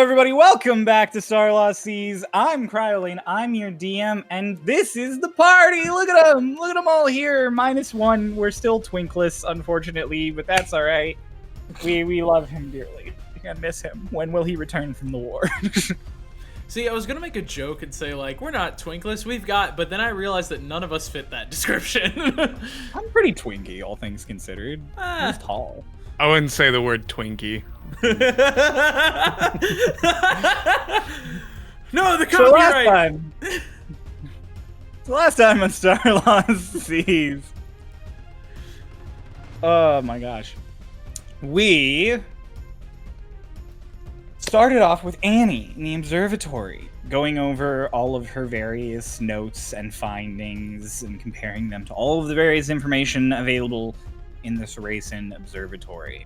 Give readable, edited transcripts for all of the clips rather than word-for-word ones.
everybody. Welcome back to Starlost Seas. I'm Cryoline. I'm your DM, and this is the party. Look at them. Look at them all here. -1. We're still twinkless, unfortunately, but that's all right. We love him dearly. I miss him. When will he return from the war? See, I was gonna make a joke and say, like, we're not twinkless, but then I realized that none of us fit that description. I'm pretty twinky, all things considered. He's tall. I wouldn't say the word Twinkie. No, the copyright! Last time on Starlost Seas. Oh my gosh. We started off with Annie in the observatory, going over all of her various notes and findings and comparing them to all of the various information available in the Saracen Observatory,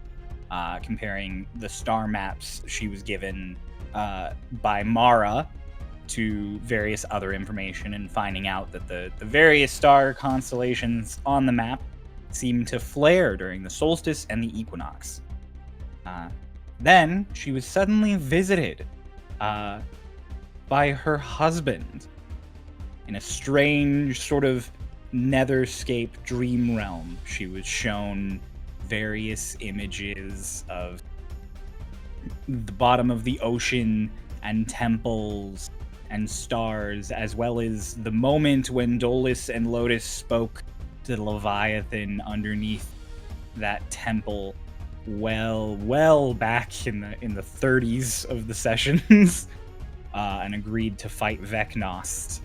comparing the star maps she was given by Mara to various other information and finding out that the various star constellations on the map seem to flare during the solstice and the equinox. Then she was suddenly visited by her husband in a strange sort of netherscape dream realm. She was shown various images of the bottom of the ocean and temples and stars, as well as the moment when Dolus and Lotus spoke to the Leviathan underneath that temple well back in the 30s of the sessions, and agreed to fight Vecnost.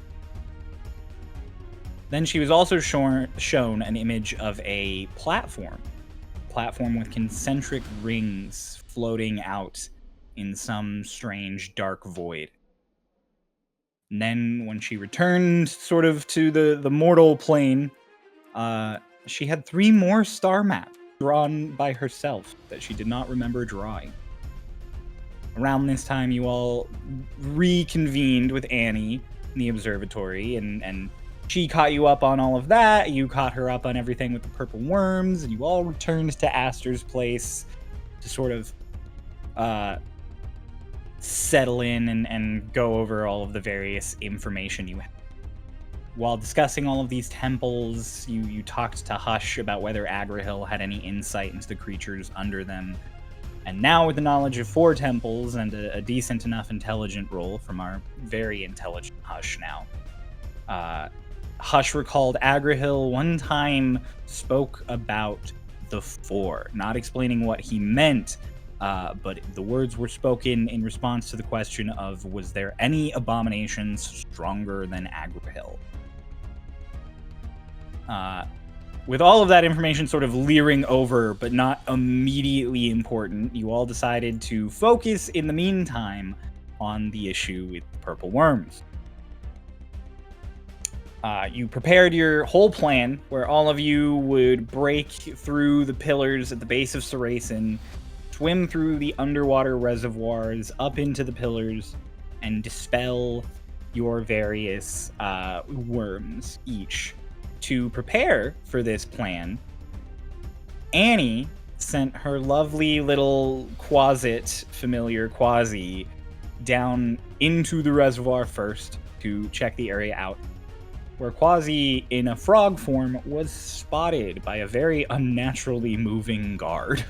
Then she was also shown an image of a platform with concentric rings floating out in some strange dark void. And then when she returned sort of to the mortal plane, she had 3 more star maps drawn by herself that she did not remember drawing. Around this time, you all reconvened with Annie in the observatory, and she caught you up on all of that. You caught her up on everything with the purple worms, and you all returned to Aster's place to sort of settle in and go over all of the various information you had. While discussing all of these temples, you talked to Hush about whether Agrahil had any insight into the creatures under them. And now, with the knowledge of 4 temples and a decent enough intelligent roll from our very intelligent Hush now, Hush recalled Agrahil one time spoke about the 4, not explaining what he meant, but the words were spoken in response to the question of, was there any abominations stronger than Agrahil? With all of that information sort of leering over, but not immediately important, you all decided to focus in the meantime on the issue with the purple worms. You prepared your whole plan, where all of you would break through the pillars at the base of Saracen, swim through the underwater reservoirs, up into the pillars, and dispel your various worms each. To prepare for this plan, Annie sent her lovely little familiar Quasi, down into the reservoir first to check the area out, where Quasi, in a frog form, was spotted by a very unnaturally moving guard.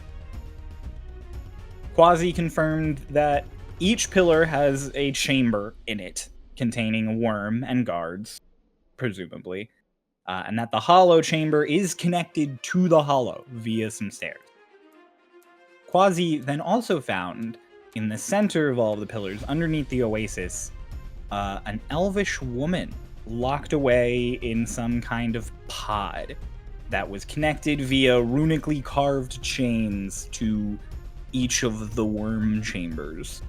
Quasi confirmed that each pillar has a chamber in it, containing a worm and guards, presumably, and that the hollow chamber is connected to the hollow via some stairs. Quasi then also found, in the center of all of the pillars, underneath the oasis, an elvish woman locked away in some kind of pod that was connected via runically carved chains to each of the worm chambers.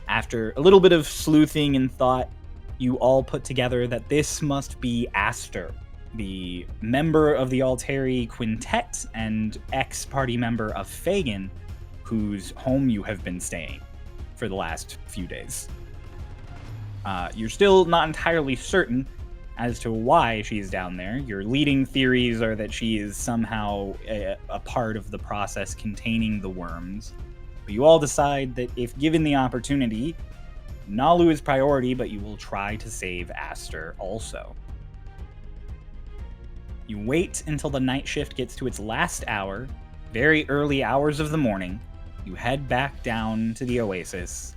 After a little bit of sleuthing and thought, you all put together that this must be Aster, the member of the Altari Quintet and ex-party member of Fagin, whose home you have been staying for the last few days. You're still not entirely certain as to why she's down there. Your leading theories are that she is somehow a part of the process containing the worms, But you all decide that if given the opportunity, Nalu is priority, but you will try to save Aster also. You wait until the night shift gets to its last hour, very early hours of the morning. You head back down to the Oasis.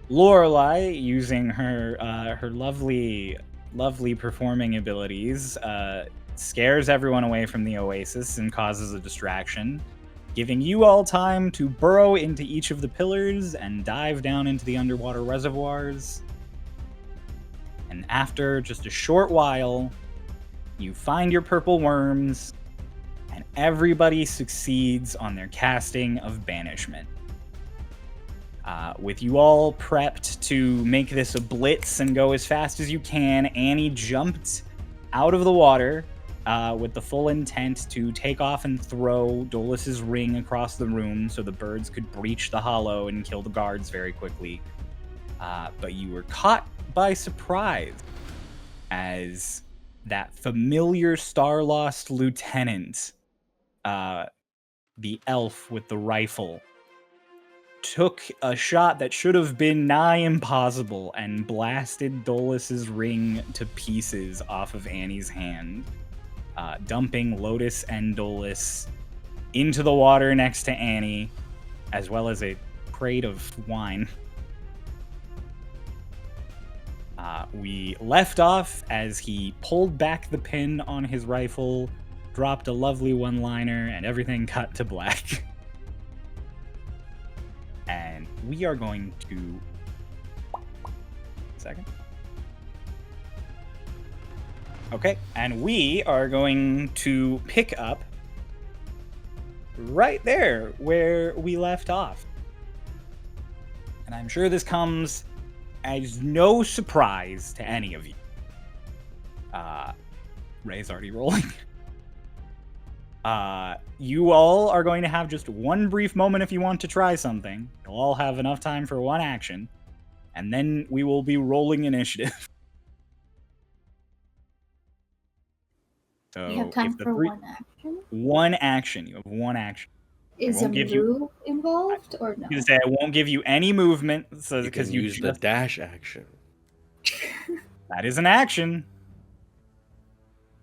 Lorelei, using her lovely performing abilities, scares everyone away from the Oasis and causes a distraction, giving you all time to burrow into each of the pillars and dive down into the underwater reservoirs. And after just a short while, you find your purple worms, and everybody succeeds on their casting of banishment. With you all prepped to make this a blitz and go as fast as you can, Annie jumped out of the water with the full intent to take off and throw Dolus's ring across the room so the birds could breach the hollow and kill the guards very quickly. But you were caught by surprise as that familiar Starlost lieutenant, the elf with the rifle, took a shot that should have been nigh impossible and blasted Dolus's ring to pieces off of Annie's hand, dumping Lotus and Dolus into the water next to Annie, as well as a crate of wine. We left off as he pulled back the pin on his rifle, dropped a lovely one-liner, and everything cut to black. And we are going to... Second. Okay, and we are going to pick up right there where we left off. And I'm sure this comes as no surprise to any of you. Ray's already rolling. You all are going to have just one brief moment if you want to try something. You'll all have enough time for one action, and then we will be rolling initiative. So You have time for one action? One action. You have one action. Is a move involved or no? I was gonna say I won't give you any movement, so you can use the dash action. That is an action.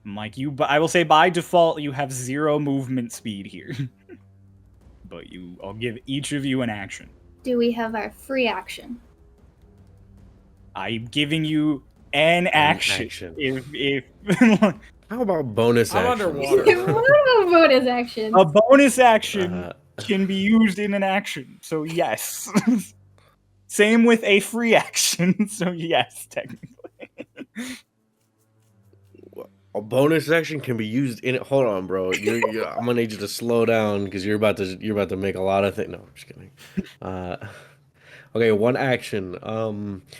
Like I will say by default you have 0 movement speed here, but I'll give each of you an action. Do we have our free action? I'm giving you an action. If How about bonus I'm action? underwater. What about bonus action? A bonus action can be used in an action, so yes. Same with a free action, so yes, technically. A bonus action can be used in it. Hold on, bro. I'm gonna need you to slow down because you're about to make a lot of things. No, I'm just kidding. Okay, one action.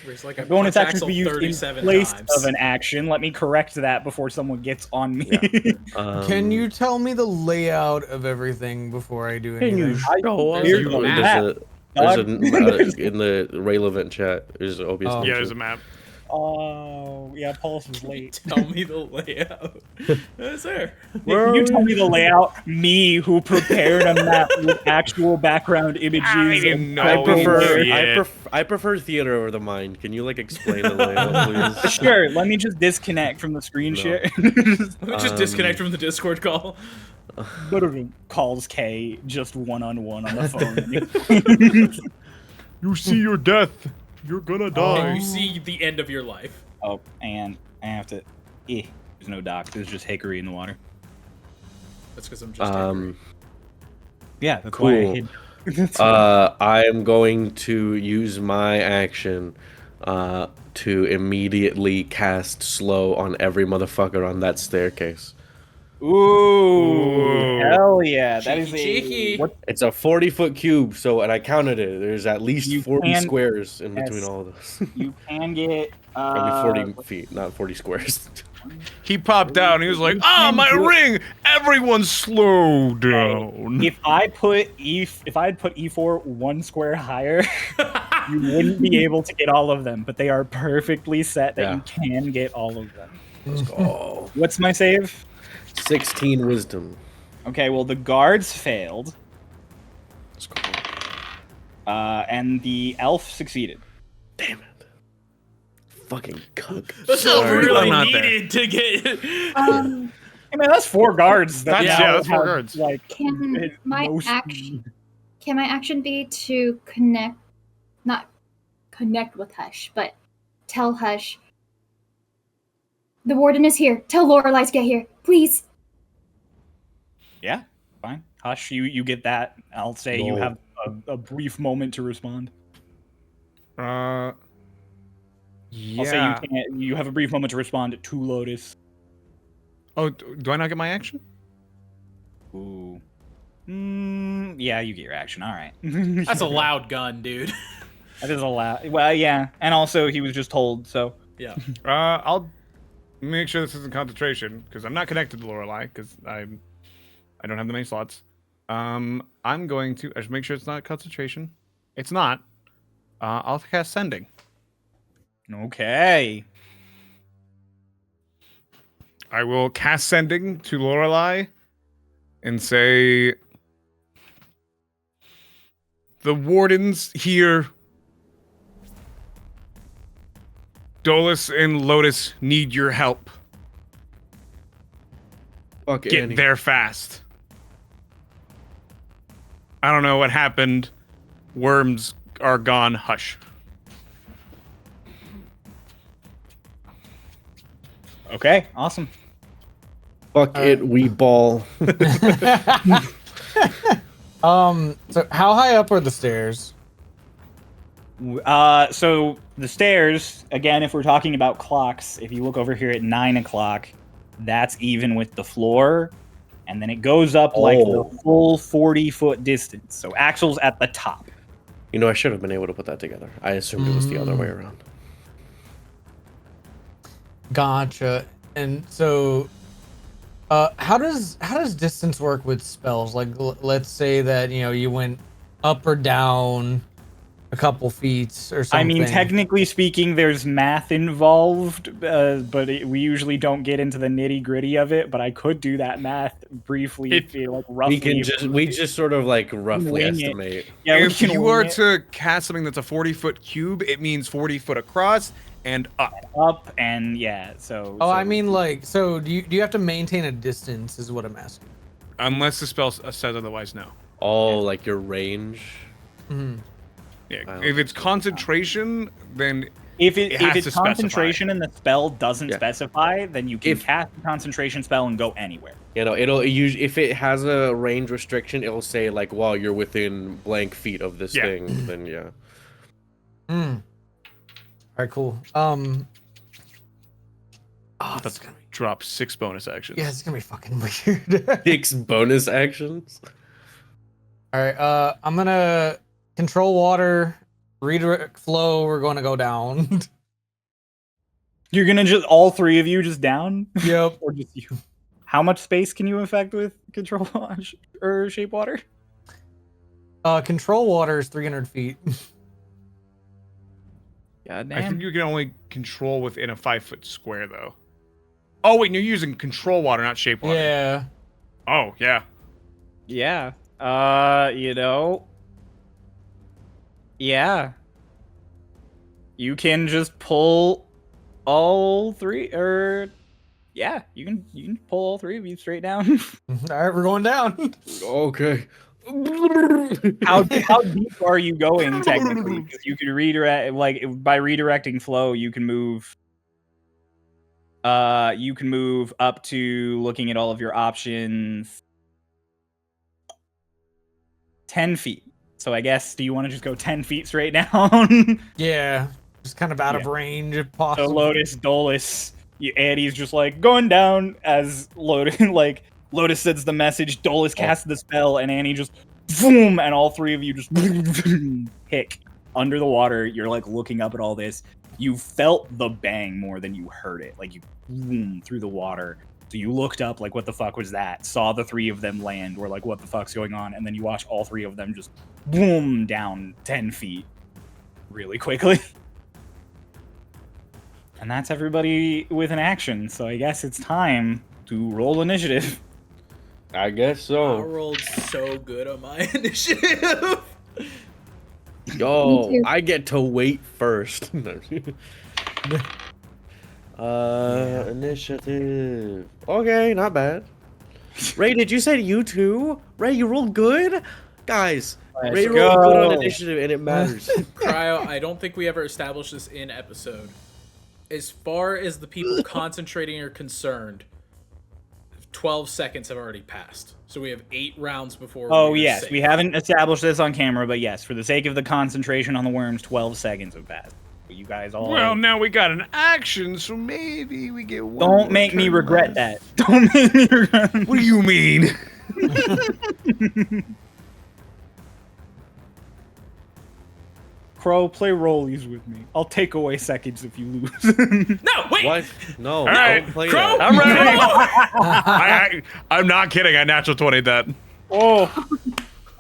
There's like a bonus action Axel can be used in 37 place times. of an action. Let me correct that before someone gets on me. Yeah. Can you tell me the layout of everything before I do anything? There's Here's a the map. There's in the relevant chat. There's obvious. Oh. mention. Yeah, there's a map. Oh, yeah, Pulse was late. Tell me the layout. It's there. Can you tell me the layout? Me, who prepared a map with actual background images. I didn't know. I prefer theater over the mind. Can you like explain the layout, please? Sure, let me just disconnect from the screen share. Let me just disconnect from the Discord call. Calls K just one-on-one on the phone. You see your death. You're gonna die. And you see the end of your life. Oh, and I have to... there's no dock. There's just hickory in the water. That's because I'm just angry. Yeah, that's Cool. why I hid. I am going to use my action to immediately cast slow on every motherfucker on that staircase. Ooh, hell yeah. That is Cheeky. It's a 40-foot cube, and I counted it. There's at least 40 squares in between all of those. You can get... Probably 40 feet, not 40 squares. He popped out and he was like, my ring! Everyone slow down. If I put E4 one square higher, you wouldn't be able to get all of them, but they are perfectly set that you can get all of them. Let's go. What's my save? 16 wisdom. Okay, well, the guards failed. Let's go. And the elf succeeded. Damn it. Fucking cuck. That's not Sorry. really I'm not there. needed to get. I mean, that's 4 guards. That That's- now yeah, that's 4 have, guards. Like, Can my no action speed. can my action be to connect, not connect with Hush, but tell Hush the warden is here. Tell Lorelai to get here, please. Yeah, fine. Hush, you get that. I'll say you No. have a brief moment to respond. Yeah. I'll say you have a brief moment to respond to Lotus. Oh, do I not get my action? Ooh. Yeah, you get your action. All right. That's a loud gun, dude. That is a loud. Well, yeah, and also he was just told, so. Yeah. I'll make sure this isn't concentration because I'm not connected to Lorelai because I don't have the main slots. I'm going to I should make sure it's not concentration. It's not. I'll cast sending. Okay. I will cast sending to Lorelai and say, the warden's here. Dolus and Lotus need your help. Fuck Get Annie. there fast. I don't know what happened. Worms are gone. Hush. Okay, awesome. Fuck it, we ball. So how high up are the stairs? So the stairs, again, if we're talking about clocks, if you look over here at 9 o'clock, that's even with the floor. And then it goes up like the full 40-foot distance. So Axel's at the top. You know, I should have been able to put that together. I assumed it was the other way around. Gotcha. And so, how does distance work with spells? Like, let's say that you went up or down a couple feet or something. I mean, technically speaking, there's math involved, but we usually don't get into the nitty gritty of it. But I could do that math briefly, roughly. We just sort of like roughly Wing it. estimate. Yeah, we If can you are wing it to cast something that's a 40-foot cube, it means 40 foot across and up. up and yeah. So. Oh, I mean, like, so do you have to maintain a distance? Is what I'm asking. Unless the spell says otherwise, no. Oh, like your range. Mm-hmm. Yeah, Wow. if it's concentration, then If It has it's to specify. concentration and the spell doesn't Yeah. specify, then you can If- cast a concentration spell and go anywhere. It'll usually if it has a range restriction, it'll say like, "While you're within blank feet of this Yeah. thing." Then yeah. All right, cool. Oh, that's gonna be drop 6 bonus actions. it's gonna be fucking weird. 6 bonus actions. All right, I'm gonna control water, redirect flow. We're gonna go down. You're gonna just all 3 of you just down, Yep. or just you? How much space can you affect with control or shape water? Control water is 300 feet. God I think you can only control within a 5-foot square, though. Oh, wait, you're using control water, not shape water. Yeah. Oh, yeah. Yeah. Yeah. You can just pull all 3, or yeah, you can pull all 3 of you straight down. All right, we're going down. Okay. how deep are you going technically? Because you can redirect, like by redirecting flow, you can move. You can move up to, looking at all of your options, 10 feet. So I guess, do you want to just go 10 feet straight down? Yeah. Just kind of out of Yeah. range if So possible. Lotus, Dolus, Annie's just like going down as Lotus Lotus sends the message, Dolus casts the spell, and Annie just boom, and all 3 of you just hick under the water. You're like looking up at all this. You felt the bang more than you heard it. Like you boom through the water. So you looked up like, what the fuck was that? Saw the 3 of them land. Were like, what the fuck's going on? And then you watch all 3 of them just boom down 10 feet really quickly. And that's everybody with an action. So I guess it's time to roll initiative. I guess I so. rolled so good on my initiative. Yo, 22. I get to wait first. Initiative. Okay, not bad. Ray, did you say you too? Ray, you rolled good? Guys, Let's Ray rolled good on go. initiative and it matters. Cryo, I don't think we ever established this in episode. As far as the people concentrating are concerned, 12 seconds have already passed. So we have 8 rounds before Oh, we're yes. safe. We haven't established this on camera, but yes, for the sake of the concentration on the worms, 12 seconds have passed. You guys all... Well, now we got an action, so maybe we get one. Don't more make me turn regret left. that. Don't make me regret that. What do you mean? Crow, play rollies with me. I'll take away seconds if you lose. No, wait! What? No, All right, don't play Crow! that. I'm ready. I'm not kidding. I natural 20'd that. Oh,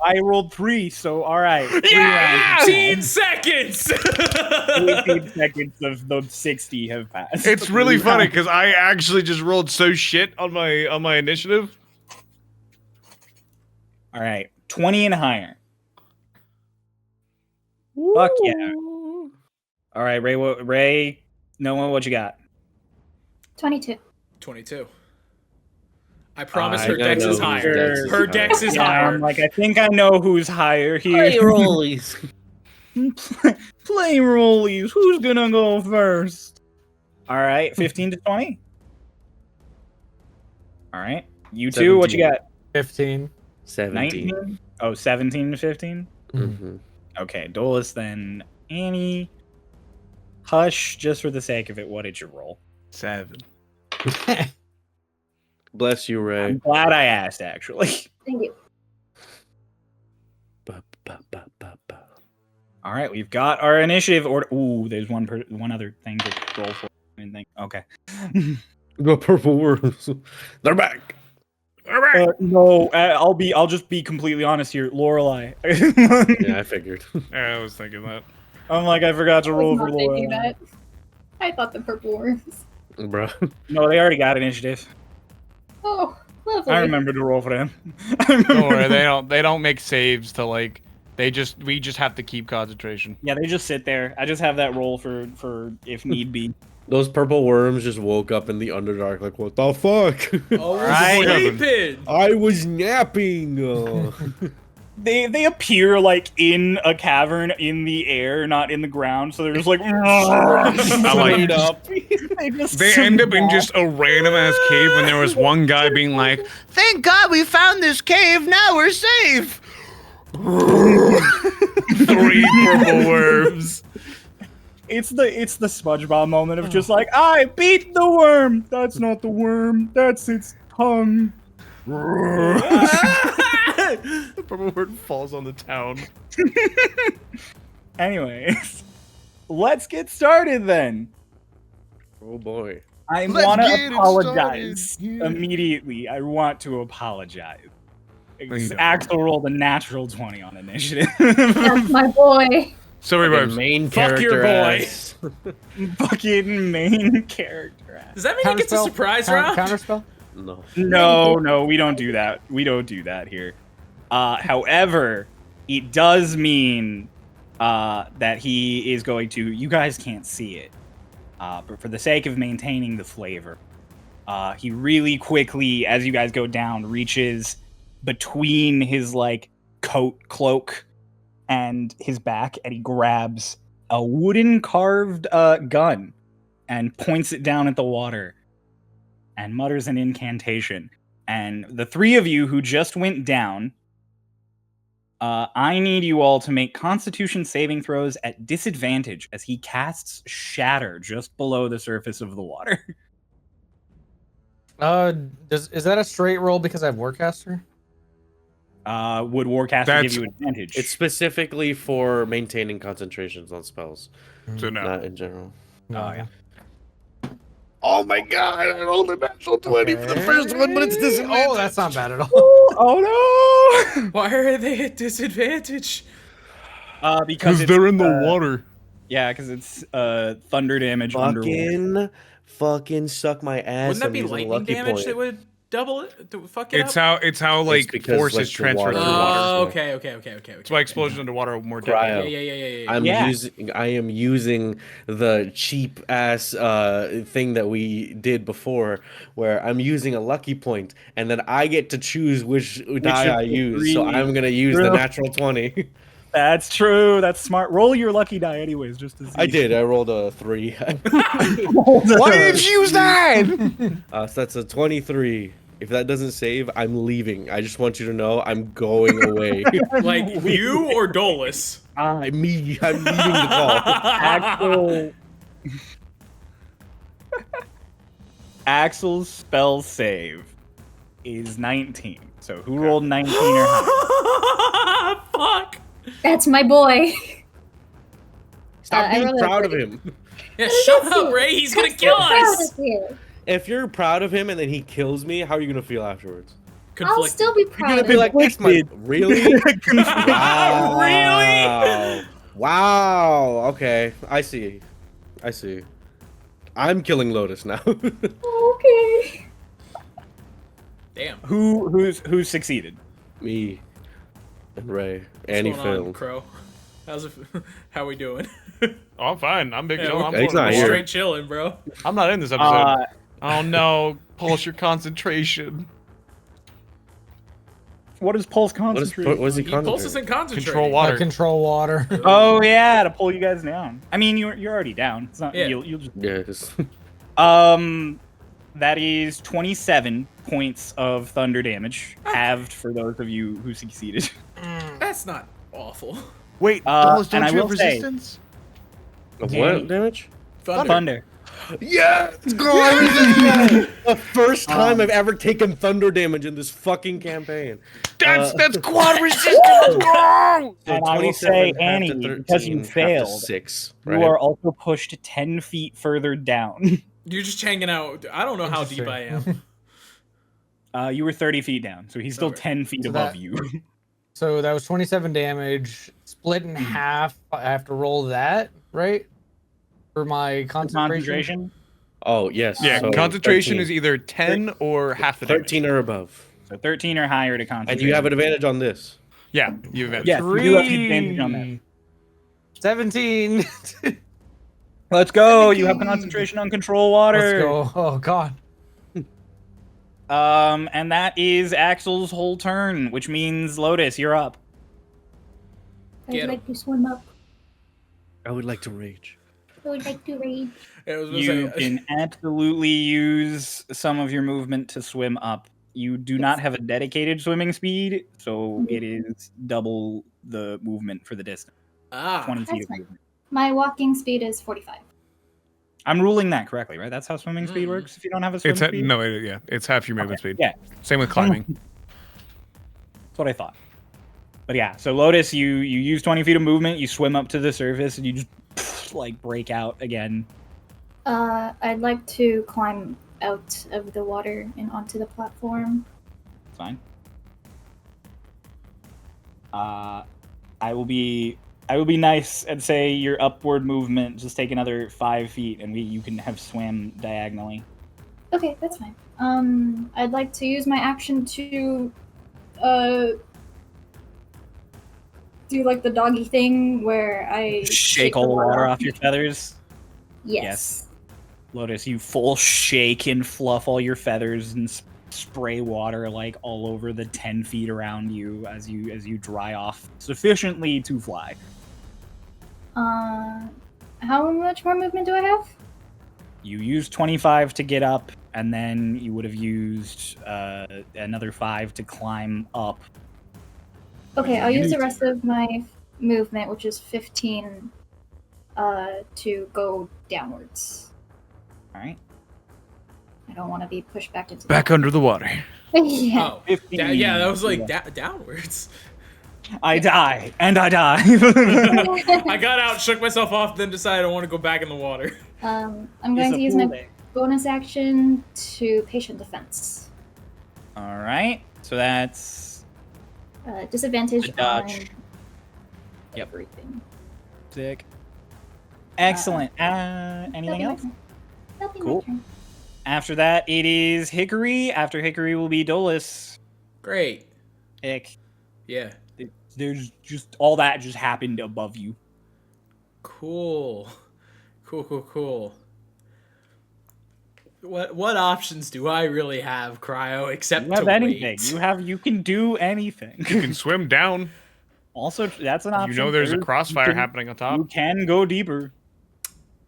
I rolled 3, so all right. 3 Yeah! rounds. 18 seconds! 18 seconds of the 60 have passed. It's really funny because I actually just rolled so shit on my initiative. All right, 20 and higher. Fuck yeah. All right, Ray, Noah, what you got? 22. 22. I promise I her know dex is whose higher. dex is Her higher. dex is Yeah, higher. I'm like, I think I know who's higher Play here. rollies. Play rollies. Who's gonna go first? All right, 15 to 20. All right, you two, what you 17. got? 15. 17. 19? Oh, 17 to 15? Mm-hmm. Okay, Dolus then Annie. Hush, just for the sake of it, what did you roll? 7. Bless you, Ray. I'm glad I asked, actually. Thank you. Ba, ba, ba, ba, ba. All right, we've got our initiative order. Ooh, there's one other thing to roll for. Okay. The purple worms. They're back. No, I'll just be completely honest here. Lorelei. Yeah, I figured. I was thinking that. I'm like, I forgot to I roll was for not thinking Lorelei. that. I thought the purple worms. Bro. No, they already got initiative. Oh, lovely. I remember to roll for them. Don't worry, they don't make saves to like. We just have to keep concentration. Yeah, they just sit there. I just have that roll for if need be. Those purple worms just woke up in the Underdark like, what the fuck? Oh, Right. we're sleeping! I was napping. They appear like in a cavern in the air, not in the ground. So they're just like like- up. They end up in just a random ass cave when there was one guy being like, "Thank God we found this cave. Now we're safe." 3 purple worms. It's the SpongeBob moment of just like, I beat the worm. That's not the worm. That's its tongue. The purple worm falls on the town. Anyways, let's get started then. Oh boy. I Let's want get to it apologize started, yeah. immediately. I want to apologize. you don't. Axel rolled a natural 20 on initiative. That's my boy. Sorry, The worms. main Fuck your character boy. ass. Fucking main character. Does that mean it gets a surprise round? Counterspell? No. No, we don't do that. We don't do that here. However, it does mean that he is going to. You guys can't see it, but for the sake of maintaining the flavor, he really quickly, as you guys go down, reaches between his like cloak and his back, and he grabs a wooden carved gun and points it down at the water and mutters an incantation. And the 3 of you who just went down, I need you all to make Constitution saving throws at disadvantage as he casts Shatter just below the surface of the water. Is that a straight roll because I have Warcaster? Would Warcaster give you advantage? It's specifically for maintaining concentrations on spells, So no. not in general. Oh, yeah. Oh my god, I rolled a natural 20 for the first one, but it's disadvantage. Oh, that's not bad at all. Oh no! Why are they at disadvantage? Because it's, they're in the water. Yeah, because it's thunder damage underwater. Fucking suck my ass. Wouldn't that I'm be using lightning lucky damage point. that would double it? Fuck it It's up? how like because, force like, is the transferred water- through water. Oh, okay. That's why explosions underwater are more Cryo. deadly. Yeah. I'm Yeah. I am using the cheap ass thing that we did before, where I'm using a lucky point, and then I get to choose which die of I the use. So three- I'm gonna use the natural 20. That's true. That's smart. Roll your lucky die, anyways, just to see. I did. I rolled a 3. Why did you use that? So that's a 23. If that doesn't save, I'm leaving. I just want you to know I'm going away. Like you or Dolus? I'm leaving the call. Axel's spell save is 19. So who rolled 19 or higher? Fuck. That's my boy. Stop I being rolled a proud of 30. him. Yeah, shut up, Ray. He's gonna kill us. If you're proud of him and then he kills me, how are you gonna feel afterwards? I'll Conflicted. still be You're proud gonna of be him. like, "That's my really." Wow. Really? Wow. Okay, I see. I'm killing Lotus now. Okay. Damn. Who succeeded? Me and Ray. What's And he going on, failed. Crow? How we doing? Oh, I'm fine. I'm big. Yeah, I'm, he's not floating here. Straight chilling, bro. I'm not in this episode. Uh, Oh no, pulse your concentration. what is pulse What is concentrate? he He pulse concentrating? isn't concentrating. Control water. Control water. Oh yeah, to pull you guys down. I mean, you're already down. It's not. Yeah. You'll just. Yes. That is 27 points of thunder damage, halved for those of you who succeeded. That's not awful. Wait, and don't I you have will say- resistance? Of Yeah. what damage? Thunder. Yeah, it's gone. The first time I've ever taken thunder damage in this fucking campaign. That's quad resistance. Let's go! And I will say, 27 half to Annie, 13, because you half to failed, 6. you Right? are also pushed 10 feet further down. You're just hanging out. I don't know how deep I am. You were 30 feet down, so he's still Okay. 10 feet So above that- you. So that was 27 damage, split in half. I have to roll that, right? For my concentration. Concentration. Oh yes. Yeah, so concentration 13. is either 10 or half the damage. 13 or above, So 13 or higher to concentrate. and you have an advantage on this. Yeah, you have Yes, you do have the advantage on that. 17. Let's go. You have 17. concentration on control water. Let's go. Oh god. And that is Axel's whole turn, which means Lotus, you're up. I'd Get 'em. like to swim up. I would like to rage. I would like to rage. It was You can absolutely use some of your movement to swim up. You do not have a dedicated swimming speed, so it is double the movement for the distance. 20 feet That's of fine. movement. My walking speed is 45. I'm ruling that correctly, right? That's how swimming speed Mm. works if you don't have a swimming It's speed? no, yeah, it's half your movement speed. Yeah, Same with climbing. that's what I thought. But yeah, so Lotus, you use 20 feet of movement, you swim up to the surface, and you just like break out again. I'd like to climb out of the water and onto the platform. It's fine. I will be nice and say your upward movement just take another 5 feet, and you can have swam diagonally. Okay, that's fine. I'd like to use my action to, do like the doggy thing where I Shake all the water off your feathers. Yes. Lotus, you full shake and fluff all your feathers and spray water like all over the 10 feet around you as you dry off sufficiently to fly. How much more movement do I have? You used 25 to get up, and then you would have used another 5 to climb up. Okay, you I'll use need the to. rest of my movement, which is 15, to go downwards. All right. I don't want to be pushed back into Back under the water. yeah. Oh, 15. yeah, that was like Yeah. downwards. I die, and I die. I got out, shook myself off, then decided I want to go back in the water. I'm going to use my bonus action to patient defense. All right. So that's Disadvantage A dodge. on Yep. everything. sick. Excellent. Anything That'll be my else? turn. That'll be my Cool. turn. After that, it is Hickory. After Hickory will be Dolus. Great. Hick. Yeah. There's just all that just happened above you. Cool. Cool. What options do I really have, Cryo, except You have to anything. wait? You can do anything. You can swim down. Also, that's an option. You know there's a crossfire you can- happening on top. You can go deeper.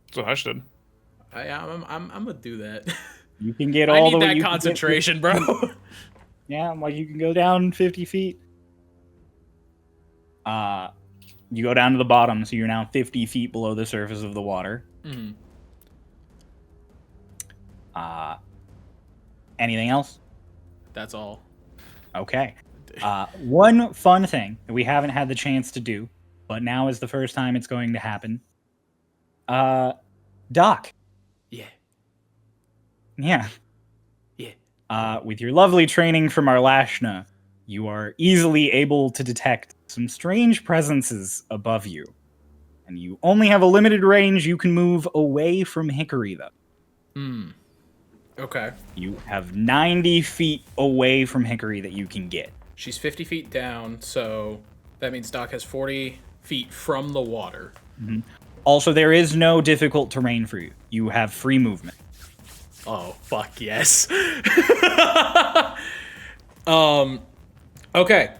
That's what Hush did. I'm gonna do that. You can get I all need the way. that you can get- concentration, bro. Yeah, like you can go down 50 feet. You go down to the bottom, so you're now 50 feet below the surface of the water. Mhm. Anything else? That's all. Okay. One fun thing that we haven't had the chance to do, but now is the first time it's going to happen. Doc. Yeah. Yeah. Yeah. With your lovely training from Arlashna, you are easily able to detect some strange presences above you. And you only have a limited range you can move away from Hickory, though. Hmm. Okay. You have 90 feet away from Hickory that you can get. She's 50 feet down, so that means Doc has 40 feet from the water. Also, there is no difficult terrain for you. You have free movement. Oh, fuck yes. Okay.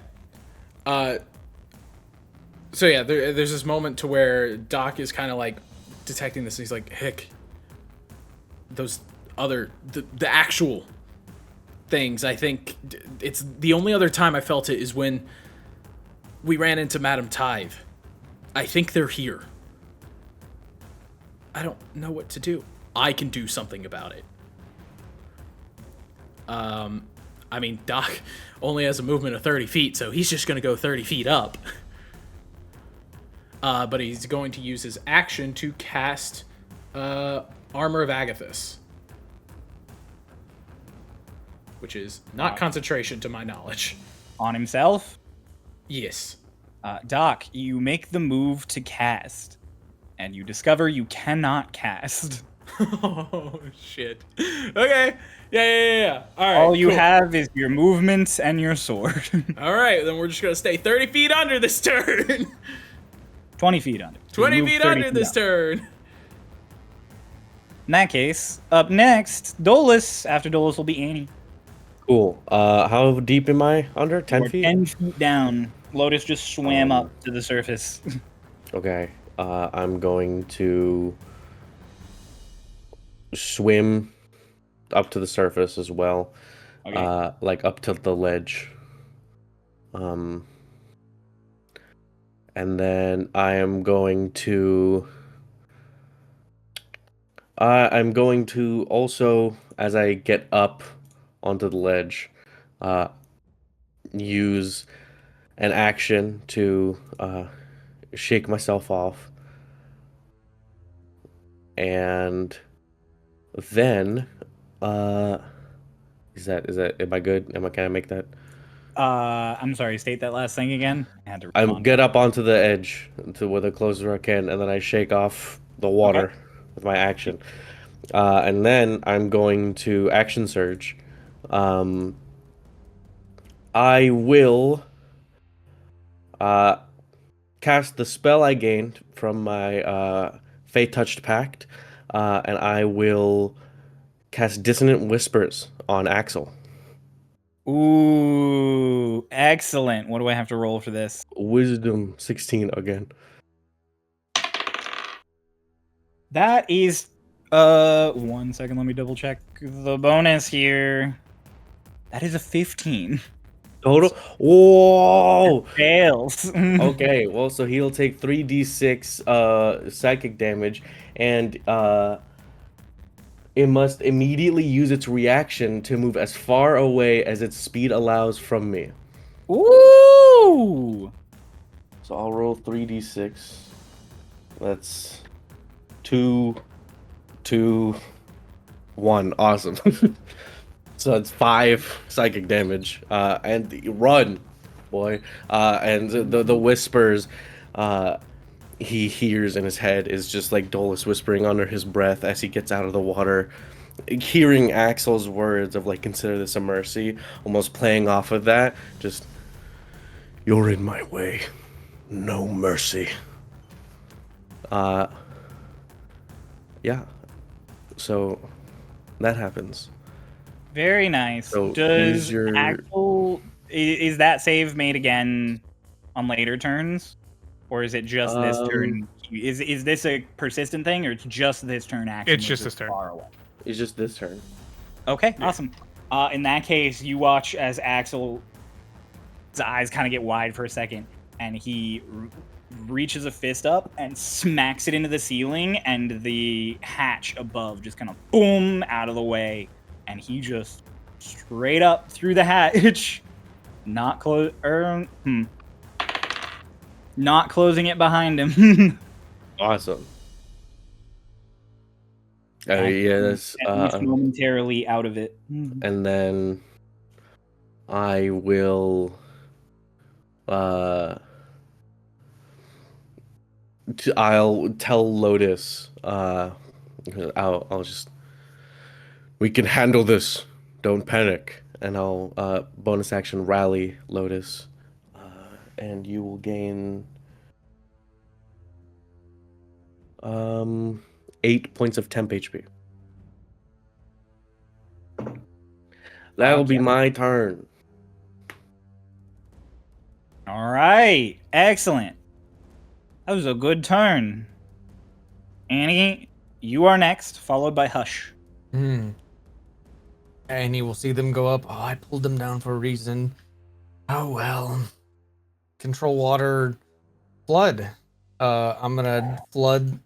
So yeah, there's this moment to where Doc is kind of like detecting this, and he's like, "Hick, those other the actual things. I think it's the only other time I felt it is when we ran into Madame Tive. I think they're here. I don't know what to do. I can do something about it." I mean, Doc only has a movement of 30 feet, so he's just going to go 30 feet up. But he's going to use his action to cast Armor of Agathis. Which is not concentration to my knowledge. On himself, Yes. Doc, you make the move to cast, and you discover you cannot cast. Oh, shit. Okay. Yeah. All right. All you cool. have is your movement and your sword. All right, then we're just going to stay 30 feet under this turn. 20 feet under. You 20 move feet 30 under this up. turn. In that case, up next, Dolus. After Dolus will be Annie. Cool. How deep am I under? 10 We're feet? 10 feet down. Lotus just swam up to the surface. Okay. I'm going to swim up to the surface as well. Okay. Like up to the ledge. And then I'm going to also, as I get up onto the ledge, use an action to shake myself off. And then is that am I good? Can I make that? I'm sorry, state that last thing again. I had to I respond. get up onto the edge to where the closer I can, and then I shake off the water with my action. And then I'm going to action surge. I will cast the spell I gained from my Fey Touched Pact, and I will cast Dissonant Whispers on Axel. Ooh, excellent. What do I have to roll for this? Wisdom 16 again. That is 1 second, let me double check the bonus here. That is a 15. Total? Whoa! Fails. Okay, well, so he'll take 3d6 psychic damage, and it must immediately use its reaction to move as far away as its speed allows from me. Ooh! So I'll roll 3d6. That's 2, 2, 1. Awesome. So it's 5 psychic damage. And run, boy. And the whispers he hears in his head is just like Dolus whispering under his breath as he gets out of the water, hearing Axel's words of like, consider this a mercy, almost playing off of that. Just, you're in my way, no mercy. Yeah. So that happens. Very nice. So Does use your- Axel is that save made again on later turns, or is it just this turn? Is this a persistent thing, or it's just this turn? Action It's was just this turn. far away? It's just this turn. Okay, awesome. In that case, you watch as Axel's eyes kind of get wide for a second, and he reaches a fist up and smacks it into the ceiling, and the hatch above just kind of boom out of the way, and he just straight up through the hatch, not not closing it behind him. Awesome. Yeah, that's At least momentarily out of it. and then I will I'll tell Lotus I'll just, we can handle this, don't panic, and I'll bonus action rally Lotus, and you will gain 8 points of temp HP. That'll be my turn. All right, excellent. That was a good turn. Annie, you are next, followed by Hush. And he will see them go up. Oh, I pulled them down for a reason. Oh well. Control water, flood. I'm gonna flood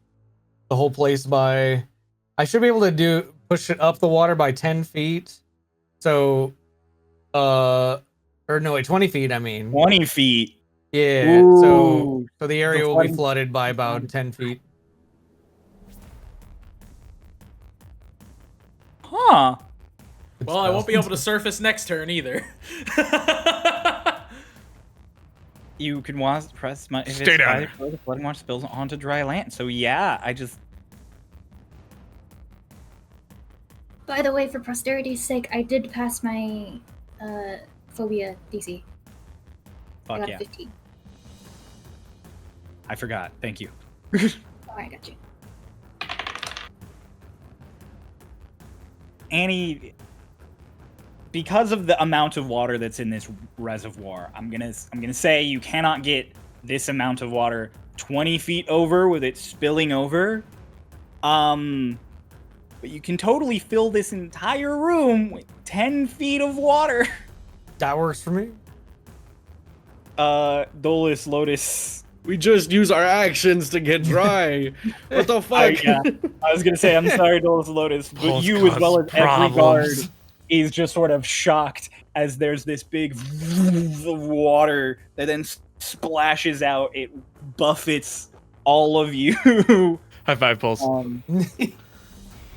the whole place by. I should be able to push it up the water by 10 feet. So, or no, wait, 20 feet. I mean, 20 feet. yeah. Ooh. So the area The will be flooding- flooded by about 10 feet. Huh. Well, I won't be able to surface next turn either. You can press my if Stay it's down either flow, the flooding water spills onto dry land. So yeah, I just By the way, for posterity's sake, I did pass my phobia DC. I fuck got yeah. a 15. I forgot. Thank you. Oh, I got you. Annie, because of the amount of water that's in this reservoir, I'm gonna say you cannot get this amount of water 20 feet over with it spilling over. But you can totally fill this entire room with 10 feet of water. That works for me. Dolus, Lotus. We just use our actions to get dry. What the fuck? I was gonna say, I'm sorry, Dolus, Lotus, but Both you, as well as cause every guard, problems. is just sort of shocked as there's this big of water that then splashes out. It buffets all of you. High five, Pulse.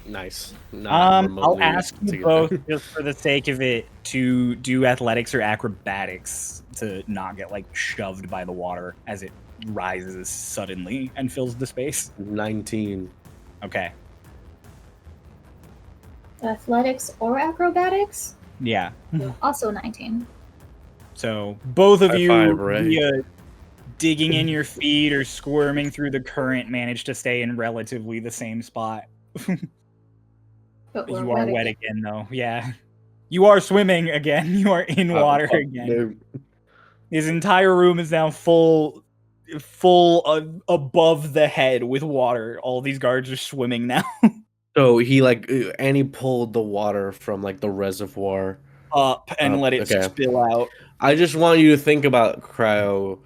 Nice. I'll ask you both, just for the sake of it, to do athletics or acrobatics to not get like shoved by the water as it rises suddenly and fills the space. 19. Okay. Athletics or acrobatics? Yeah. Also 19. So both of High you, five, Ray. via digging in your feet or squirming through the current, manage to stay in relatively the same spot. But we're You are wet again. again, though. Yeah. You are swimming again. You are in water again. His entire room is now full above the head with water. All these guards are swimming now. So he and he pulled the water from like the reservoir Up and Up, let it okay. spill out. I just want you to think about, Cryo,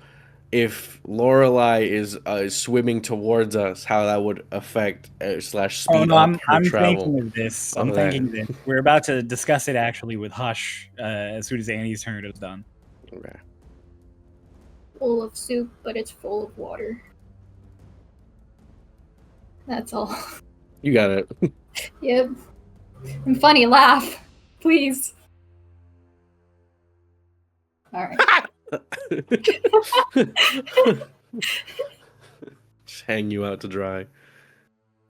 if Lorelai is swimming towards us, how that would affect / speed Oh no, up her I'm travel. thinking of this. I'm Okay. thinking this. We're about to discuss it actually with Hush as soon as Annie's turn is done. Okay. Full of soup, but it's full of water. That's all. You got it. Yep. And funny laugh. Please. Alright. Just hang you out to dry.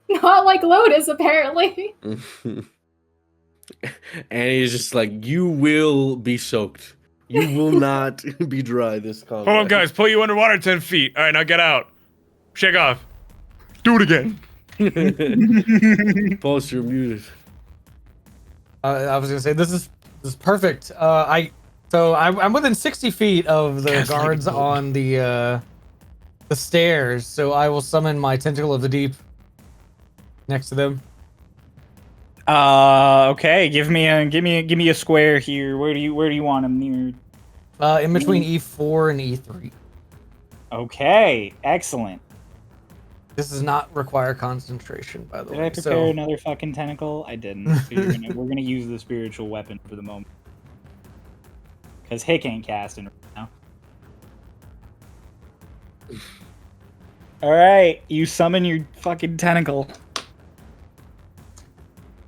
Not like Lotus, apparently. And he's just like, you will be soaked. You will not be dry this combat. Hold on, guys. Pull you underwater 10 feet. All right, now get out. Shake off. Do it again. Pulse, you're muted. I was gonna say this is perfect. I'm within 60 feet of the guards on the stairs, so I will summon my tentacle of the deep next to them. Okay. Give me a square here. Where do you want him near? In between E4 and E3. Okay. Excellent. This does not require concentration, by the Did way. I prepare another fucking tentacle? I didn't. So we're gonna use the spiritual weapon for the moment. Because Hick ain't casting right now. Alright, you summon your fucking tentacle.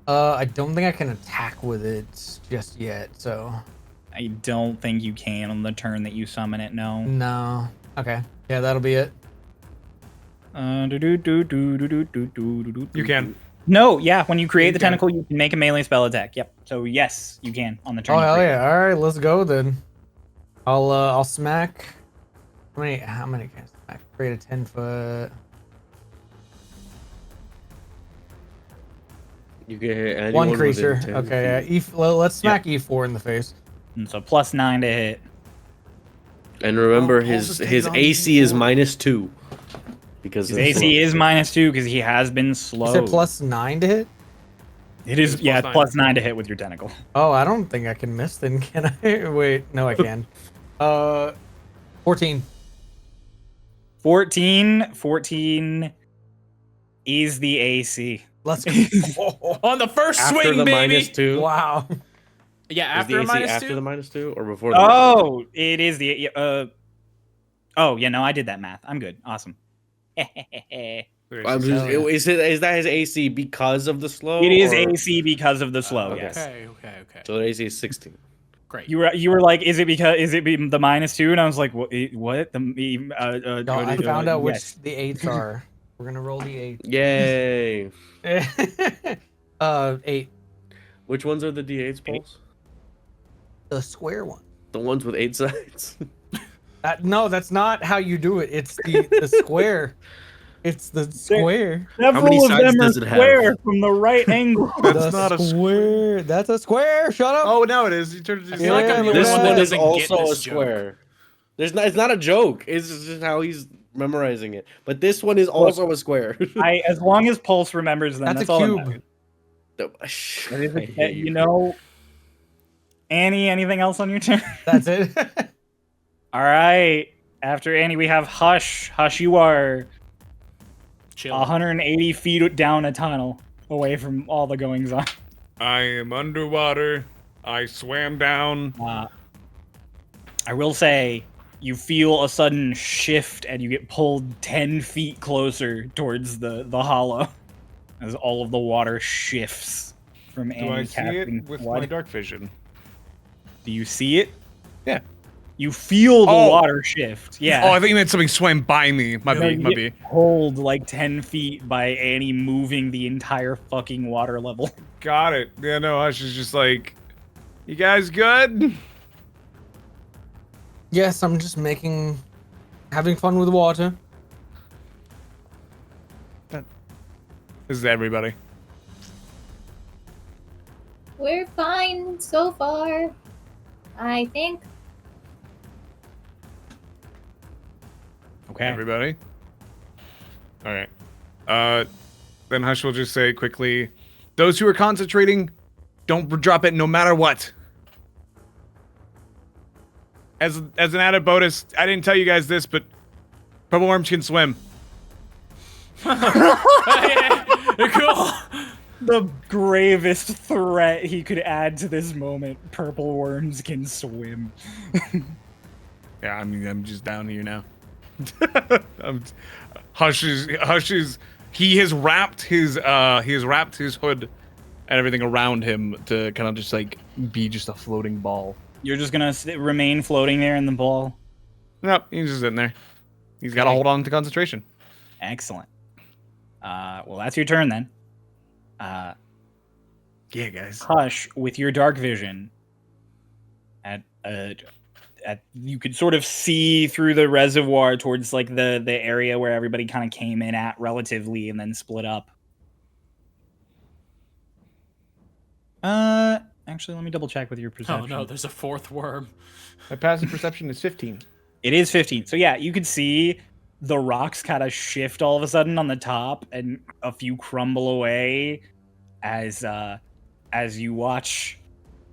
I don't think I can attack with it just yet, so... I don't think you can on the turn that you summon it, no. No. Okay. Yeah, that'll be it. You can. No, yeah, when you create You the can. tentacle, you can make a melee spell attack. Yep. So yes, you can on the turn. Oh, you hell create. yeah. Alright, let's go then. I'll smack... How many can I smack? Create a 10-foot... You can hit anyone One within creature. 10 Okay, feet. yeah. Let's smack E4 in the face. And so +9 to hit. And remember, Oh, Paul just his takes on AC is D4. -2. Because His of AC is slow. -2 because he has been slow. You said +9 to hit? It is, It's yeah, +9. it's +9 to hit with your tentacle. Oh, I don't think I can miss then, can I? Wait, no, I can. 14. 14 is the AC. Let's go. On the first After swing, the baby. -2. Wow. Yeah, Is the after a AC minus after two. the -2 or before the Oh, it is the oh, yeah, no, I did that math. I'm good. Awesome. It I'm just, is that his AC because of the slow? is or- AC because of the slow, okay. yes. Okay. So the AC is 16. Great. You were like, is it the -2? And I was like, what? What? No, I found out which yes. the 8s are. We're gonna roll the 8. Yay! 8. Which ones are the D8s, Pulse? The square one. The ones with 8 sides? No, that's not how you do it. It's the square. It's the square. Several many of sides them are does it have? square from the right angle. That's The not a square. That's a square. Shut up. Oh, no, it is. You turned it I feel like I'm the only This one one that is doesn't get also a this joke. square. It's not a joke. It's just how he's memorizing it. But this one is also a square. As long as Pulse remembers them, That's that's a all that cube. matters. I That is hate a- you know, Annie, anything else on your turn? That's it. All right. After Annie, we have Hush. Hush, you are Chill. 180 feet down a tunnel away from all the goings on. I am underwater. I swam down. I will say, you feel a sudden shift and you get pulled 10 feet closer towards the hollow as all of the water shifts from Do Annie I see casting it with flood. my dark vision? Do you see it? Yeah. You feel the Oh. water shift. Yeah. Oh, I think you meant something swam by me. No, Might you be. get pulled like 10 feet by Annie moving the entire fucking water level. Got it. Yeah, no, Hush is just like, you guys good? Yes, I'm just having fun with the water. This is everybody. We're fine so far. I think. Okay. Everybody. All right. Then Hush will just say quickly, those who are concentrating, don't drop it no matter what. As an added bonus, I didn't tell you guys this, but purple worms can swim. Cool. The gravest threat he could add to this moment. Purple worms can swim. Yeah, I mean, I'm just down here now. Hush is he has wrapped his hood and everything around him to kind of just like be just a floating ball. You're just gonna remain floating there in the ball. Nope, he's just sitting there. He's got to hold on to concentration. Excellent. Well, that's your turn then. Yeah, guys. Hush, with your dark vision, you could sort of see through the reservoir towards like the area where everybody kind of came in at relatively and then split up. Actually, let me double check with your perception. Oh no, there's a fourth worm. My passive perception is 15. It is 15. So yeah, you could see the rocks kind of shift all of a sudden on the top and a few crumble away as you watch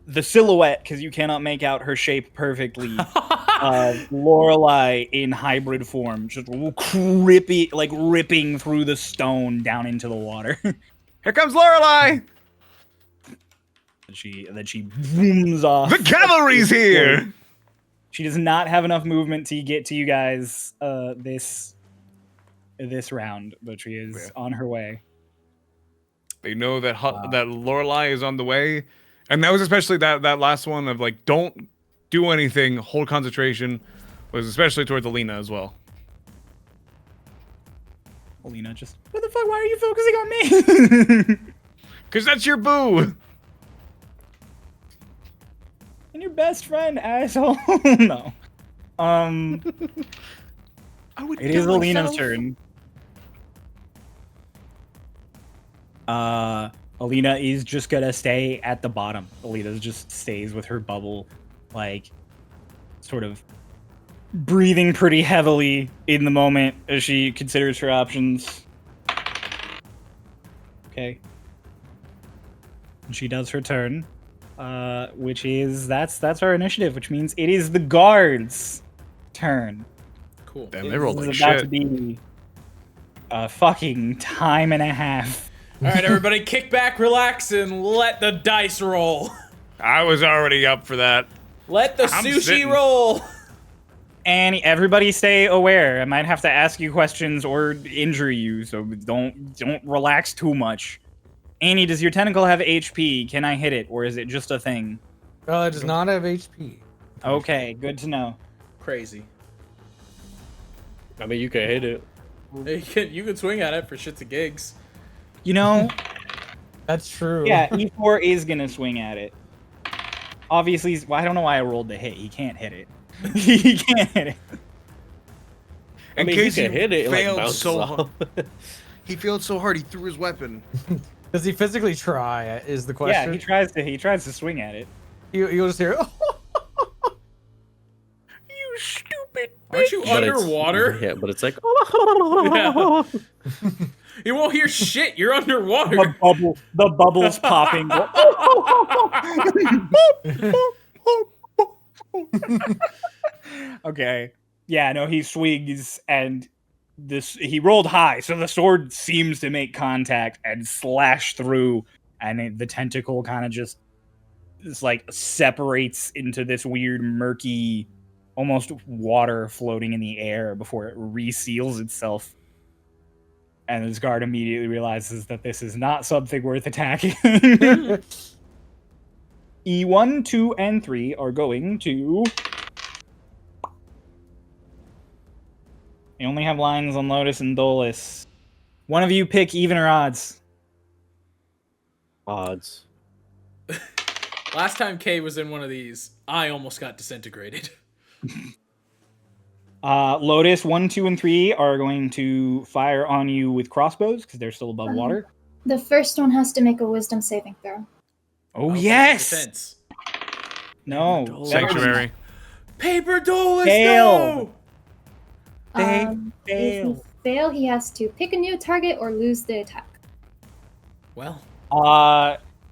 the silhouette, because you cannot make out her shape perfectly, of Lorelei in hybrid form, just ripping through the stone down into the water. Here comes Lorelei! Then she zooms off. The cavalry's here! She does not have enough movement to get to you guys this round, but she is on her way. They know that that Lorelei is on the way, and that was especially that last one of like, don't do anything, hold concentration, was especially towards Alina as well. Alina just, what the fuck? Why are you focusing on me? Cause that's your boo. And your best friend, asshole. No. It is Alina's turn. Alina is just gonna stay at the bottom. Alina just stays with her bubble, like, sort of breathing pretty heavily in the moment as she considers her options. Okay. And she does her turn, which is that's our initiative, which means it is the guards' turn. Cool. Damn, they rolled This like is about shit. to be a fucking time and a half. All right, everybody, kick back, relax, and let the dice roll. I was already up for that. Let the I'm sushi sitting. roll. And everybody stay aware. I might have to ask you questions or injure you, so don't relax too much. Annie, does your tentacle have HP? Can I hit it, or is it just a thing? It does not have HP. Okay, good to know. Crazy. I mean, you can hit it. You can swing at it for shits and gigs. You know, That's true. yeah, E4 is gonna swing at it. Obviously, well, I don't know why I rolled the hit. He can't hit it. He can't hit it. I In mean, case he can hit it, it like failed bounces so off. He failed so hard he threw his weapon. Does he physically try? Is the Yeah, question. he tries to swing at it. You'll just hear. You stupid. Aren't you But it's- underwater? Yeah, but it's like. Yeah. You won't hear shit. You're underwater. The bubbles popping. Okay. Yeah, no, he swings and he rolled high, so the sword seems to make contact and slash through, and the tentacle kind of just like separates into this weird murky, almost water floating in the air before it reseals itself. And this guard immediately realizes that this is not something worth attacking. E1, 2, and 3 are going to... They only have lines on Lotus and Dolus. One of you pick even or odds. Odds. Last time Kay was in one of these, I almost got disintegrated. Lotus 1, 2, and 3 are going to fire on you with crossbows because they're still above water. The first one has to make a wisdom saving throw. Oh, yes! Defense. No. Sanctuary. Paper Dolus, Fail. no! They If fail. he fail, he has to pick a new target or lose the attack. Well,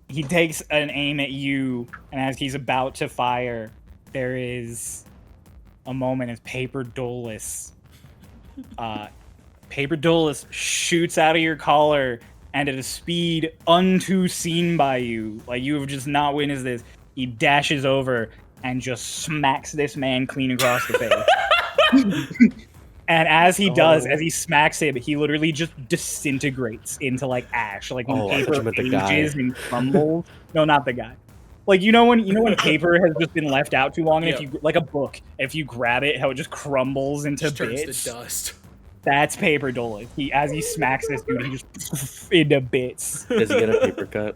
He takes an aim at you, and as he's about to fire, there is a moment as Paper Dolus shoots out of your collar, and at a speed unto seen by you, like you have just not witnessed this, he dashes over and just smacks this man clean across the face. And as he does, as he smacks him, he literally just disintegrates into like ash, like when I thought paper you meant the guy. ages and crumbles. No, not the guy. Like you know when paper has just been left out too long, and if Yeah. you like a book, if you grab it, how it just crumbles into just turns bits. to dust. That's Paper Dolus. As he smacks this dude, he just into bits. Does he get a paper cut?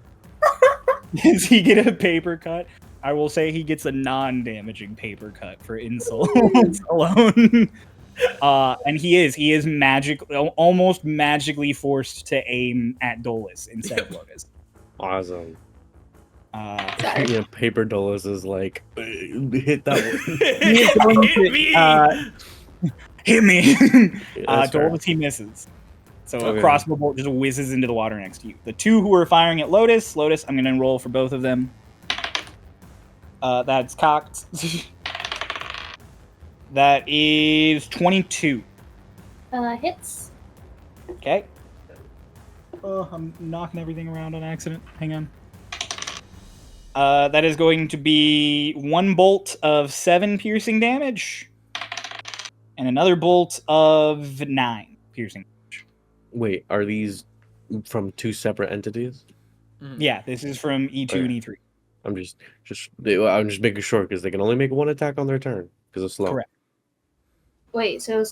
Does he get a paper cut? I will say he gets a non-damaging paper cut for insults alone. And he is almost magically forced to aim at Dolus instead of Lotus. Awesome. Sorry. Yeah, paper Dolus is like, hit that one. He is going Hit me! hit me. Yeah, that's fair. Dolus, he misses. So Okay. a crossbow bolt just whizzes into the water next to you. The two who are firing at Lotus, I'm going to roll for both of them. That's cocked. That is 22. Hits. Okay. Oh, I'm knocking everything around on accident. Hang on. That is going to be 1 bolt of 7 piercing damage. And another bolt of 9 piercing. Wait, are these from 2 separate entities? Yeah, this is from E2 and E3. I'm just making sure because they can only make 1 attack on their turn because it's slow. Correct. Wait, so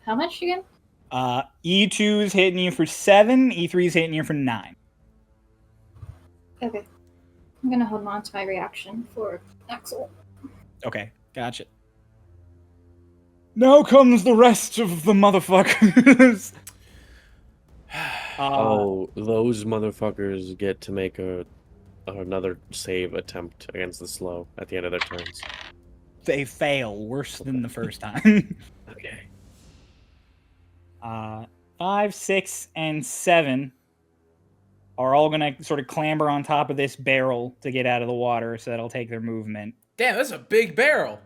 how much again? E2's hitting you for 7, E3's hitting you for 9. Okay. I'm gonna hold on to my reaction for Axel. Okay, gotcha. Now comes the rest of the motherfuckers. Oh, those motherfuckers get to make another save attempt against the slow at the end of their turns. They fail worse than the first time. Okay. 5, 6, and 7 are all gonna sort of clamber on top of this barrel to get out of the water, so that'll take their movement. Damn, that's a big barrel.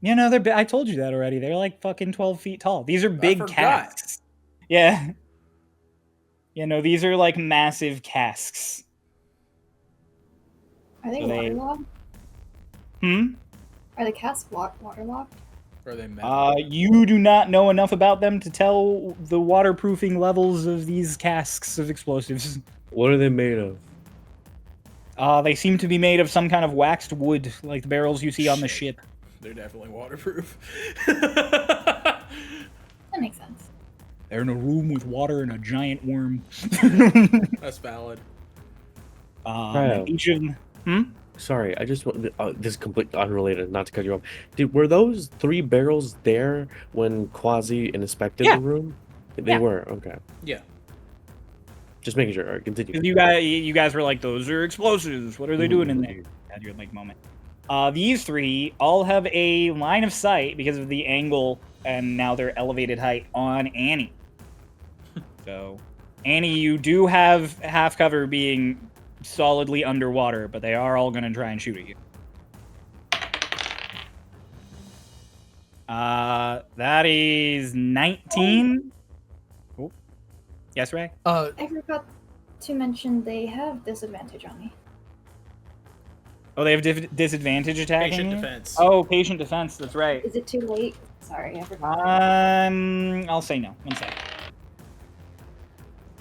You know, I told you that already. They're like fucking 12 feet tall. These are big forgot. casks. Yeah. You know, these are like massive casks. Are they So they- waterlogged? Hmm? Are the casks waterlogged? Or are they metal? You do not know enough about them to tell the waterproofing levels of these casks of explosives. What are they made of? They seem to be made of some kind of waxed wood, like the barrels you see on the ship. They're definitely waterproof. That makes sense. They're in a room with water and a giant worm. That's valid. Kyle. Each of them. Sorry, I just want this is completely unrelated. Not to cut you off. Dude, were those 3 barrels there when Quasi inspected Yeah. the room? They Yeah. were okay. Yeah. Just making sure. All right, continue. 'Cause you guys were like, those are explosives. What are they doing in there? Had your like moment. These 3 all have a line of sight because of the angle and now their elevated height on Annie. So, Annie, you do have half cover being solidly underwater, but they are all going to try and shoot at you. That is 19. Oh. Yes, Ray? I forgot to mention they have disadvantage on me. Oh, they have disadvantage attacking Patient you? defense. Oh, patient defense. That's right. Is it too late? Sorry, I forgot. I'll say no. One sec.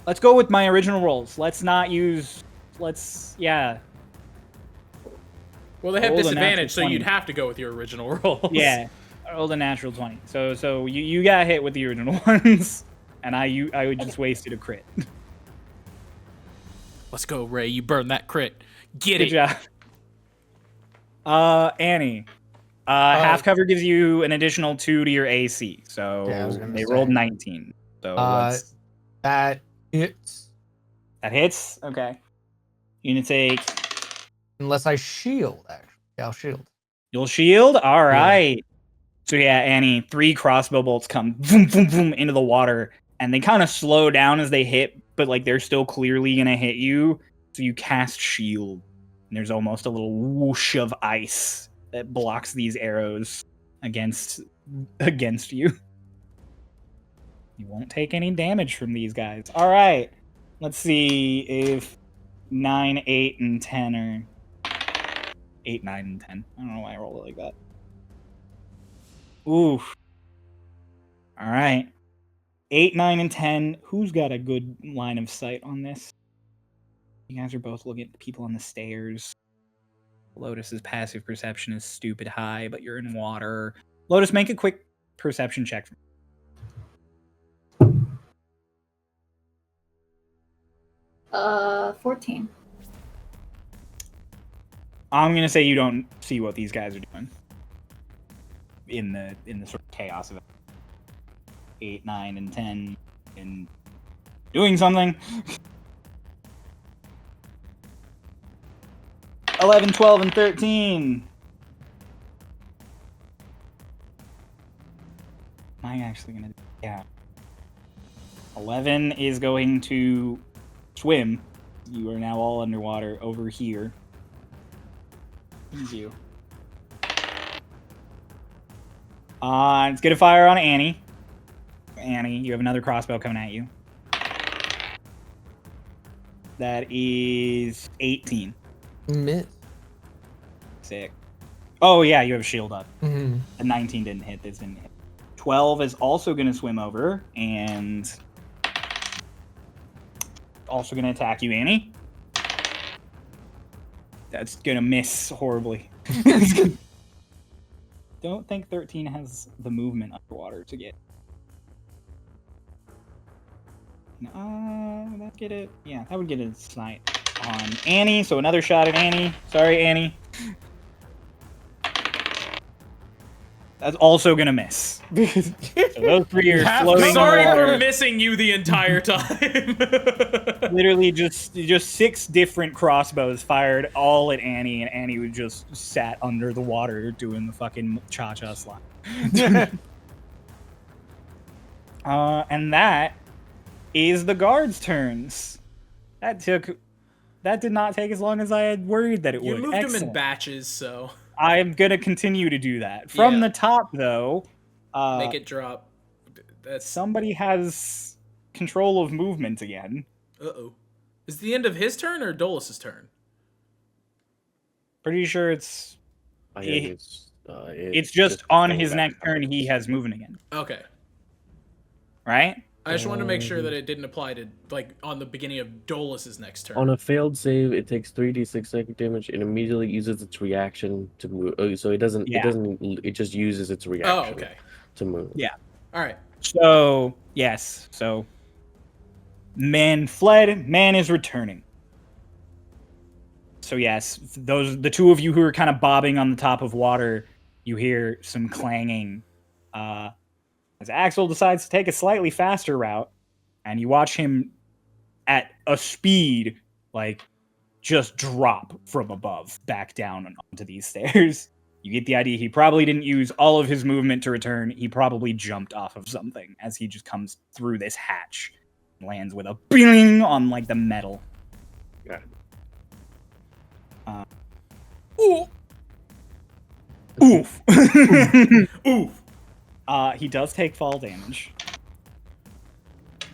Let's go with my original rolls. Yeah. Well, they have Roll the disadvantage, natural so 20. you'd have to go with your original rolls. Yeah. I rolled a natural 20. So you got hit with the original ones, and I would just wasted a crit. Let's go, Ray. You burned that crit. Get Good it. job. Annie. Half cover gives you an additional 2 to your AC. So Yeah, I was gonna they say. rolled 19. So let's That hits that hits? Okay. You're gonna take unless I shield. Actually, yeah, I'll shield. You'll shield? All right. So yeah, Annie, 3 crossbow bolts come boom, boom, boom into the water, and they kind of slow down as they hit, but like they're still clearly gonna hit you. So you cast shield, and there's almost a little whoosh of ice that blocks these arrows against you. You won't take any damage from these guys. All right. Let's see if 9, 8, and 10 are 8, 9, and 10. I don't know why I rolled it like that. Oof. All right. 8, 9, and 10. Who's got a good line of sight on this? You guys are both looking at the people on the stairs. Lotus's passive perception is stupid high, but you're in water. Lotus, make a quick perception check. 14. I'm gonna say you don't see what these guys are doing in the sort of chaos of 8, 9, and 10, and doing something. 11, 12, and 13. Am I actually gonna? Yeah. 11 is going to swim. You are now all underwater over here. You. It's gonna fire on Annie. Annie, you have another crossbow coming at you. That is 18. Miss. Sick. Oh yeah, you have a shield up. Mm-hmm. A 19 didn't hit. This didn't hit. 12 is also gonna swim over and also gonna attack you, Annie. That's gonna miss horribly. Don't think 13 has the movement underwater to get. That get it. Yeah, that would get a snipe on Annie. So another shot at Annie. Sorry, Annie. That's also gonna miss. So those three are floating. Sorry in the for water. missing you the entire time. Literally just 6 different crossbows fired all at Annie, and Annie would just sat under the water doing the fucking cha-cha slide. And that is the guards' turns. That did not take as long as I had worried that it You would. moved them in Excellent. batches, so I'm gonna continue to do that. From Yeah. the top, though, make it drop. That's somebody has control of movement again. uh-oh. Is the end of his turn or Dolus's turn? Pretty sure it's I think It- it's it's just on going his back next and turn forth. he has movement again, Okay. right? I just wanted to make sure that it didn't apply to like on the beginning of Dolus's next turn. On a failed save, it takes 3d6 psychic damage and immediately uses its reaction to move. Oh, so it doesn't. Yeah. It doesn't. It just uses its reaction okay. to move. Yeah. All right. So yes, so man fled, man is returning. So yes, the two of you who are kind of bobbing on the top of water, you hear some clanging. As Axel decides to take a slightly faster route, and you watch him at a speed like just drop from above back down onto these stairs. You get the idea he probably didn't use all of his movement to return. He probably jumped off of something as he just comes through this hatch and lands with a bing on like the metal. Got Ooh. Oof. Oof. He does take fall damage.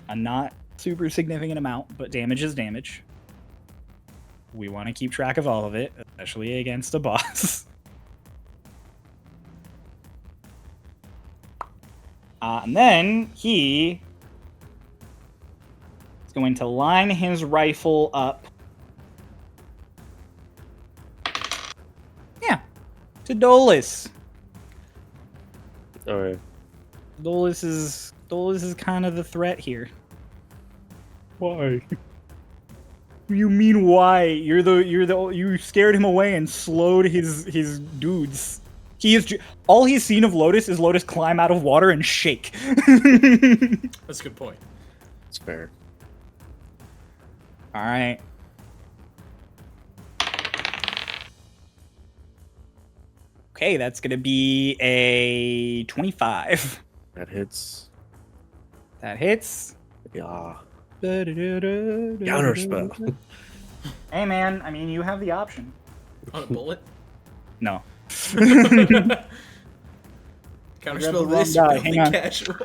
A not super significant amount, but damage is damage. We want to keep track of all of it, especially against a boss. And then he is going to line his rifle up. Yeah, to Dolus. All right. Dolus is kind of the threat here. Why? You mean why? You scared him away and slowed his dudes. All he's seen of Lotus is Lotus climb out of water and shake. That's a good point. It's fair. All right. Okay, that's gonna be a 25. That hits. That hits. Yeah. Counterspell. Counterspell. Hey man, I mean you have the option. On a bullet. No. Counterspell Grab the this wrong die, really hang on. casual.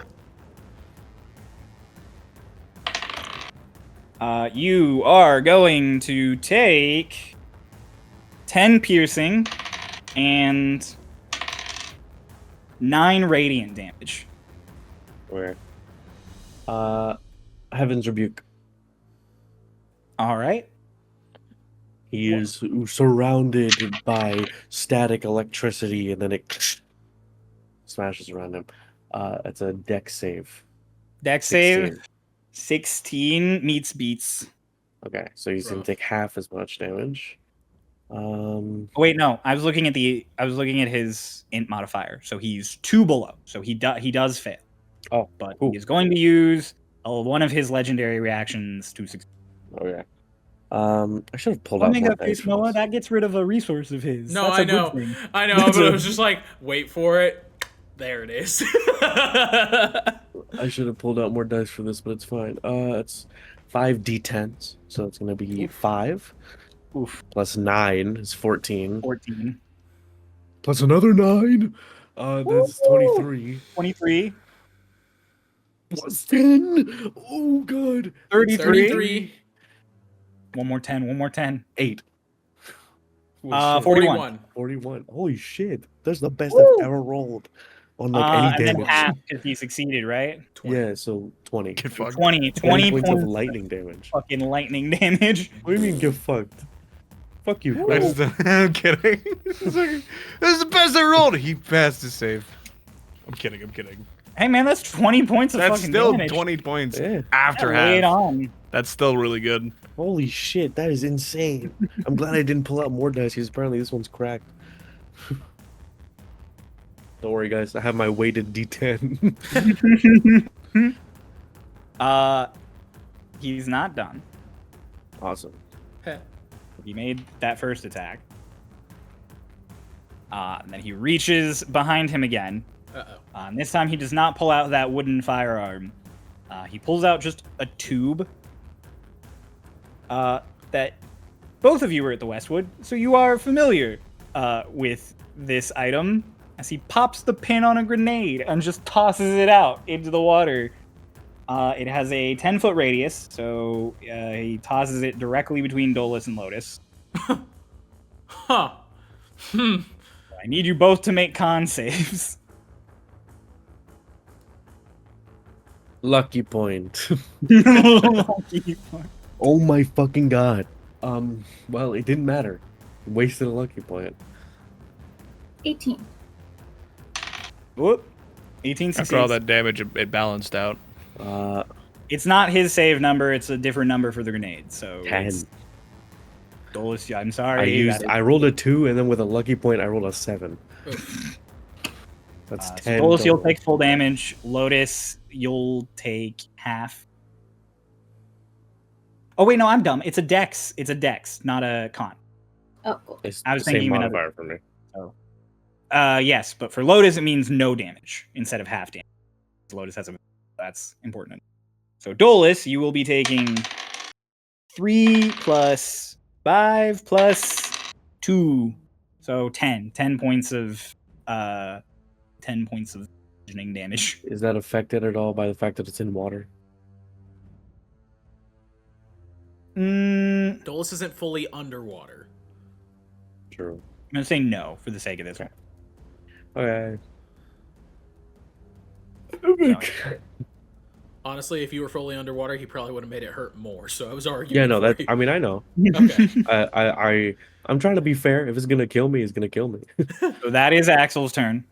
You are going to take 10 piercing and 9 radiant damage. Where? Heaven's Rebuke. All right. He is surrounded by static electricity, and then it smashes around him. It's a dex save. Dex save 16 meets beats. Okay, so he's gonna Rough. take half as much damage. Oh, wait, no. I was looking at his int modifier. So he's 2 below. So he does fail. Oh, But cool. he is going to use one of his legendary reactions to succeed. Okay. I should have pulled out Omega more dice face for Moa, this. that gets rid of a resource of his. No, That's I a good know. thing. I know, That's but a- it was just like, wait for it. There it is. I should have pulled out more dice for this, but it's fine. It's 5d10s, so it's gonna be 5 Oof. plus 9 is 14. 14. Plus another 9. That's 23. 23. Plus 10. Oh god. 33. 33. One more 10. One more 10. 8. 41. 41. Holy shit. That's the best Woo! I've ever rolled on like any And then damage. half because he succeeded, right? 20. Yeah, so 20. Get fucked. 20 20 points points of lightning damage. fucking lightning damage. What do you mean get fucked? Fuck you. I Chris. just, I'm kidding. It's like, this is the best I rolled. He passed his save. I'm kidding. Hey man, that's 20 points of That's fucking still damage. 20 points Yeah. after Lay it half. on. That's still really good. Holy shit, that is insane. I'm glad I didn't pull out more dice because apparently this one's cracked. Don't worry, guys. I have my weighted D10. He's not done. Awesome. Heh. He made that first attack. And then he reaches behind him again. Uh-oh. And this time he does not pull out that wooden firearm. He pulls out just a tube. That both of you were at the Westwood, so you are familiar with this item. As he pops the pin on a grenade and just tosses it out into the water. It has a 10-foot radius, so he tosses it directly between Dolus and Lotus. Huh. I need you both to make con saves. Lucky point. Lucky point. Oh my fucking god. Well, it didn't matter. Wasted a lucky point. 18. Whoop. 18 succeeds. After all that damage, it balanced out. It's not his save number, it's a different number for the grenade. So 10. it's Dolus, I'm sorry. I rolled a 2 and then with a lucky point I rolled a 7. That's 10. Dolus, you'll total. take full damage. Lotus, you'll take half. Oh wait, no, I'm dumb. It's a dex. It's a dex, not a con. Oh, cool. It's I was the thinking same of another- modifier for me. Yes, but for Lotus it means no damage instead of half damage. Lotus has a that's important. So Dolus, you will be taking 3 plus 5 plus 2. So 10. 10 points of 10 points of bludgeoning damage. Is that affected at all by the fact that it's in water? I'm Dolus isn't fully underwater. True. gonna say no for the sake of this one. Okay. No. Honestly, if you were fully underwater, he probably would have made it hurt more. So I was arguing. Yeah, no, for that you. I mean I know. Okay. I'm trying to be fair. If it's gonna kill me, it's gonna kill me. So that is Axel's turn.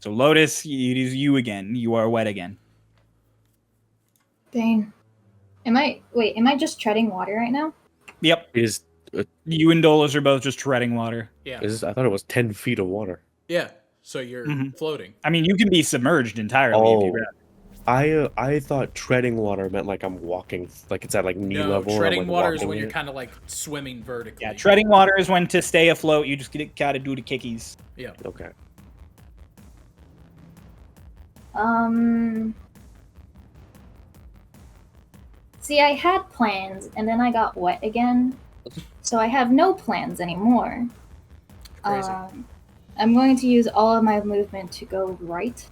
So Lotus, it is you again. You are wet again. Dang. Am I just treading water right now? Yep. Is You and Dolus are both just treading water. Yeah. I thought it was 10 feet of water. Yeah. So you're Mhm. floating. I mean, you can be submerged entirely if you Oh. grab. I thought treading water meant like I'm walking, like it's at like knee No, level. I'm, treading like, water is walking when you're it. kind of like swimming vertically. Yeah, treading water is when to stay afloat, you just gotta do the kickies. Yeah. Okay. See, I had plans and then I got wet again. So I have no plans anymore. Crazy. I'm going to use all of my movement to go right.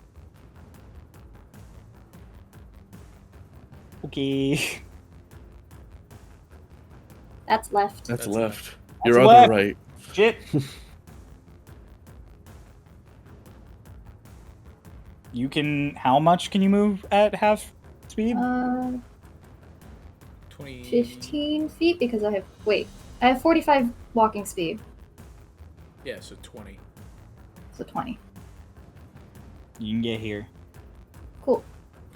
Okay. That's left. That's That's left. That's Your left. other right. Shit. You can. How much can you move at half speed? 20. 15 feet because I have 45 walking speed, Yeah, so 20. so 20. You can get here. Cool.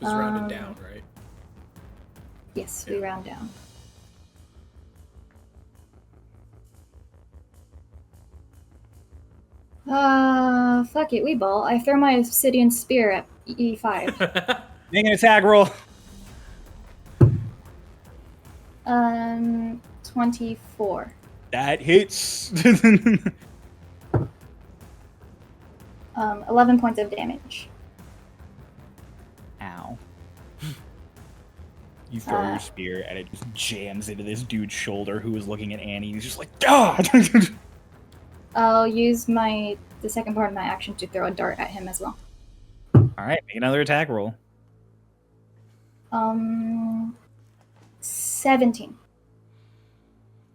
It was rounded Um, down, right? Yes, we round down. Fuck it, we ball. I throw my obsidian spear at E5. Make an attack roll. 24. That hits. 11 points of damage. Ow. You throw your spear and it just jams into this dude's shoulder who is looking at Annie. He's just like, God! I'll use the second part of my action to throw a dart at him as well. Alright, make another attack roll. 17.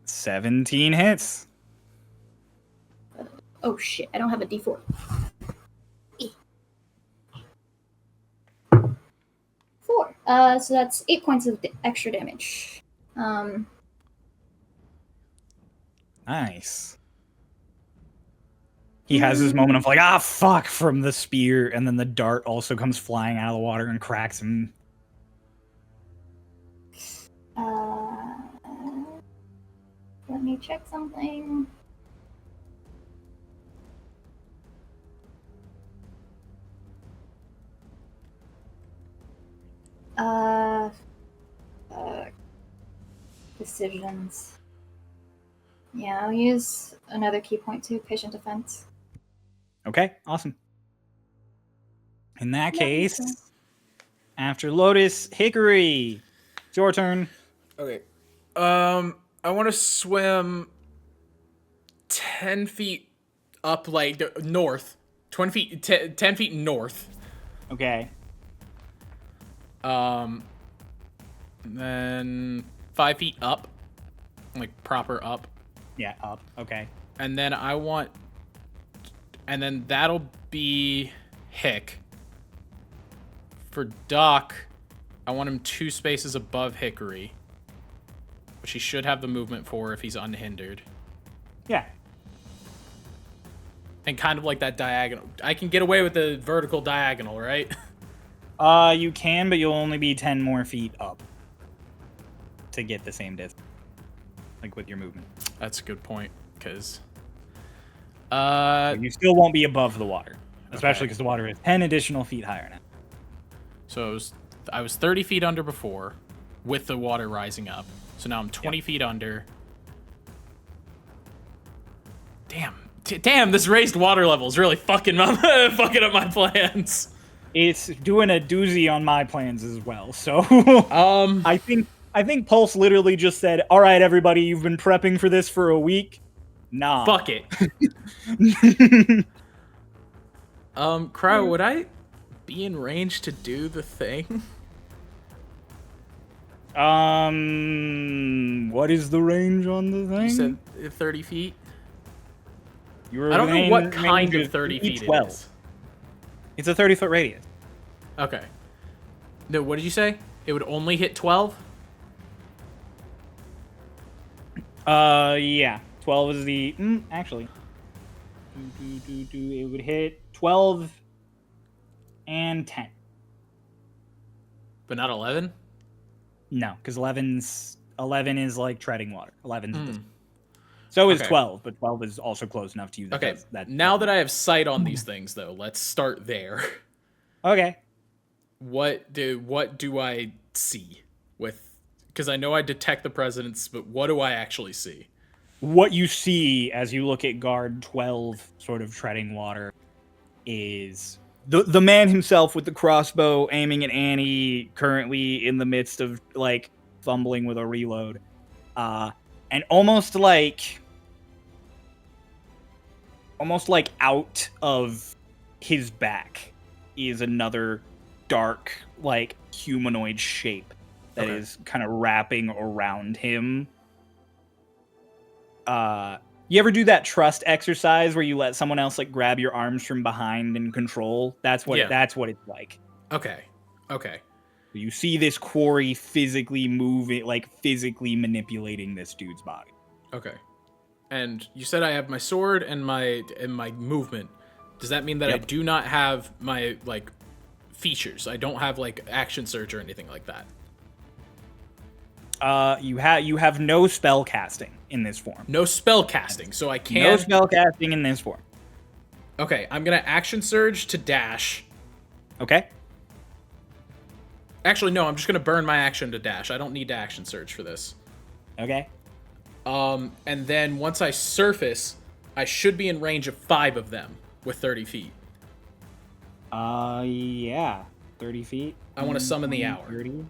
17 hits. Oh shit, I don't have a D4. 4. So that's 8 points of extra damage. Nice. He has his moment of like, fuck, from the spear, and then the dart also comes flying out of the water and cracks him. Let me check something. Decisions. Yeah, I'll use another key point to patient defense. Okay, awesome. In that Yeah, case, okay. after Lotus, Hickory, it's your turn. Okay. I want to swim 10 feet up, like, north. 20 feet, 10 feet north. Okay. Then 5 feet up. Like, proper up. Yeah, up. Okay. And then that'll be Hick. For Doc, I want him 2 spaces above Hickory, which he should have the movement for if he's unhindered. Yeah. And kind of like that diagonal. I can get away with the vertical diagonal, right? You can, but you'll only be 10 more feet up to get the same distance. Like with your movement. That's a good point, because... You still won't be above the water. Especially because the water is 10 additional feet higher now. So I was 30 feet under before, with the water rising up. So now I'm 20 feet under. Damn, this raised water level is really fucking up my plans. It's doing a doozy on my plans as well. So I think Pulse literally just said, "All right, everybody, you've been prepping for this for a week. Nah, Fuck it." Crow, would I be in range to do the thing? What is the range on the thing? You said 30 feet. You I don't know what kind of 30 feet it is. It's a 30-foot radius. Okay. No, what did you say? It would only hit 12? Yeah. 12 is the... actually. It would hit 12 and 10. But not 11? No, because 11 is like treading water. 11's So is 12, but 12 is also close enough to you. Okay, now that I have sight on these things, though, let's start there. Okay. What do I see with... Because I know I detect the presence, but what do I actually see? What you see as you look at guard 12 sort of treading water is the man himself with the crossbow aiming at Annie, currently in the midst of like fumbling with a reload. And almost like out of his back is another dark, like humanoid shape that is kind of wrapping around him. You ever do that trust exercise where you let someone else like grab your arms from behind and control? That's what it's like. Okay. You see this quarry physically moving, like physically manipulating this dude's body. Okay. And you said I have my sword and my movement. Does that mean that I do not have my like features? I don't have like action surge or anything like that. You have no spell casting in this form. No spell casting, so I can't. No spell casting in this form. Okay, I'm gonna action surge to dash. Okay. Actually, no, I'm just gonna burn my action to dash. I don't need to action surge for this. Okay. And then once I surface, I should be in range of 5 of them with 30 feet. Yeah. 30 feet. I want to summon the hour. 30.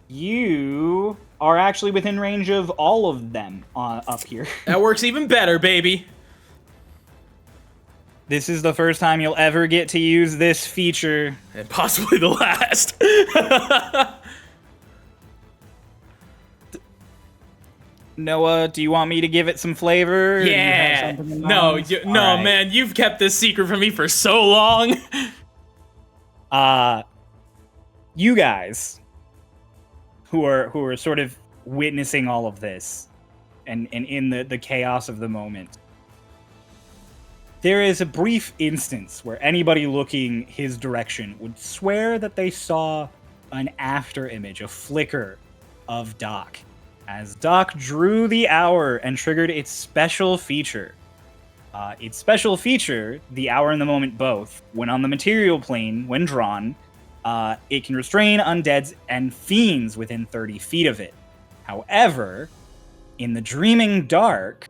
You are actually within range of all of them up here. That works even better, baby. This is the first time you'll ever get to use this feature. And possibly the last. Noah, do you want me to give it some flavor? Or do you have Yeah. something in No, mind? no, All right. man, you've kept this secret from me for so long. You guys who are sort of witnessing all of this and in the chaos of the moment. There is a brief instance where anybody looking his direction would swear that they saw an after image, a flicker of Doc, as Doc drew the hour and triggered its special feature. Its special feature, the hour and the moment both, when on the material plane, when drawn, it can restrain undeads and fiends within 30 feet of it. However, in the Dreaming Dark,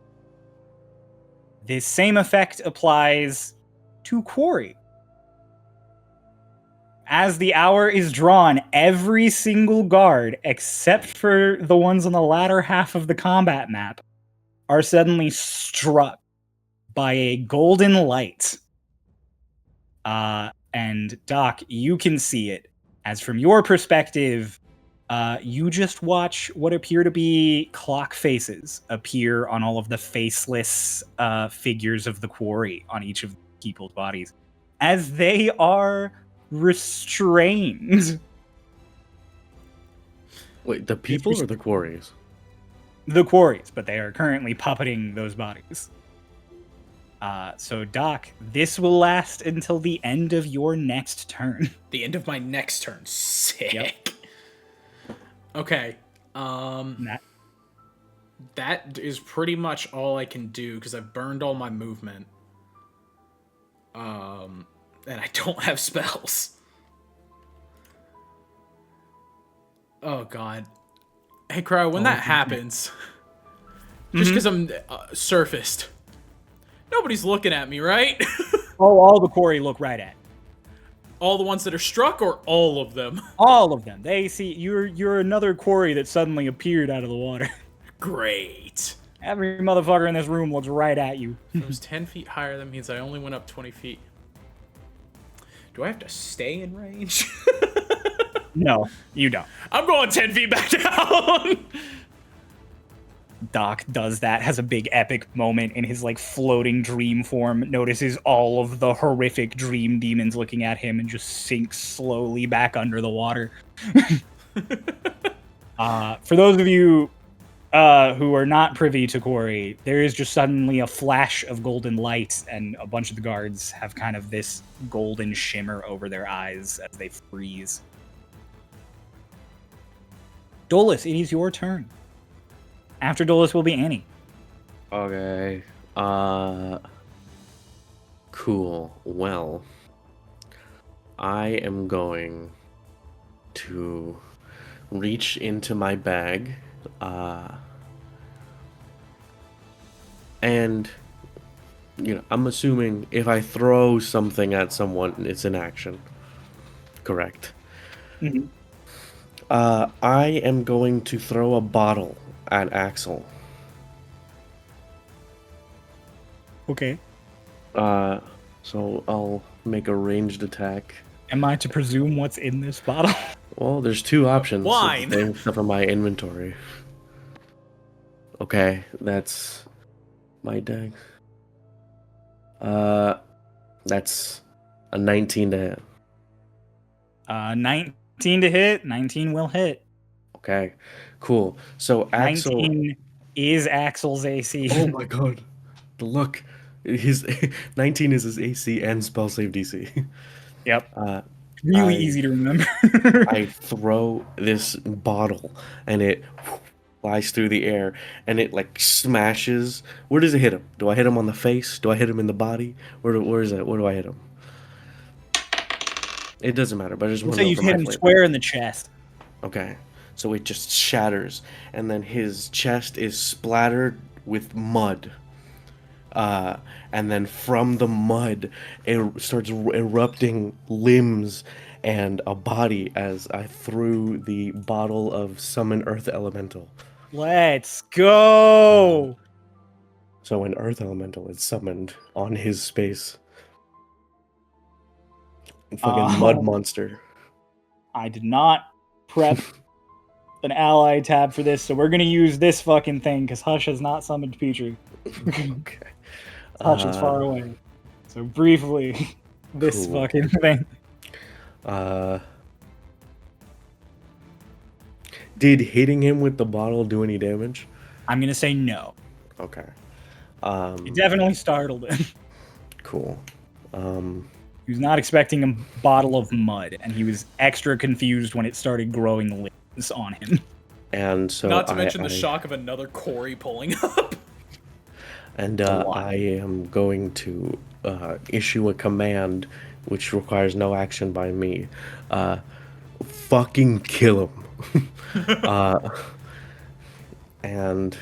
this same effect applies to Quarry. As the hour is drawn, every single guard, except for the ones on the latter half of the combat map, are suddenly struck by a golden light. And Doc, you can see it, as from your perspective, you just watch what appear to be clock faces appear on all of the faceless figures of the Quarry on each of people's bodies, as they are restrained. Wait, the people or the quarries? The Quarries, but they are currently puppeting those bodies. So Doc, this will last until the end of your next turn. The end of my next turn. Sick. Yep. Okay. That is pretty much all I can do because I've burned all my movement. And I don't have spells. Oh god. Hey Cryo, when that happens, just because I'm surfaced, nobody's looking at me, right? All the Quarry look right at. All the ones that are struck, or all of them? All of them. They see you're another Quarry that suddenly appeared out of the water. Great. Every motherfucker in this room looks right at you. If it was 10 feet higher, that means I only went up 20 feet. Do I have to stay in range? No, you don't. I'm going 10 feet back down. Doc does that, has a big epic moment in his like floating dream form, notices all of the horrific dream demons looking at him and just sinks slowly back under the water. For those of you who are not privy to Quarry, there is just suddenly a flash of golden light, and a bunch of the guards have kind of this golden shimmer over their eyes as they freeze. Dolus, it is your turn. After Dolus will be Annie. Okay. Cool. Well, I am going to reach into my bag, and I'm assuming if I throw something at someone, it's an action. Correct. Mm-hmm. I am going to throw a bottle at Axel. Okay. So I'll make a ranged attack. Am I to presume what's in this bottle? Well, there's two options. Wine. Stuff in my inventory. Okay, that's my deck. That's a 19 to hit. 19 to hit. 19 will hit. Okay, cool. So Axel. 19 is Axel's AC. Oh my god, the look. His 19 is his AC and spell save DC. Yep. Really easy to remember. I throw this bottle and it flies through the air, and it like smashes. Where does it hit him? Do I hit him on the face? Do I hit him in the body? Where is that? Where do I hit him? It doesn't matter, but I just want So to know you for hit my him flavor. square in the chest. Okay, so it just shatters, and then his chest is splattered with mud. And then from the mud, it starts erupting limbs and a body as I threw the bottle of Summon Earth Elemental. Let's go. So an Earth Elemental is summoned on his space. Fucking mud monster. I did not prep an ally tab for this, so we're gonna use this fucking thing because Hush has not summoned Petrie. Okay. Hush is far away. So briefly, this Cool. fucking thing. Did hitting him with the bottle do any damage? I'm gonna say no. Okay. It definitely startled him. Cool. He was not expecting a bottle of mud, and he was extra confused when it started growing limbs on him. And so Not to mention the shock of another Corey pulling up. And I am going to issue a command which requires no action by me. Fucking kill him. And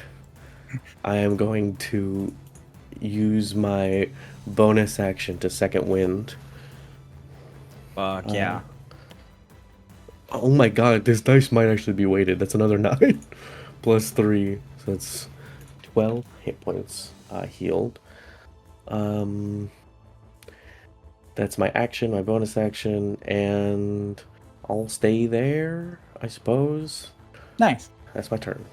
I am going to use my bonus action to second wind. Fuck yeah. Oh my god, this dice might actually be weighted. That's another 9 plus 3. So that's 12 hit points healed. That's my action, my bonus action, and I'll stay there, I suppose. Nice. That's my turn.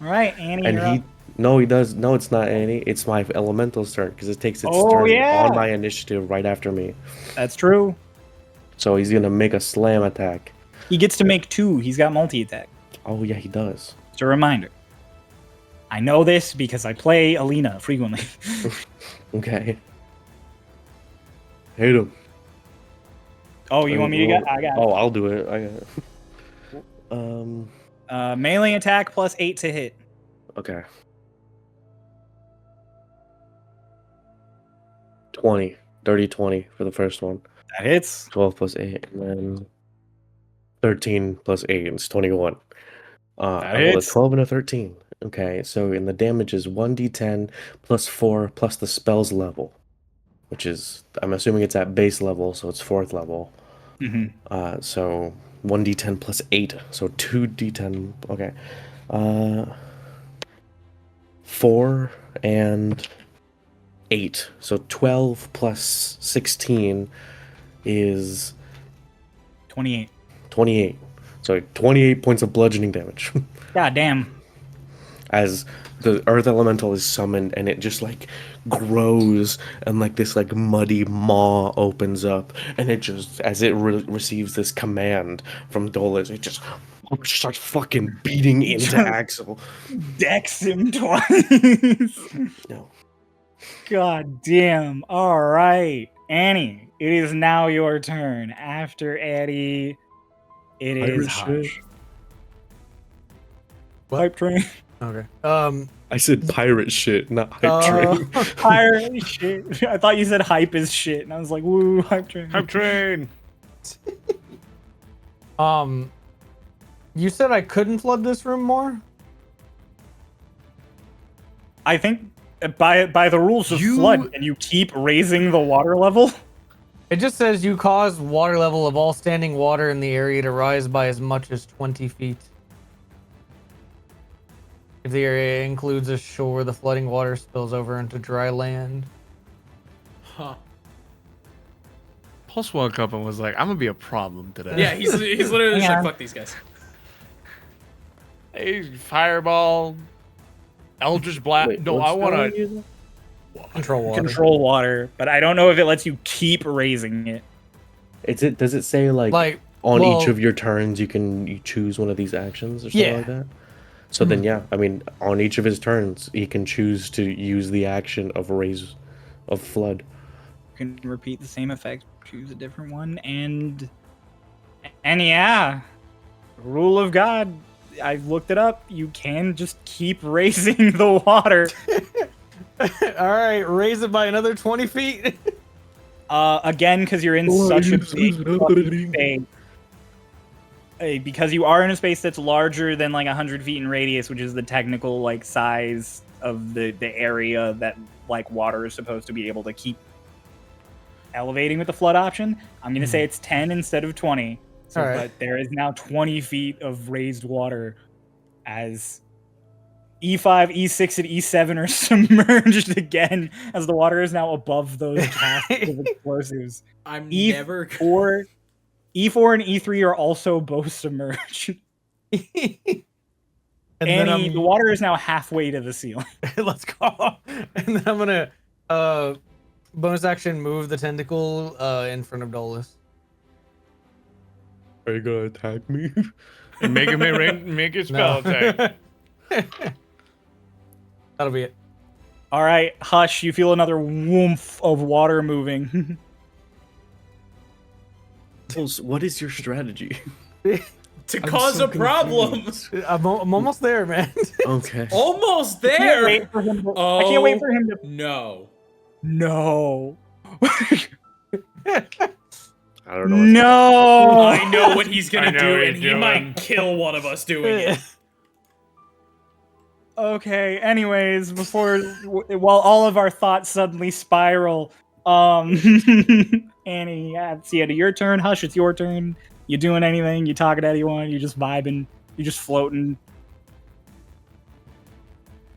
All right, Annie, And you're he, up. no, he does. No, it's not Annie. It's my elemental's turn because it takes its Oh, turn yeah. on my initiative right after me. That's true. So he's gonna make a slam attack. He gets to make 2. He's got multi-attack. Oh yeah, he does. Just a reminder. I know this because I play Alina frequently. Okay. Hit him. Oh, you want me to get? I got it. Oh, I'll do it. I got it. Melee attack plus 8 to hit. Okay. 20. Dirty 20 for the first one. That hits. 12 plus 8, and then 13 plus 8, it's 21. That I rolled a hits. 12 and a 13. Okay, so and the damage is 1d10 plus 4 plus the spell's level, which is, I'm assuming it's at base level, so it's 4th level. Mm-hmm. So 1d10 plus 8, so 2d10. Okay. 4 and 8, so 12 plus 16 is 28. 28. So 28 points of bludgeoning damage. God damn. As the earth elemental is summoned and it just like grows and like this like muddy maw opens up and it just as it receives this command from Dolus, it just starts fucking beating into Axel. Dex him twice. No. God damn. All right. Annie, it is now your turn. After Eddie, it is Hush. Hype train. Okay. I said pirate shit, not hype train. Pirate shit. I thought you said hype is shit, and I was like, woo, hype train. Hype train. You said I couldn't flood this room more? I think by the rules of flood, and you keep raising the water level. It just says you cause water level of all standing water in the area to rise by as much as 20 feet. If the area includes a shore, the flooding water spills over into dry land. Huh. Pulse woke up and was like, I'm gonna be a problem today. Yeah, he's literally just Yeah. like, fuck these guys. Hey, fireball. Eldritch Blast. Wait, No, what I spell want are you to. using? Control water. Control water, but I don't know if it lets you keep raising it. Does it say like on well, each of your turns you choose one of these actions or something Yeah. like that? So then yeah, I mean on each of his turns he can choose to use the action of flood. You can repeat the same effect, choose a different one, and yeah, rule of God I've looked it up. You can just keep raising the water. All right, raise it by another 20 feet. Again, because you're in such a big fucking space. Because you are in a space that's larger than like 100 feet in radius, which is the technical like size of the area that like water is supposed to be able to keep elevating with the flood option. I'm gonna say it's 10 instead of 20. So, All right. but there is now 20 feet of raised water as E5, E6, and E7 are submerged again as the water is now above those casks of explosives. I'm never. E4 and E3 are also both submerged. And Annie, the water is now halfway to the ceiling. let's go. And then I'm gonna bonus action move the tentacle in front of Dolus. Are you gonna attack me? And make a spell attack. That'll be it. All right, Hush, you feel another woomph of water moving. What is your strategy? To cause a problem. I'm almost there, man. Okay. Almost I can't there. wait for him to. I can't wait for him to. No. No. I don't know. No. I know what he's I gonna know do, what and he's he doing. might kill one of us doing it. Okay. Anyways, while all of our thoughts suddenly spiral, Annie, it's the end of your turn. Hush, it's your turn. You doing anything? You talking to anyone? You just vibing? You just floating?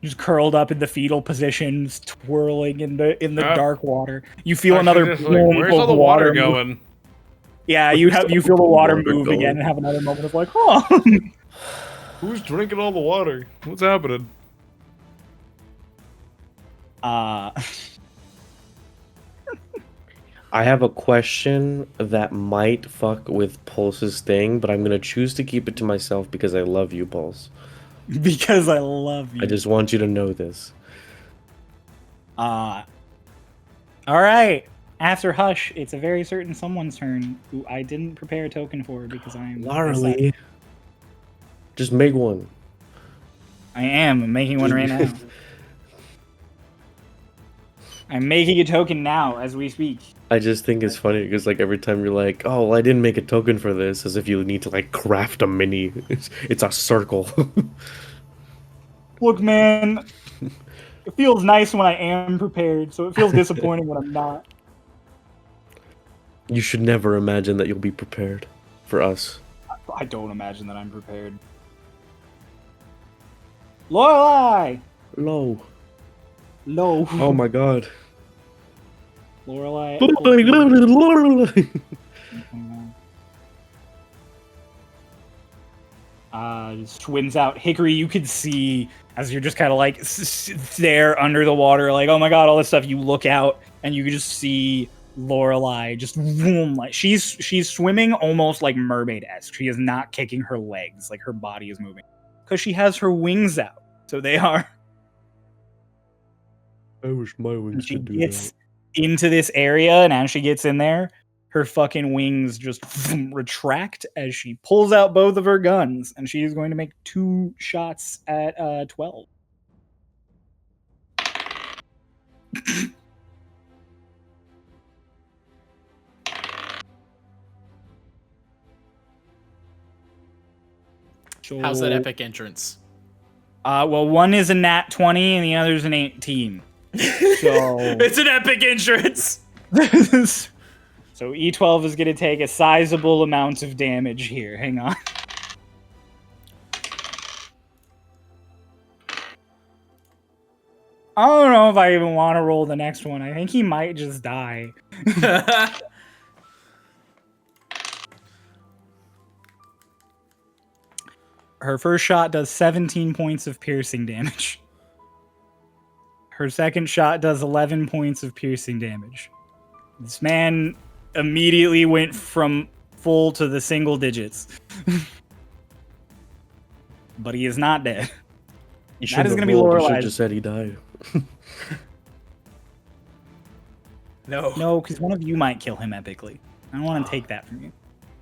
Just curled up in the fetal positions, twirling in the dark water. You feel another Just boom where's all of the water move. going? Yeah, you feel the water water move going? again and have another moment of like, oh. Who's drinking all the water? What's happening? I have a question that might fuck with Pulse's thing, but I'm gonna choose to keep it to myself because I love you, Pulse. Because I love you. I just want you to know this. All right. After Hush, it's a very certain someone's turn who I didn't prepare a token for because I'm. Larly. Just make one. I am. I'm making one right now. I'm making a token now as we speak. I just think it's funny because like every time you're like, oh, well, I didn't make a token for this, as if you need to like craft a mini. It's a circle. Look, man, it feels nice when I am prepared, so it feels disappointing when I'm not. You should never imagine that you'll be prepared for us. I don't imagine that I'm prepared. Lorelai! Low. Low. Oh my god. Lorelai. Just swims out. Hickory, you could see as you're just kind of like there under the water, like, oh my god, all this stuff. You look out and you can just see Lorelai just boom, like she's swimming almost like mermaid-esque. She is not kicking her legs, like her body is moving because she has her wings out, so they are. I wish my wings She could do gets that. into this area, and as she gets in there, her fucking wings just retract as she pulls out both of her guns, and she is going to make 2 shots at 12. How's that epic entrance? Well, one is a nat 20 and the other's an 18. So It's an epic entrance. so E12 is going to take a sizable amount of damage here. Hang on. I don't know if I even want to roll the next one. I think he might just die. Her first shot does 17 points of piercing damage. Her second shot does 11 points of piercing damage. This man immediately went from full to the single digits. But he is not dead. You That is shouldn't going to have be rolled, you should Lorelai's. just said he died. No. No, because one of you might kill him epically. I don't want to take that from you.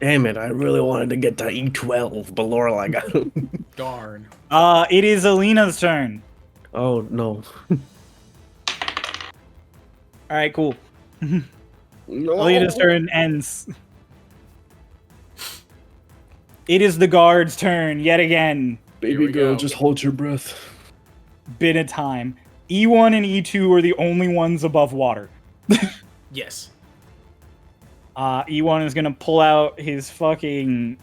Damn it! I really wanted to get to E12, but Lorelai got him. Darn. It is Alina's turn. Oh no! All right, cool. No. Alina's turn ends. It is the guard's turn yet again. Here Baby we girl, go. just hold your breath. Bit of time. E1 and E2 are the only ones above water. Yes. E1 is gonna pull out his fucking.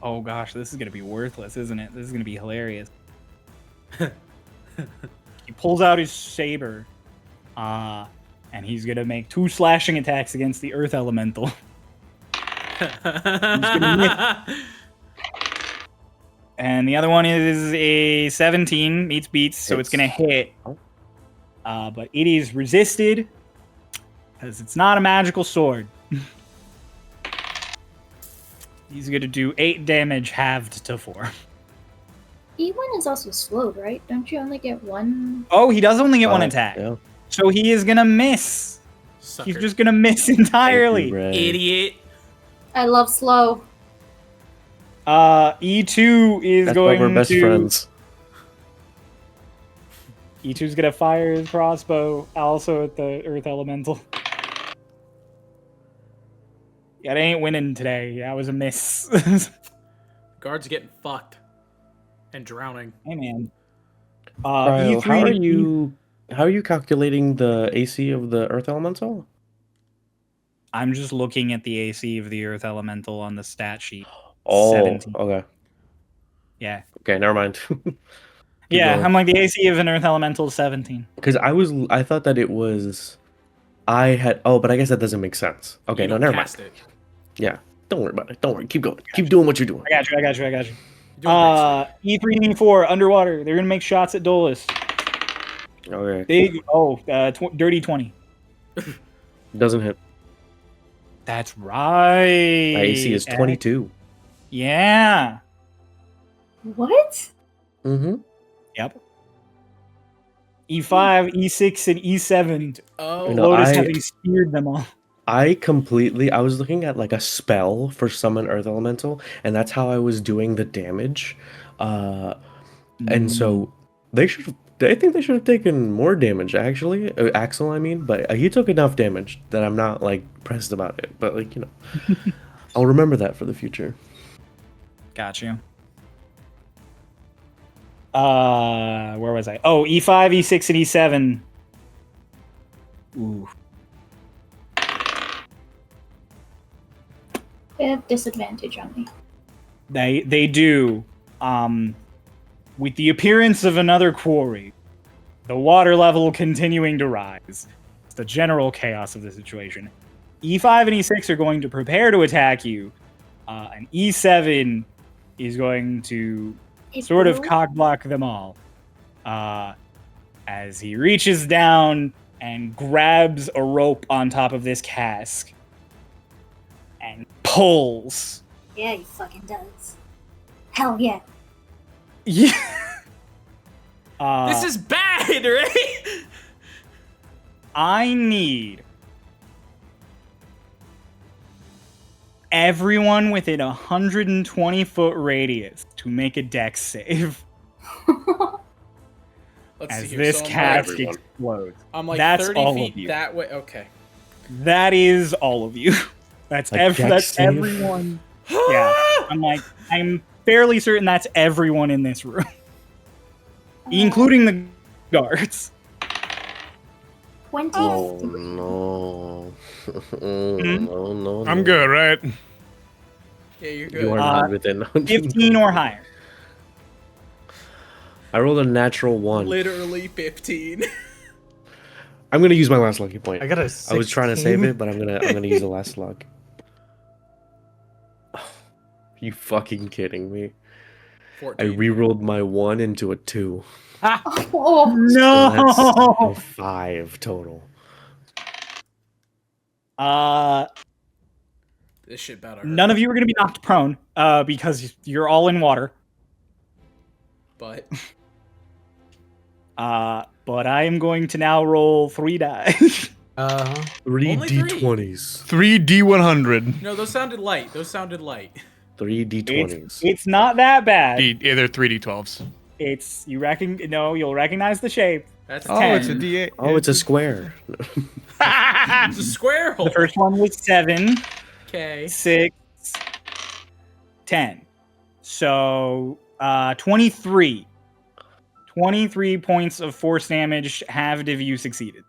Oh gosh, this is gonna be worthless, isn't it? This is gonna be hilarious. He pulls out his saber, and he's gonna make 2 slashing attacks against the Earth Elemental. And the other one is a 17, meets beats, so it's gonna hit. But it is resisted, because it's not a magical sword. He's gonna do 8 damage, halved to 4. E1 is also slowed, right? Don't you only get one? Oh, he does only get 1 attack. Yeah. So he is gonna miss. Sucker. He's just gonna miss entirely. Idiot. I love slow. E2 is That's why going we're best to. friends. E2's gonna fire his crossbow also at the Earth Elemental. Yeah, they ain't winning today. That was a miss. Guards getting fucked. And drowning. Hey, man. Kyle, E3, how are you calculating the AC of the Earth Elemental? I'm just looking at the AC of the Earth Elemental on the stat sheet. Oh, 17. okay. Yeah. Okay, never mind. Yeah, going. I'm like, the AC of an Earth Elemental is 17. Because I thought that it was, but I guess that doesn't make sense. Okay, You no, don't never mind. cast it. Yeah, don't worry about it. Don't worry. Keep going. Keep doing what you're doing. I got you. You're doing great, E3 and E4, underwater. They're going to make shots at Dolus. Okay. Dirty 20. Doesn't hit. That's right. My AC is 22. Yeah. What? Mm-hmm. Yep. E5, E6, and E7. Oh, You know, Lotus having speared them all. I was looking at like a spell for summon Earth Elemental, and that's how I was doing the damage. And so I think they should have taken more damage, actually. Axel, I mean, but he took enough damage that I'm not like pressed about it. But like, I'll remember that for the future. Got you. Where was I? Oh, E5, E6, and E7. Ooh. They have disadvantage on me. They do. With the appearance of another quarry, the water level continuing to rise. It's the general chaos of the situation. E5 and E6 are going to prepare to attack you, and E7 is going to sort of cock block them all. As he reaches down and grabs a rope on top of this cask and pulls. Yeah, he fucking does. Hell yeah. Yeah. this is bad, right? I need everyone within 120-foot radius to make a dex save Let's as see here. this So cask everyone. explodes. I'm like That's 30 all feet of you. that way. Okay. That is all of you. That's A dex that's save? everyone. Yeah, I'm fairly certain that's everyone in this room, including the guards. 20. Oh no. No. I'm good, right? Yeah, you're good. You are not within 15 or higher. I rolled a natural 1. Literally 15. I'm gonna use my last lucky point. I got a I was trying to save 16. it, but I'm gonna use the last luck. You fucking kidding me? 14. I re-rolled my 1 into a 2. Oh, So No. that's a 5 total. This shit about to hurt. None of you are going to be knocked prone because you're all in water. But But I am going to now roll 3 dice. Three Only three. D20s. 3 D100. No, those sounded light. Those sounded light. 3 D20s. It's not that bad. Yeah, they're 3 D12s. It's you'll recognize the shape. That's Oh, 10. it's a D8. Oh, it's a square. It's a square hole. The first one was 7, Okay. 6, 10. So 23. 23 points of force damage. Halved if you succeeded.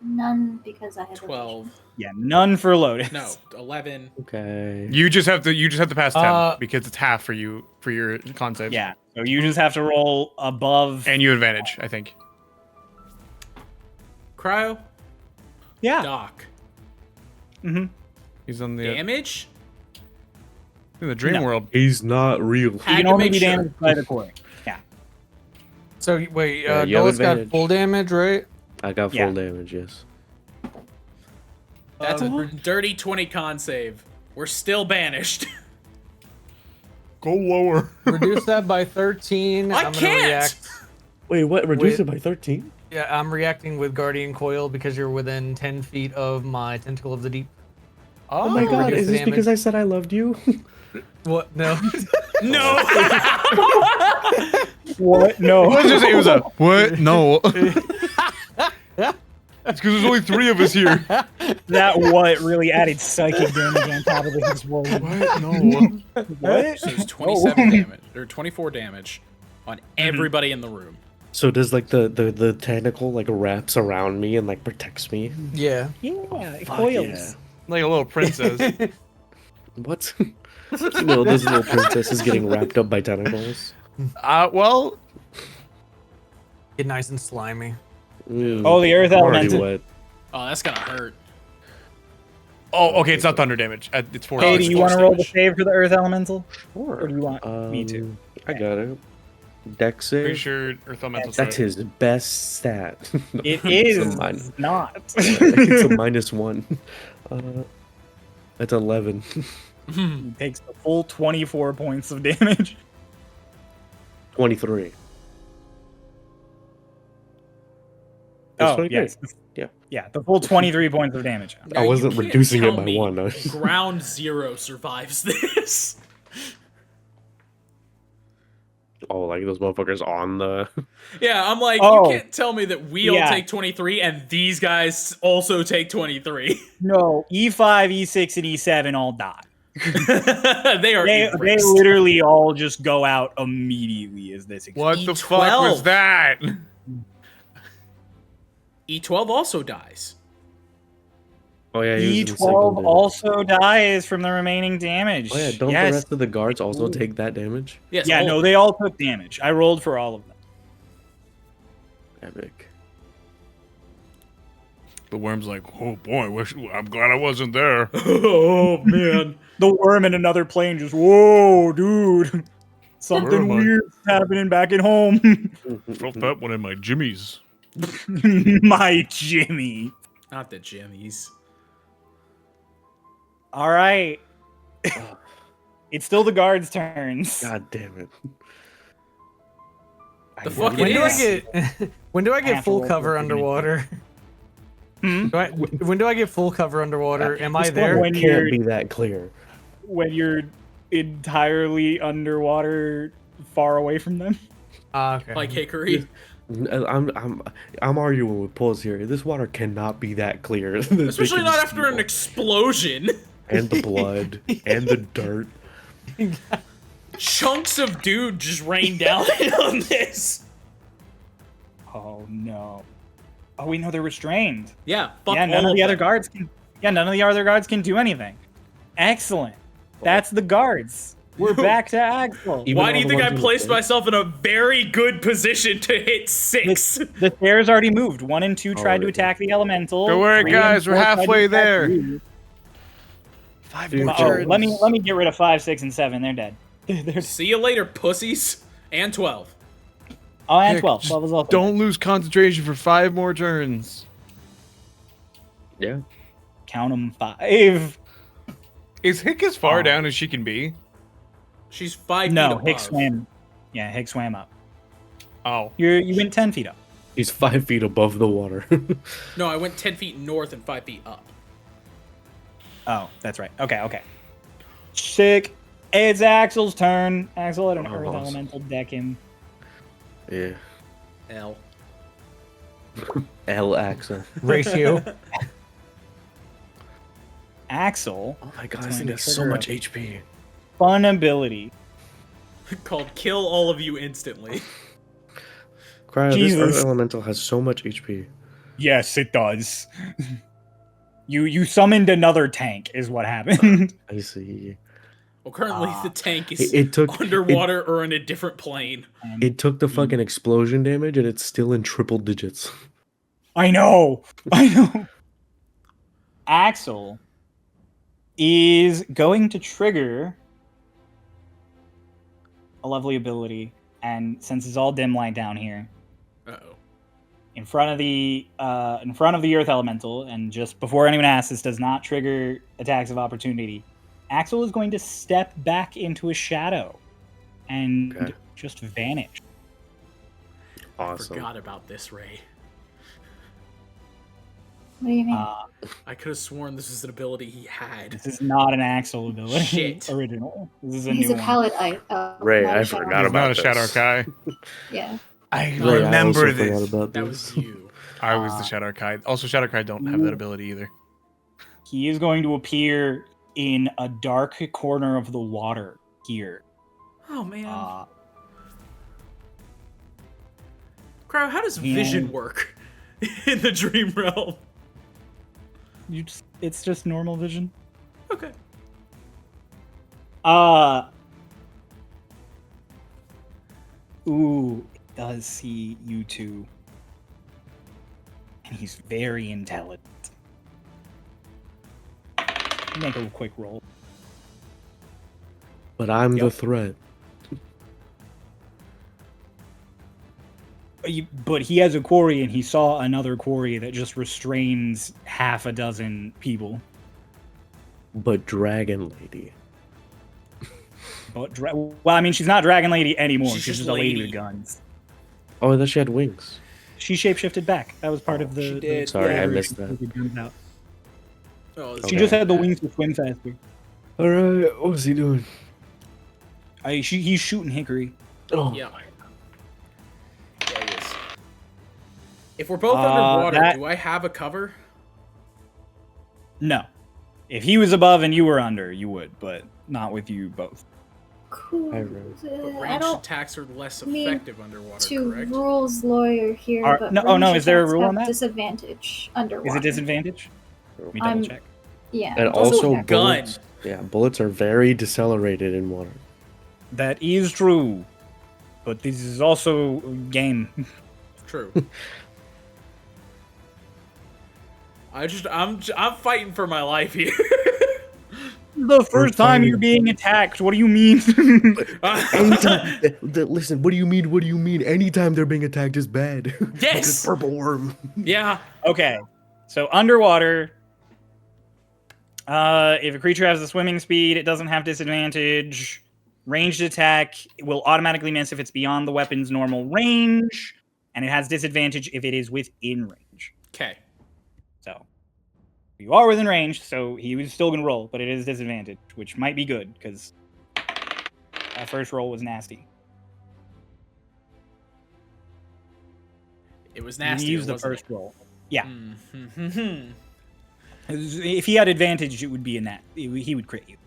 None because I have 12. Yeah, none for Lotus. No, 11. Okay. You just have to pass 10 Uh, because it's half for your con save. Yeah, so you just have to roll above. And you advantage, I think. Cryo. Yeah. Doc. Mm-hmm. He's on the Damage. in the dream No. world. He's not real. You Had can to only make be sure. damaged by the core. Yeah. So wait, you have Noah's got advantage. full damage, right? I got full Yeah. damage, yes. That's Uh, a dirty 20 con save. We're still banished. Go lower. Reduce that by 13. I I'm gonna can't! react. Wait, what? Reduce Wait. it by 13? Yeah, I'm reacting with Guardian Coil because you're within 10 feet of my Tentacle of the Deep. Oh my god, reduce is the this damage. because I said I loved you? What? No. No! What? No. It was a what? No. It's because there's only 3 of us here. That what really added psychic damage on top of his roll. What? No. What? So it's 27 damage, or 24 damage on everybody in the room. So does like the tentacle like wraps around me and like protects me? Yeah. Yeah, it Fuck coils. Like a little princess. Yeah. What? You know, this little princess is getting wrapped up by tentacles. Well, Get nice and slimy. Mm, Oh, the earth I'm already elemental. wet. Oh, that's gonna hurt. okay, it's not thunder damage. It's 4. Hey, it's do you want to force roll the damage. save for the earth elemental? Sure. Or do you want me to? I got it. Dex Pretty save. sure Earth Elemental's That's right. his best stat. It It's a is min- not. it's a -1. That's 11. He takes the full 24 points of damage. 23. Oh, 23. yes. Yeah. Yeah, the full 23 points of damage. Now, I wasn't you can't reducing it tell by me 1. Ground Zero survives this. Oh, like those motherfuckers on the. Yeah, I'm like, Oh. you can't tell me that we all Yeah. take 23 and these guys also take 23. No, E5, E6, and E7 all die. They are They erased. literally all just go out immediately as this. What the E12. fuck was that? E12 also dies. Oh yeah, he was in E12 signal damage. also dies from the remaining damage. Oh yeah, don't yes. the rest of the guards also take that damage? Yes. Yeah, all no, of they all took damage. I rolled for all of them. Epic. The worm's like, oh boy, I'm glad I wasn't there. Oh man. The worm in another plane just, whoa, dude. Something Where am I? weird's happening back at home. Felt that one in my jimmies. My Jimmy. Not the jimmies. All right. It's still the guards' turns. God damn it. The fuck When it do I is. get when do I I get have to full roll cover for it. underwater? Hmm? When do I get full cover underwater? Am I This there? one When can't you're- be that clear. When you're entirely underwater, far away from them. Okay. Like Hickory. I'm arguing with Pulse here. This water cannot be that clear. that they Especially can not see after an all- explosion. and the blood and the dirt. Chunks of dude just rain down on this. Oh no. Oh, we know they're restrained. Yeah, fuck Yeah, none all of the other them. guards can. Yeah, none of the other guards can do anything. Excellent. That's the guards. We're back to Axel. Even Why do all you the think I ones in the placed thing? myself in a very good position to hit 6? The stairs already moved. 1 and 2 tried to Already. attack the elemental. Don't worry, 3 and guys, we're 4 tried to halfway attack there. you. 5 Dude, more Oh, turns. let me get rid of 5, 6, and 7. They're dead. They're, See you later, pussies. And 12. oh, and Yeah, 12. 12 is also. Don't lose concentration for 5 more turns. Yeah. count them 5. Is Hick as far Oh. down as she can be? She's 5 feet No, above. Hick swam. Yeah, Hick swam up. Oh. You went 10 feet up. He's 5 feet above the water. No, I went 10 feet north and 5 feet up. Oh, that's right. Okay. Sick. It's Axel's turn. Axel had an Oh, Earth awesome. Elemental deck him. Yeah. L. L Axel. Ratio. Axel. Oh my god, It's this thing going has to so trigger much a HP. Fun ability. Called kill all of you instantly. Cryo, this Jesus. Earth Elemental has so much HP. Yes, it does. You summoned another tank, is what happened. I see. Well, currently the tank is It took underwater or in a different plane. it took the fucking explosion damage, and it's still in triple digits. I know. Axel is going to trigger a lovely ability, and since it's all dim light down here, Uh-oh. in front of the Earth Elemental, and just before anyone asks, this does not trigger attacks of opportunity. Axel is going to step back into a shadow and Okay. just vanish. I Awesome. forgot about this, Ray. What do you mean? I could have sworn this was an ability he had. This is not an Axel ability. Shit. Original. This is a He's new a one. palette. Ray, not a I shadow. forgot He's about not a this. Shadow Kai. Yeah. I Ray, I also remember forgot this. about That this. was you. I was the Shadow Kai. Also, Shadow Kai don't have that ability either. He is going to appear in a dark corner of the water here. Oh, man. Uh, Cryo, how does vision work in the dream realm? it's just normal vision. Okay. Ooh, it does see you two. And he's very intelligent. Make a quick roll. But I'm the Yep. threat. But he has a quarry, and he saw another quarry that just restrains half a dozen people. But Dragon Lady. But well, I mean, she's not Dragon Lady anymore. She's She's just just a lady lady. with guns. Oh, I thought she had wings. She shapeshifted back. That was part of the. she did. Sorry, I the- missed that. the guns out. Oh, She Okay. just had the wings to swim faster. Alright, what's he doing? He's shooting Hickory. Oh, Yeah. Yeah, he is. If we're both Uh, underwater, that- do I have a cover? No. If he was above and you were under, you would, but not with you both. Cool. I wrote. But I ranged don't attacks are less mean effective underwater, to correct? rules lawyer here, Are- but no- oh, no, ranged is there a attacks rule on have that? disadvantage underwater. Is it disadvantage? Let me double I'm- check. Yeah. And It's also also a gun. bullets. Yeah, bullets are very decelerated in water. That is true. But this is also a game. True. I'm fighting for my life here. The first time you're being attacked. What do you mean? Anytime. Listen, what do you mean? What do you mean? Anytime they're being attacked is bad. Yes! This purple worm. Yeah. Okay. So underwater, if a creature has a swimming speed, it doesn't have disadvantage. Ranged attack will automatically miss if it's beyond the weapon's normal range, and it has disadvantage if it is within range. Okay. So you are within range, so he was still gonna roll, but it is disadvantage, which might be good because that first roll was nasty. It was He nasty. used the wasn't first roll. Yeah. Mm-hmm. If he had advantage, it would be in that. He would crit you.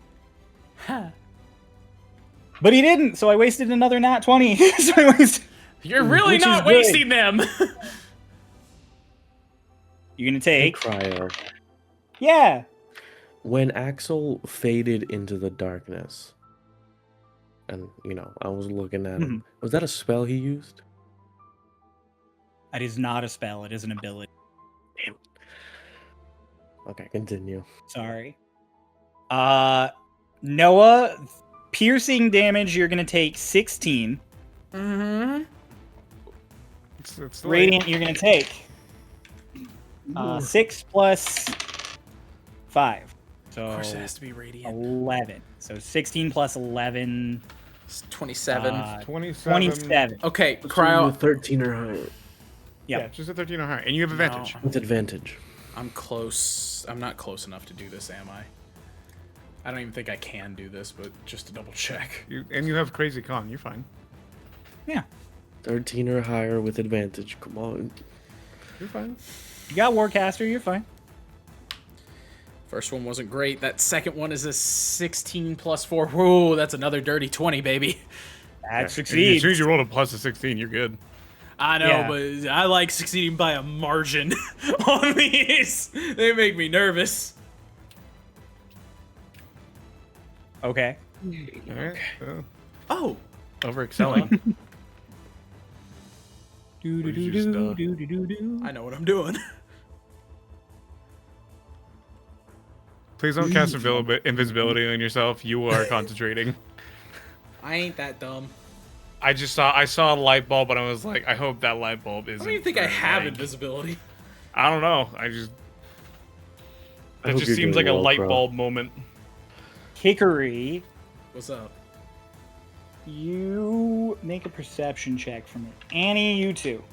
But he didn't, so I wasted another nat 20. So I wasted... You're really Which is not good. wasting them. You're gonna take... Cryo. Yeah. When Axel faded into the darkness, and I was looking at him. Was that a spell he used? That is not a spell. It is an ability. Okay, continue. Sorry. Noah, piercing damage, you're gonna take 16. Mm-hmm. It's late. Radiant, you're gonna take 6 plus 5. So Of course, it has to be radiant. 11. So 16 plus 11. It's 27. 27. 27. Okay, Cryo cryo. 13 or higher. Yeah. just a 13 or higher, and you have advantage. No. With advantage. I'm close. I'm not close enough to do this, am I? I don't even think I can do this, but just to double check. And you have crazy con. You're fine. Yeah. 13 or higher with advantage. Come on. You're fine. You got Warcaster, you're fine. First one wasn't great. That second one is a 16 plus 4. Whoa, that's another dirty 20, baby. That As succeeds. soon as you roll a plus of 16, you're good. I know, Yeah. but I like succeeding by a margin on these. They make me nervous. Okay. All right. Oh, Over excelling. Do do What do did you do just, do do do do. I know what I'm doing. Please don't cast invisibility on yourself. You are concentrating. I ain't that dumb. I saw a light bulb, but I was like, I hope that light bulb I isn't. don't even think I for, have like- invisibility. I don't know. I That hope just you're seems doing like a well, light bro. bulb moment. Hickory, What's up? you make a perception check for me. Annie, you too.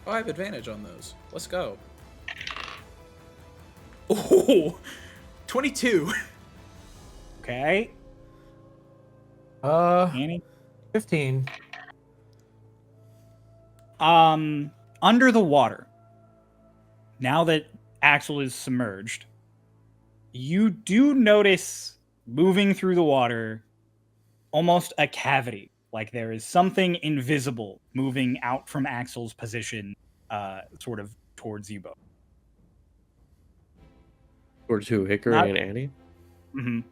Oh, I have advantage on those. Let's go. Oh, 22. Okay. Uh, Annie. 15. Under the water. Now that Axel is submerged, you do notice moving through the water almost a cavity. Like there is something invisible moving out from Axel's position, sort of towards you both. Or two, Hickory Not- and Annie.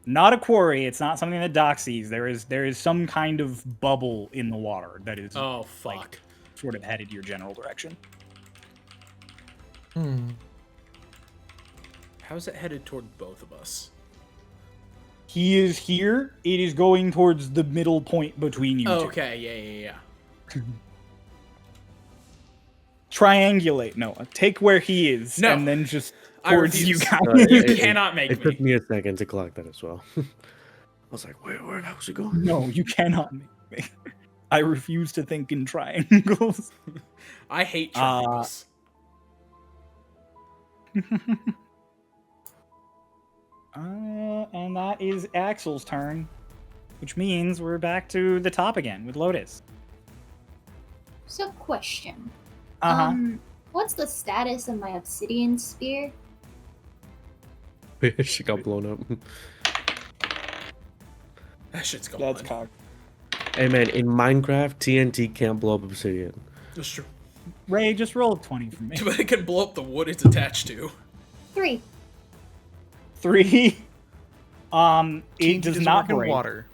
Not a quarry. It's not something that Doc sees. There is some kind of bubble in the water that is Oh, fuck. sort of headed your general direction. Hmm. How is it headed toward both of us? He is here. It is going towards the middle point between you two. Okay, yeah. Triangulate. No, take where he is, No. and then just I towards you refuse. guys. You cannot make It me. took me a second to clock that as well. I was like, where the hell's it going? No, you cannot make me. I refuse to think in triangles. I hate triangles. And that is Axel's turn, which means we're back to the top again with Lotus. So, question. Uh-huh. What's the status of my obsidian spear? She got blown up. That shit's going That's on. cocked. Hey man, in Minecraft, TNT can't blow up obsidian. That's true. Ray, just roll a 20 for me. But it can blow up the wood it's attached to. 3. 3. It TNT does doesn't not work in break. water.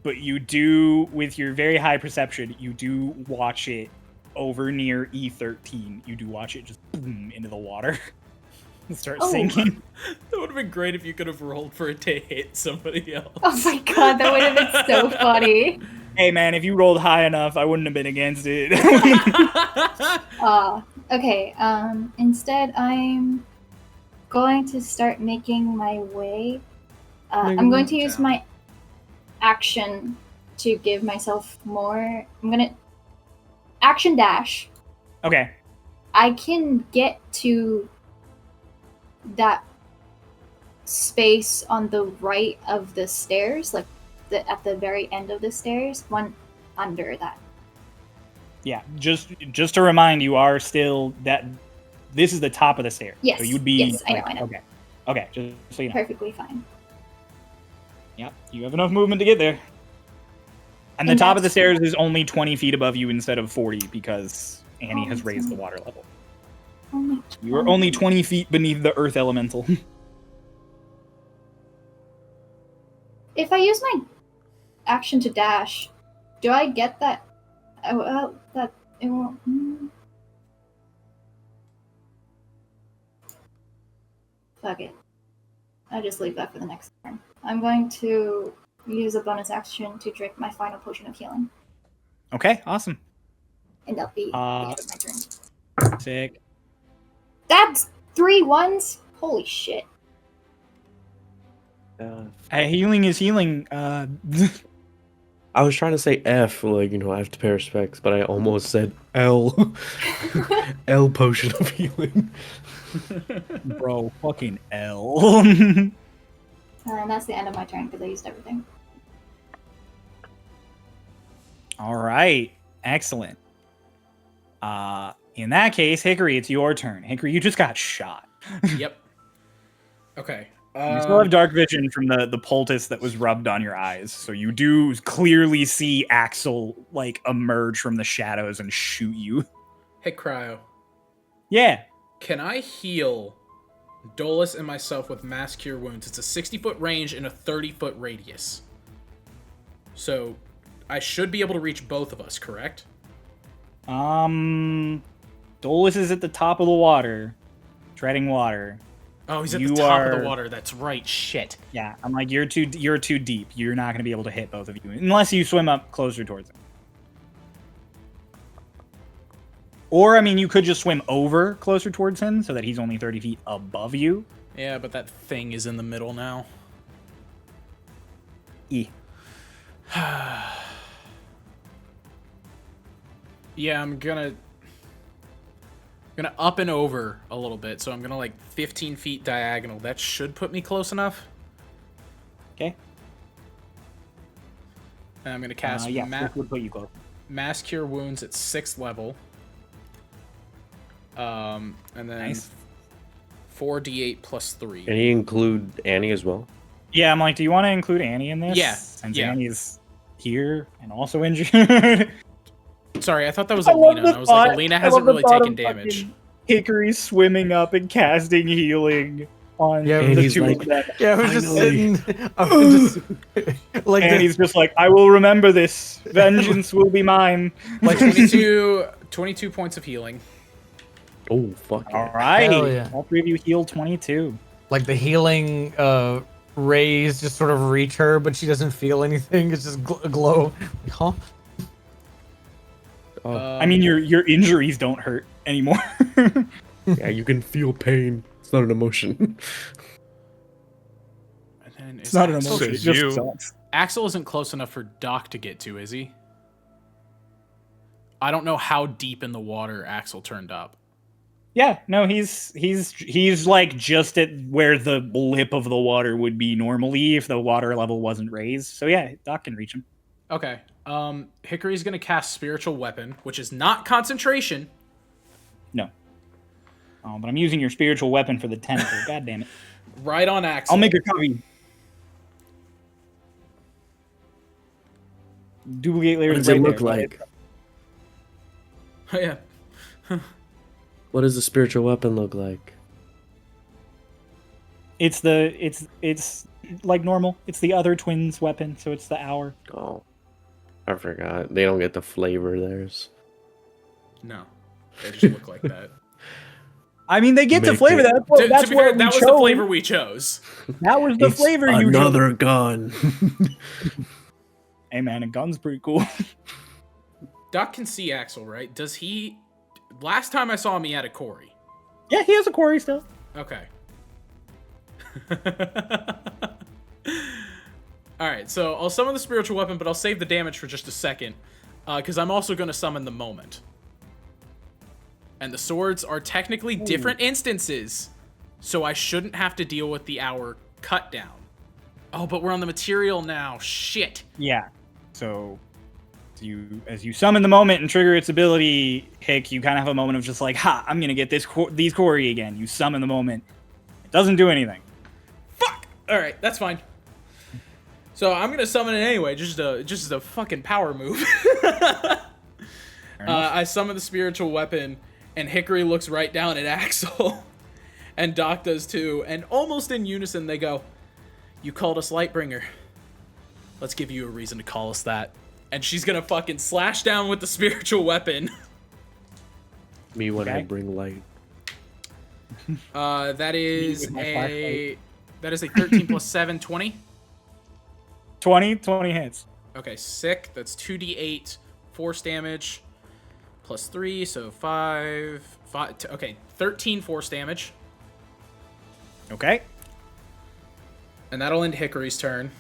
But you do, with your very high perception, you do watch it over near E13. You do watch it just boom into the water and start Oh. sinking. That would have been great if you could have rolled for it to hit somebody else. Oh my god, that would have been so funny. Hey man, if you rolled high enough, I wouldn't have been against it. Okay, instead I'm going to start making my way. I'm going to use my action to give myself more. I'm gonna action dash. Okay. I can get to that space on the right of the stairs, like at the very end of the stairs, one under that. Yeah, just to remind you, are still that this is the top of the stairs. Yes, So you'd be. yes, I know. Okay, just so you know. Perfectly fine. Yep, you have enough movement to get there. And the And top of the that's- stairs is only 20 feet above you instead of 40 because Annie Oh, has that's raised the nice. water level. Only You are only 20 feet beneath the earth elemental. If I use my action to dash, do I get that? Well, that it won't. Fuck it. I'll just leave that for the next turn. I'm going to use a bonus action to drink my final potion of healing, Okay, awesome. and that'll be the end of my turn. Sick. That's 3 1s. Holy shit! Healing is healing. I was trying to say F, like, I have to pay respects, but I almost said L. L potion of healing. Bro, fucking L. And that's the end of my turn because I used everything. All right. Excellent. In that case, Hickory, it's your turn. Hickory, you just got shot. Yep. Okay. You still have dark vision from the poultice that was rubbed on your eyes, so you do clearly see Axel like emerge from the shadows and shoot you. Hey, Cryo. Yeah. Can I heal Dolus and myself with Mass Cure Wounds? It's a 60-foot range and a 30-foot radius. So I should be able to reach both of us, correct? Dolus is at the top of the water, treading water. Oh, he's at the top of the water. That's right. Shit. Yeah, I'm like, you're too deep. You're not going to be able to hit both of you unless you swim up closer towards him. Or, I mean, you could just swim over closer towards him so that he's only 30 feet above you. Yeah, but that thing is in the middle now. E. Yeah, I'm gonna up and over a little bit, so I'm gonna like 15 feet diagonal. That should put me close enough. Okay. And I'm gonna cast this would put you close. Mass Cure Wounds at 6th level. And then Nice. 4d8 plus 3. Can he include Annie as well? Yeah, I'm like, do you want to include Annie in this? Yeah, Since yeah. Annie's here and also injured. Sorry, I thought that was I love Alina. the And I was thought- like, Alina I hasn't love the really thought taken of damage. fucking Hickory swimming up and casting healing on Yeah, the Annie's two like, of them. Yeah, I was just Finally. sitting. I was just like And this, he's just like, I will remember this. Vengeance will be mine. Like 22 points of healing. Oh, fuck. Yeah. All right. Hell yeah. All three of you heal 22. like the healing rays just sort of reach her, but she doesn't feel anything. It's just a glow. Huh? I mean, your injuries don't hurt anymore. Yeah, you can feel pain. It's not an emotion. And then It's not an Axel, emotion. It Says just you. sucks. Axel isn't close enough for Doc to get to, is he? I don't know how deep in the water Axel turned up. Yeah, no, he's like just at where the lip of the water would be normally if the water level wasn't raised. So yeah, Doc can reach him. Okay. Hickory's gonna cast Spiritual Weapon, which is not concentration. No. Oh, but I'm using your spiritual weapon for the tentacle. God damn it. Right on Axel. I'll make a copy. Duplicate What layers does it right look there. like? Yeah. What does the spiritual weapon look like? It's like normal. It's the other twins' weapon, so it's the hour. Oh, I forgot. They don't get the flavor theirs. No. They just look like that. I mean, they get to Make flavor it- that. To That's be what fair, we that was chose. the flavor we chose. That was the It's flavor you chose. another gun. Hey man, a gun's pretty cool. Doc can see Axel, right? Does he... Last time I saw him, he had a Corey. Yeah, he has a quarry still. Okay. Alright, so I'll summon the spiritual weapon, but I'll save the damage for just a second. Because I'm also going to summon the moment. And the swords are technically different instances. So I shouldn't have to deal with the hour cut down. Oh, but we're on the material now. Shit. Yeah. So, as you summon the moment and trigger its ability, Hick, you kind of have a moment of just like, ha! I'm gonna get these quarry again. You summon the moment. It doesn't do anything. Fuck! Alright, that's fine. So I'm gonna summon it anyway, just a fucking power move. I summon the spiritual weapon, and Hickory looks right down at Axel. And Doc does too, and almost in unison they go, "You called us Lightbringer. Let's give you a reason to call us that." And she's gonna fucking slash down with the spiritual weapon. Me when I Okay. bring light. That is with my a 13 plus 7, 20. 20 hits. Okay, sick. That's 2d8 force damage plus 3, so 5. Okay, 13 force damage. Okay. And that'll end Hickory's turn.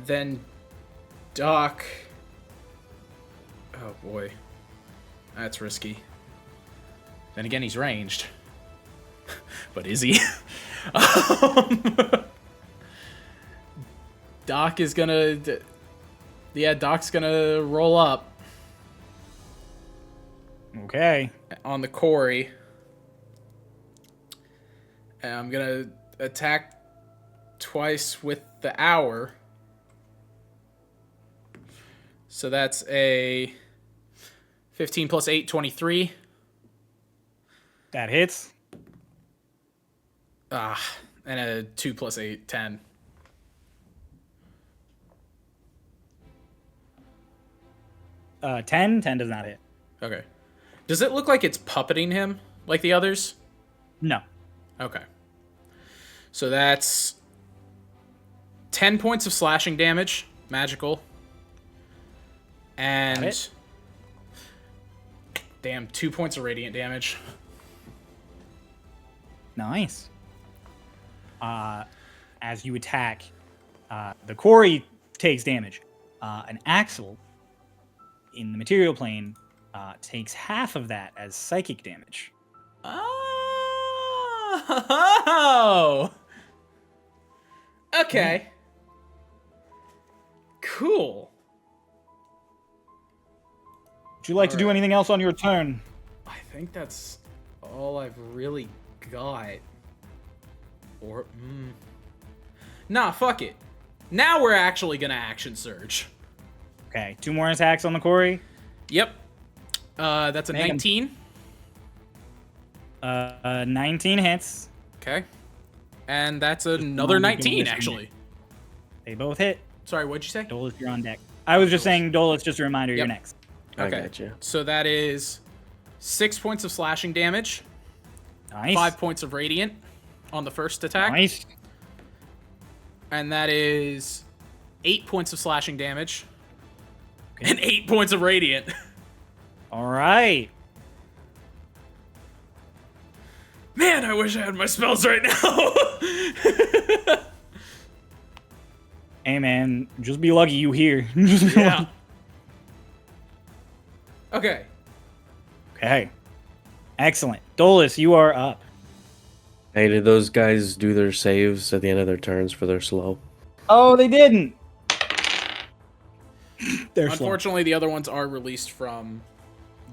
Then Doc. Oh boy, that's risky. Then again, he's ranged. But is he? Doc is gonna. Yeah, Doc's gonna roll up Okay. on the quarry. And I'm gonna attack twice with the hour. So that's a 15 plus 8, 23. That hits. And a 2 plus 8, 10. Uh, 10 does not hit. Okay. Does it look like it's puppeting him like the others? No. Okay. So that's 10 points of slashing damage, magical. Got And it. damn, 2 points of radiant damage. Nice. As you attack, the quarry takes damage. An Axel in the material plane takes half of that as psychic damage. Oh. Okay. Cool. Would you like to do Alright. anything else on your turn? I think that's all I've really got. Or, Nah, fuck it. Now we're actually gonna action surge. Okay, 2 more attacks on the quarry. Yep. That's a Man. 19. 19 hits. Okay. And that's another one you can 19, listen actually. They both hit. Sorry, what'd you say? Dolus, you're on deck. I was just saying, Dolus, just a reminder, you're Yep. next. I Okay. gotcha. So that is 6 points of slashing damage, Nice. 5 points of radiant on the first attack, Nice. and that is 8 points of slashing damage and 8 points of radiant. All right. Man, I wish I had my spells right now. Hey, man, just be lucky you here. Just be Yeah. lucky. Okay. Okay. Excellent. Dolus, you are up. Hey, did those guys do their saves at the end of their turns for their slow? Oh, they didn't. They're slow. Unfortunately, the other ones are released from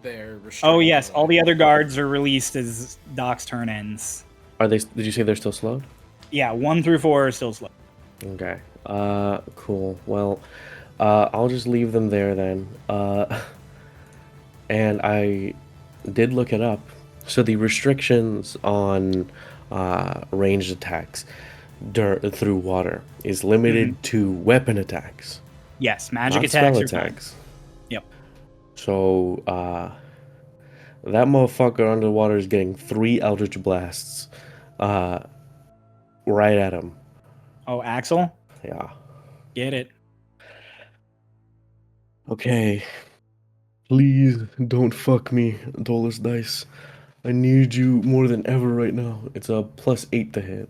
their restraint. Oh, yes. All the other guards are released as Doc's turn ends. Are they? Did you say they're still slowed? Yeah, 1 through 4 are still slow. Okay. Cool. Well, I'll just leave them there then. And I did look it up. So the restrictions on ranged attacks through water is limited to weapon attacks, Yes, magic not attacks spell are fine. attacks. Yep. So that motherfucker underwater is getting 3 Eldritch Blasts right at him. Oh, Axel? Yeah. Get it. Okay. Please don't fuck me, Dolus Dice. I need you more than ever right now. It's a +8 to hit.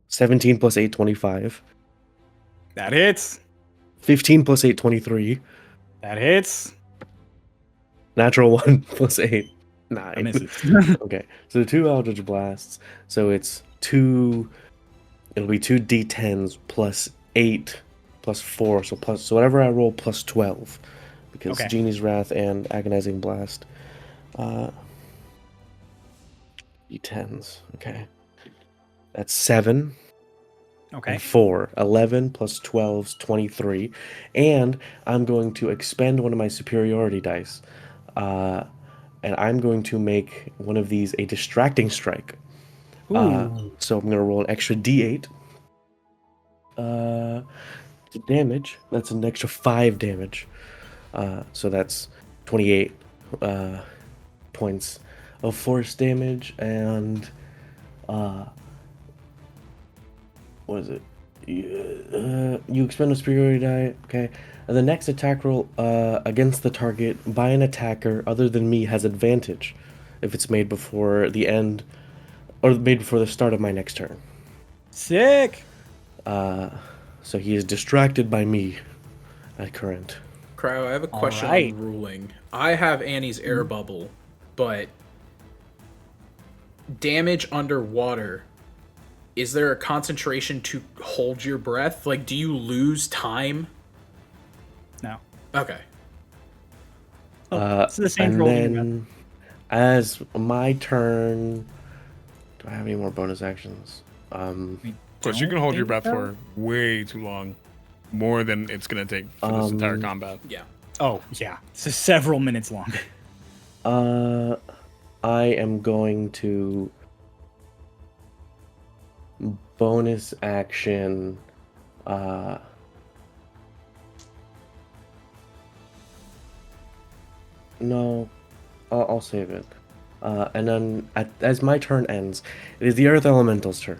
17 plus 8, 25. That hits. 15 plus 8, 23. That hits. Natural 1 plus 8, That 9. misses. Okay, so 2 Eldritch Blasts. So it's 2. It'll be 2 D10s plus 8 plus 4. So whatever I roll plus 12. Because Okay. Genie's Wrath and Agonizing Blast. D10s. Okay. That's 7. Okay. And 4. 11 plus 12 is 23. And I'm going to expend one of my superiority dice. And I'm going to make one of these a distracting strike. So I'm going to roll an extra d8. The damage, that's an extra 5 damage. So that's 28 points of force damage. And what is it? You expend a superiority die. Okay. And the next attack roll against the target by an attacker other than me has advantage if it's made before the end or made before the start of my next turn. Sick. So he is distracted by me at current. Cryo, I have a All question right. on ruling. I have Annie's air bubble, but damage underwater, is there a concentration to hold your breath? Like, do you lose time? No. Okay. It's the same And for holding your breath. then, as my turn, do I have any more bonus actions? Of course, you can hold your breath for way too long. More than it's going to take for this entire combat. Yeah. Oh, yeah. It's several minutes long. I am going to bonus action. No, I'll save it. And then as my turn ends, it is the Earth Elemental's turn.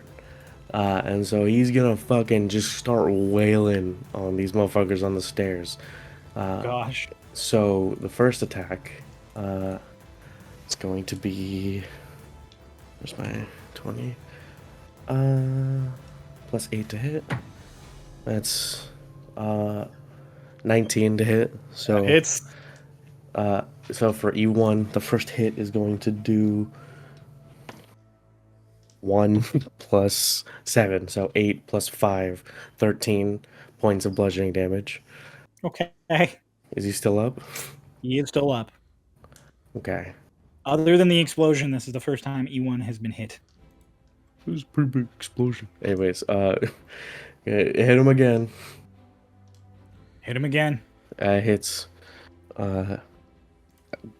And so he's gonna fucking just start wailing on these motherfuckers on the stairs. Gosh. So the first attack, it's going to be. Where's my 20? Plus 8 to hit. That's 19 to hit. So It's so for E1, the first hit is going to do 1 plus 7, so 8 plus 5, 13 points of bludgeoning damage. okay. Is he still up? He is still up. Okay. Other than the explosion, this is the first time E1 has been hit. It was a pretty big explosion. Anyways, hit him again. Hit him again. Hits. I'm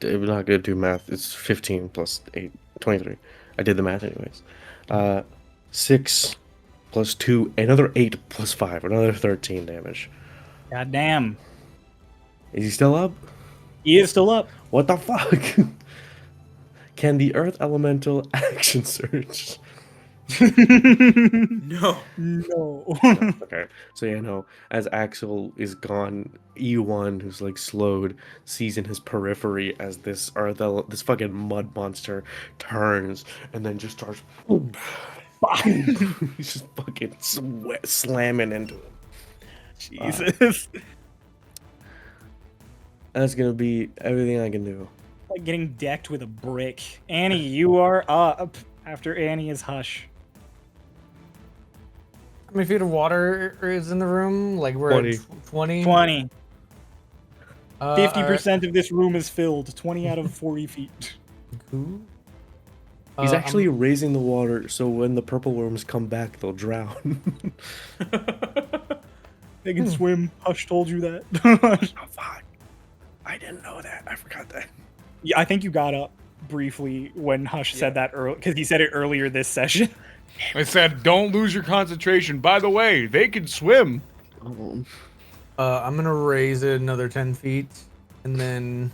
not gonna do math. It's 15 plus 8, 23. I did the math anyways. 6 plus 2, another 8 plus 5, another 13 damage. God damn. Is he still up? He is still up. What the fuck? Can the Earth Elemental action surge? No. No. Okay, so yeah, no. As Axel is gone, E1, who's like slowed, sees in his periphery as this this fucking mud monster turns and then just starts. He's just fucking slamming into him. Jesus. That's gonna be everything I can do. Like getting decked with a brick. Annie, you are up after Annie is hush. How many feet of water is in the room? Like we're 20. at 20? 20. Uh, 50% of this room is filled. 20 out of 40 feet. Cool. He's I'm- actually raising the water so when the purple worms come back, they'll drown. They can swim. Hush told you that. Oh, fuck. I didn't know that. I forgot that. Yeah, I think you got up briefly when Hush said that earlier, because he said it earlier this session. I said, don't lose your concentration. By the way, they can swim. Oh. I'm gonna raise it another 10 feet, and then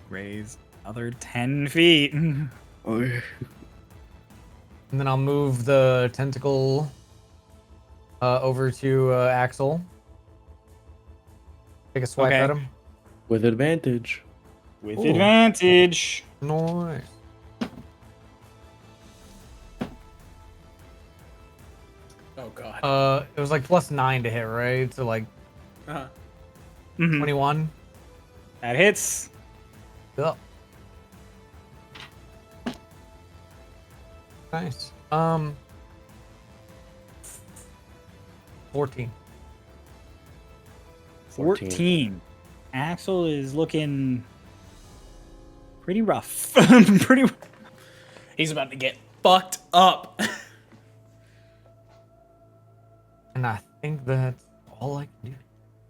Raise other 10 feet. Okay. and then I'll move the tentacle over to Axel. Take a swipe Okay. at him. With advantage. With Ooh. advantage. Nice. Oh god. It was like +9 to hit, right? So like Uh-huh. Mhm. 21. That hits. Yep. Nice. 14. 14. Axel is looking pretty rough. Pretty. He's about to get fucked up. And I think that's all I can do.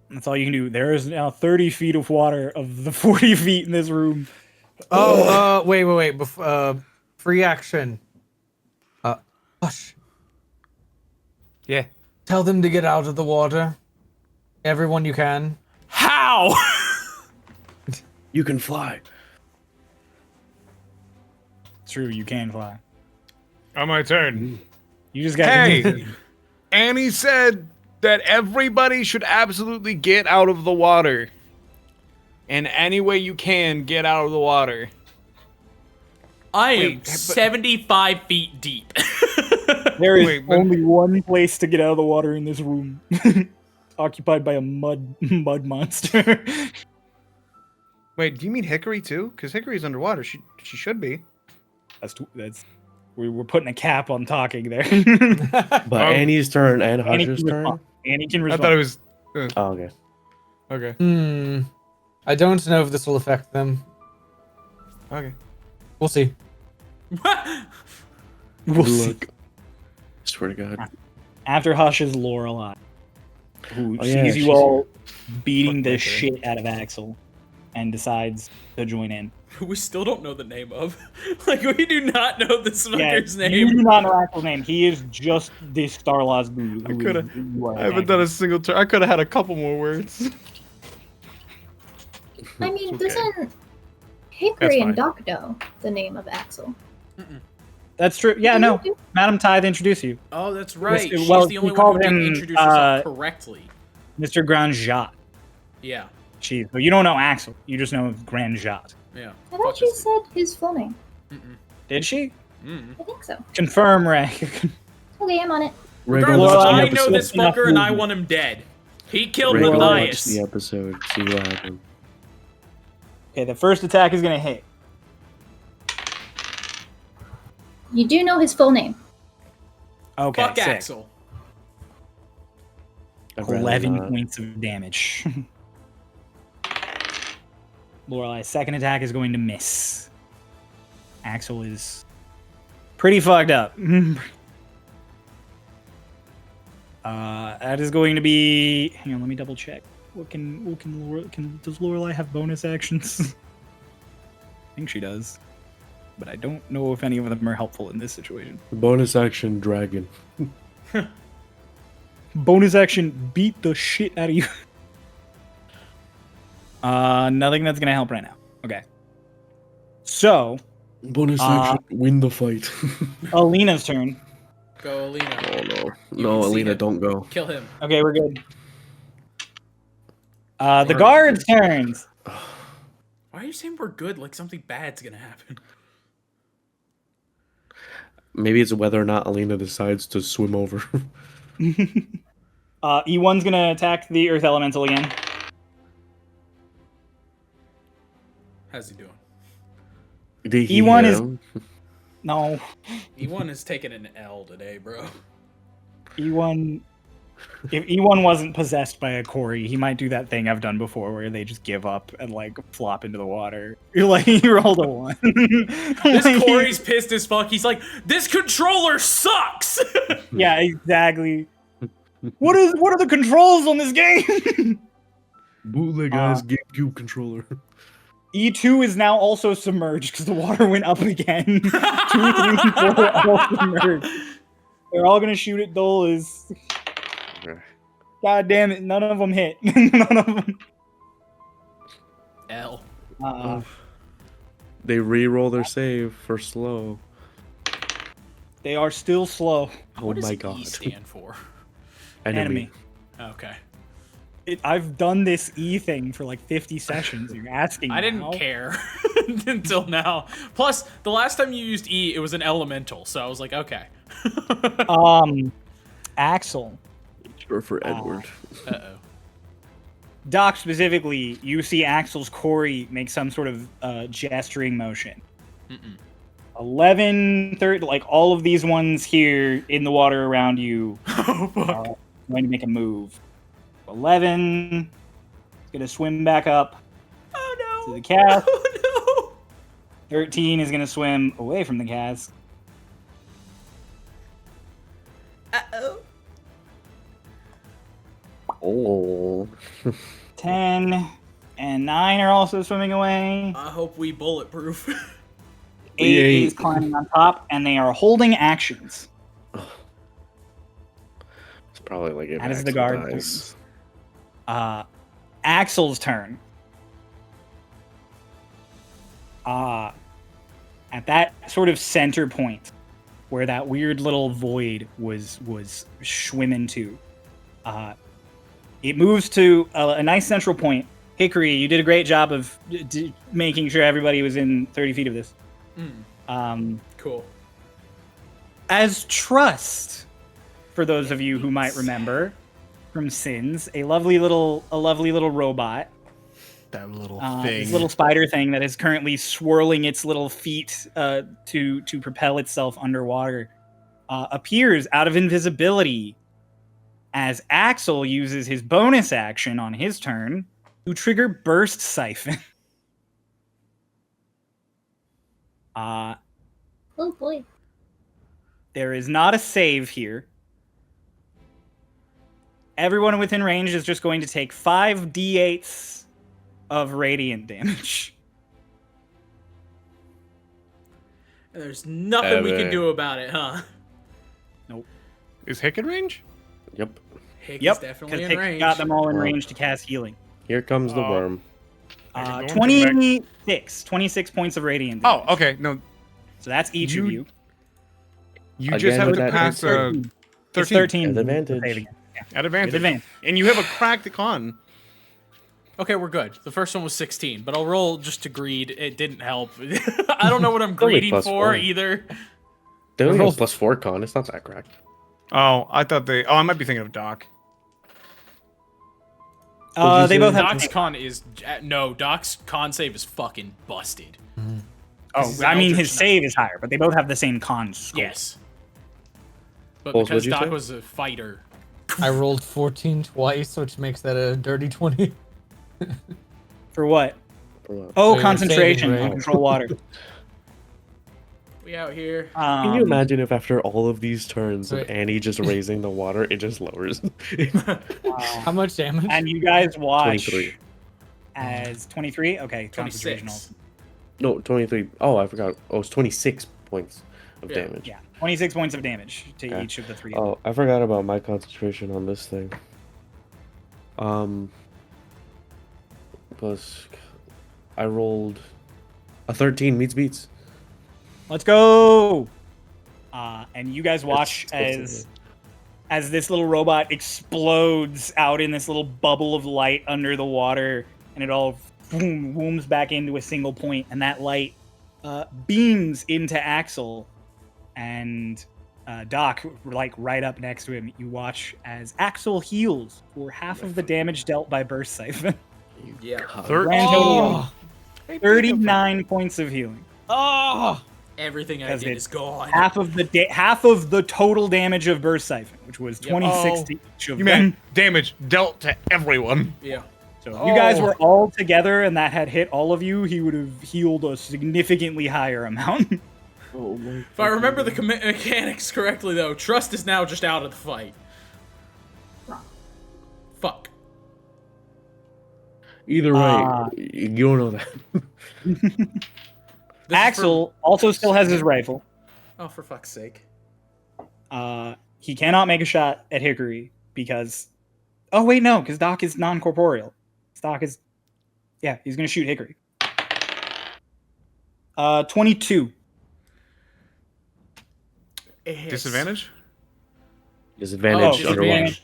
That's all you can do. There is now 30 feet of water of the 40 feet in this room. Oh, wait. Free action. Hush. Yeah. Tell them to get out of the water. Everyone you can. How? You can fly. True, you can fly. On my turn. You just got Hey! Annie said that everybody should absolutely get out of the water. And any way you can, get out of the water. I am Wait, but- 75 feet deep. There is Wait, but- only one place to get out of the water in this room, occupied by a mud monster. Wait, do you mean Hickory too? Because Hickory's underwater. She should be. We're putting a cap on talking there. But Oh. Annie's turn and Annie Hush's can turn. respond. Annie can I respond. thought it was. Oh, okay. Okay. I don't know if this will affect them. Okay. We'll see. We'll see. Look. Swear to God. After Hush is Lorelai, who Oh, yeah, sees you she's all beating Fuck the Hickory. shit out of Axel, and decides to join in. We still don't know the name of. Like, we do not know this fucker's You name. do not know Axel's name. He is just this Starlost dude. I coulda- I haven't done a single turn. I could have had a couple more words. I mean, It's okay. doesn't Hickory fine. and Doc know the name of Axel? That's true. Yeah, no. Madam Tithe introduced you. Oh, that's right. Well, She's well, the we only one called who didn't him, introduce herself correctly. Mr. Grandjat. Yeah. She, but you don't know Axel. You just know Grandjat. Yeah. I Fuck thought she this said his full name. dude. Did she? Mm-mm. I think so. Confirm, Ray. Okay, I'm on it. Regardless, Lorelai, I episode. know this Enough fucker and I movement. want him dead. He killed Ray, go watch Matthias. the episode. See what happened. Okay, the first attack is gonna hit. You do know his full name. Okay, Fuck sick. Axel. I'd rather 11 not. points of damage. Lorelai's second attack is going to miss. Axel is pretty fucked up. That is going to be. Hang on, let me double check. Does Lorelai have bonus actions? I think she does, but I don't know if any of them are helpful in this situation. Bonus action dragon. Bonus action, beat the shit out of you. Nothing that's gonna help right now. Okay. So, Bonus action, win the fight. Alina's turn. Go, Alina. Oh no. You No, can see Alina, him. don't go. Kill him. Okay, we're good. The guard's turns. Why are you saying we're good like something bad's gonna happen? Maybe it's whether or not Alina decides to swim over. E1's gonna attack the Earth Elemental again. How's he doing? Did he E1 hit is- him? No, E1 is taking an L today, bro. E1. If E1 wasn't possessed by a Cory, he might do that thing I've done before where they just give up and like flop into the water. You're like, he rolled a 1. This Like, Corey's pissed as fuck. He's like, this controller sucks! Yeah, exactly. What are the controls on this game? Bootleg ass GameCube controller. E2 is now also submerged because the water went up again. 2, 3, 4 all submerged. They're all gonna shoot at Dolus. God damn it, none of them hit. None of them. L. They re-roll their save for slow. They are still slow. Oh What does my E god. stand for? Enemy. Okay. I've done this E thing for like 50 sessions. You're asking I didn't now? care until now. Plus, the last time you used E, it was an elemental, so I was like, okay. Axel. Sure for Edward. Uh-oh. Doc specifically, you see Axel's Cory make some sort of gesturing motion. 11, 30, like all of these ones here in the water around you Oh, fuck. are going to make a move. 11 is going to swim back up Oh, to no. the cask. Oh, 13 is going to swim away from the cask. no. Uh-oh. Oh. 10 and 9 are also swimming away. I hope we bulletproof. 8 Yay. is climbing on top, and they are holding actions. It's probably like if That is the Axel guard. dies. Axel's turn. At that sort of center point where that weird little void was swimming to, it moves to a nice central point. Hickory, you did a great job of making sure everybody was in 30 feet of this. Cool. As trust, for those of you who might remember from Sins, a lovely little robot, That little this little spider thing that is currently swirling its little feet to propel itself underwater, appears out of invisibility as Axel uses his bonus action on his turn to trigger Burst Siphon. Oh boy. There is not a save here. Everyone within range is just going to take 5d8s of radiant damage. There's nothing we can do about it, huh? Nope. Is Hick in range? Yep. Hick Yep, is definitely because in Hick range. got them all in Wow. range to cast healing. Here comes the worm. I can go into 26 points of radiant damage. Oh, okay. No, So that's each of you. you Again, just have with to that pass a 13. 13 It's 13. At advantage. Save again. Yeah. at advantage. With advantage. And you have a cracked con. Okay, we're good. The first one was 16, but I'll roll just to greed. It didn't help. I don't know what I'm Only greeding plus for one. either. They only Roll- have +4 con. It's not that cracked. Oh, I thought they. Oh, I might be thinking of Doc. What'd They you both say? have. Doc's con is no. Doc's con save is fucking busted. Oh, This is I mean, Eldritch his save is higher, but they both have the same con score. Yes. But Bulls, because what'd you Doc say? was a fighter. I rolled 14 twice, which makes that a dirty 20. For what? For what? Oh, So you're concentration saving, on right? control water. We out here. Can you imagine if after all of these turns of Wait. Annie just raising the water, it just lowers? How much damage? And you guys watch 23. as 23? Okay, concentration 26. also. No, 23. Oh, I forgot. Oh, it's 26 points of Yeah. damage. Yeah, 26 points of damage to Okay. each of the three. Oh, I forgot about my concentration on this thing. Plus, I rolled a 13 meets beats. Let's go! And you guys watch It's as this little robot explodes out in this little bubble of light under the water, and it all wooms back into a single point, and that light beams into Axel, and Doc, like right up next to him. You watch as Axel heals for half of the damage dealt by Burst Siphon. Yeah. Grand total Oh, 39 points of healing. oh, Everything I Because did it's is gone. half of the total damage of Burst Siphon, which was 26 Oh. to each of You them. meant damage dealt to everyone. Yeah. So if you guys Oh. were all together and that had hit all of you, he would have healed a significantly higher amount. Oh my If I remember the mechanics correctly, though, Trust is now just out of the fight. Fuck. Either way, you don't know that. This is Axel also still has his rifle. Oh, for fuck's sake. He cannot make a shot at Hickory because... Oh, wait, no, because Doc is non-corporeal. Doc is... Yeah, he's going to shoot Hickory. 22. It hits. Disadvantage? Disadvantage Oh, underwater. disadvantage.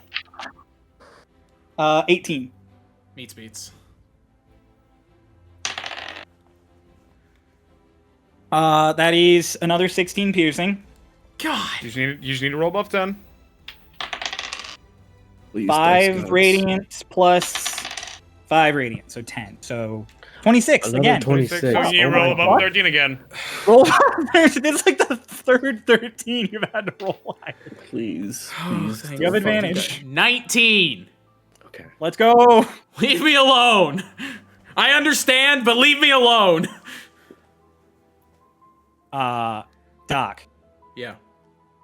18. Meets beats. That is another 16 piercing. God. You just need to roll above 10. Please, dice 5 gods. radiant plus 5 radiant, so 10. So 26 Another again. 26. So you need to Oh roll my above God. 13 again. Roll. This is like the third 13 you've had to roll higher. Please, Oh, please. thank You have don't fucking advantage. 19. die. Okay. Let's go. Leave me alone. I understand, but leave me alone. Doc. Yeah.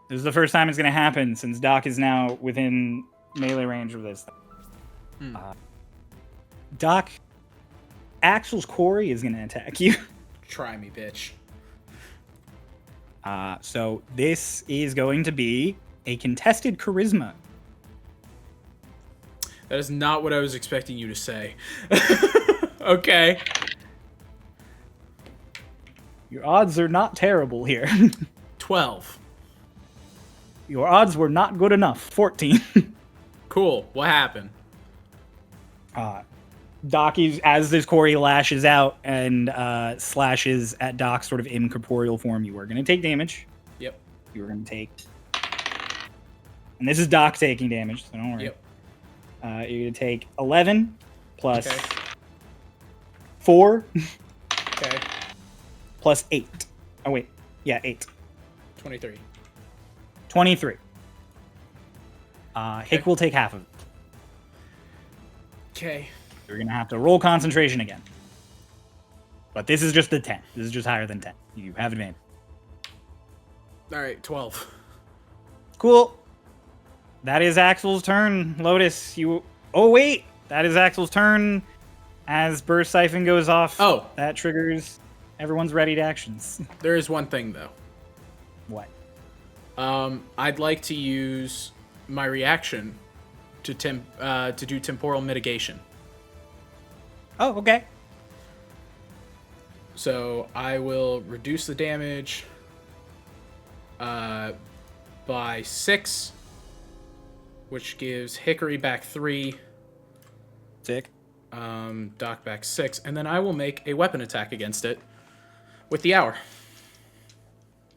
This is the first time it's going to happen since Doc is now within melee range of this thing. Doc, Axel's quarry is going to attack you. Try me, bitch. So this is going to be a contested charisma. That is not what I was expecting you to say. Okay. Your odds are not terrible here. 12. Your odds were not good enough. 14. Cool. What happened? Doc is, as this Corey lashes out and slashes at Doc's sort of incorporeal form, you are going to take damage. Yep. You are going to take, and this is Doc taking damage, so don't worry. Yep. You're going to take 11 plus Okay. 4 Okay. plus 8. Oh wait, yeah, 8. 23. 23. Hick will take half of it. Okay. You're going to have to roll concentration again. But this is just a 10. This is just higher than 10. You have advantage. All right, 12. Cool. That is Axel's turn. Lotus, you... Oh, wait! That is Axel's turn. As Burst Siphon goes off, Oh. that triggers everyone's ready to actions. There is one thing, though. What? I'd like to use my reaction to do temporal mitigation. Oh, okay. So I will reduce the damage by 6, which gives Hickory back 3, Sick. Doc back 6, and then I will make a weapon attack against it with the hour.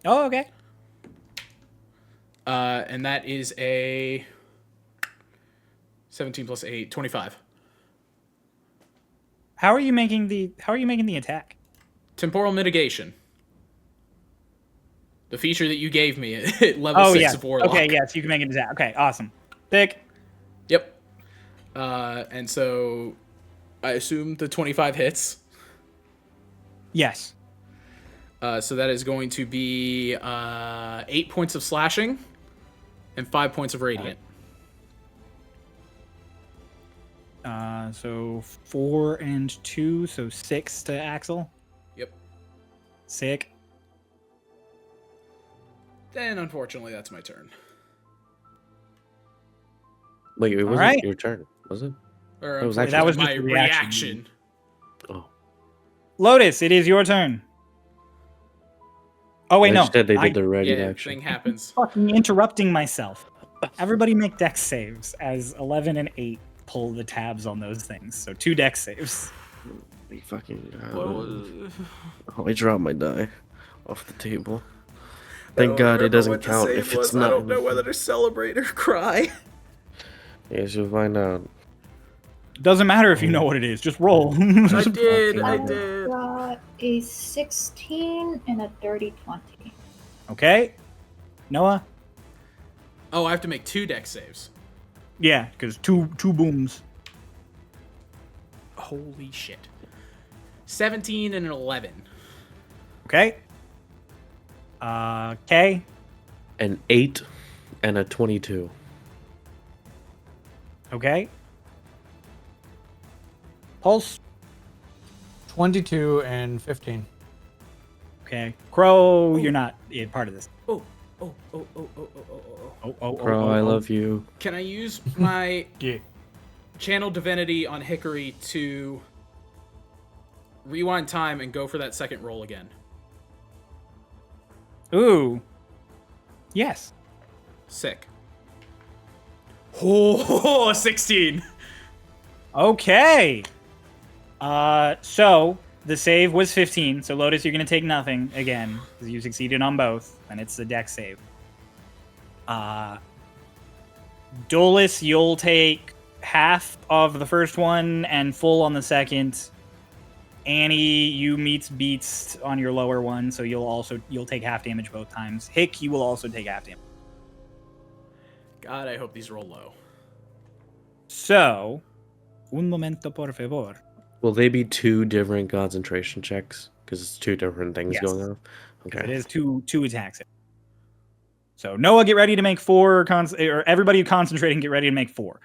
Oh, okay. And that is a 17 plus 8, 25. How are you making the attack? Temporal mitigation. The feature that you gave me at level 6 yeah. of Warlock. Okay, yes, you can make an attack. Okay, awesome. Thick. Yep. And so I assume the 25 hits. Yes. So that is going to be 8 points of slashing and 5 points of radiant. So 4 and 2, so 6 to Axel. Yep. Sick. Then unfortunately that's my turn. Wait, it wasn't right. your turn, was it? Or That was unfortunately, that was my just a reaction. reaction. Oh. Lotus, it is your turn. Oh wait, no. Instead, they I did the ready Yeah, action. thing happens. fucking interrupting myself. Everybody make dex saves as 11 and 8 pull the tabs on those things. So 2 dex saves. They fucking. I dropped my die off the table. Thank God it doesn't count if it's not. I don't know whether to celebrate or cry. Yes, you'll find out. Doesn't matter if you know what it is. Just roll. I did. Got a 16 and a dirty 20. Okay. Noah. Oh, I have to make 2 dex saves. Yeah, because two booms. Holy shit. 17 and an 11. Okay. K. An 8 and a 22. Okay. Pulse. 22 and 15. Okay. Crow, you're not part of this. Oh. Bro, I love you. Can I use my Yeah. channel divinity on Hickory to rewind time and go for that second roll again? Ooh. Yes. Sick. Oh, 16. Okay. So the save was 15. So Lotus, you're gonna take nothing again because you succeeded on both, and it's the dex save. Dolus, you'll take half of the first one and full on the second. Annie, you beats on your lower one, so you'll take half damage both times. Hick, you will also take half damage. God, I hope these roll low. So, un momento por favor. Will they be 2 different concentration checks? Because it's 2 different things Yes. going on. It Okay. is two attacks. So Noah, get ready to make 4. Or everybody concentrating, get ready to make 4.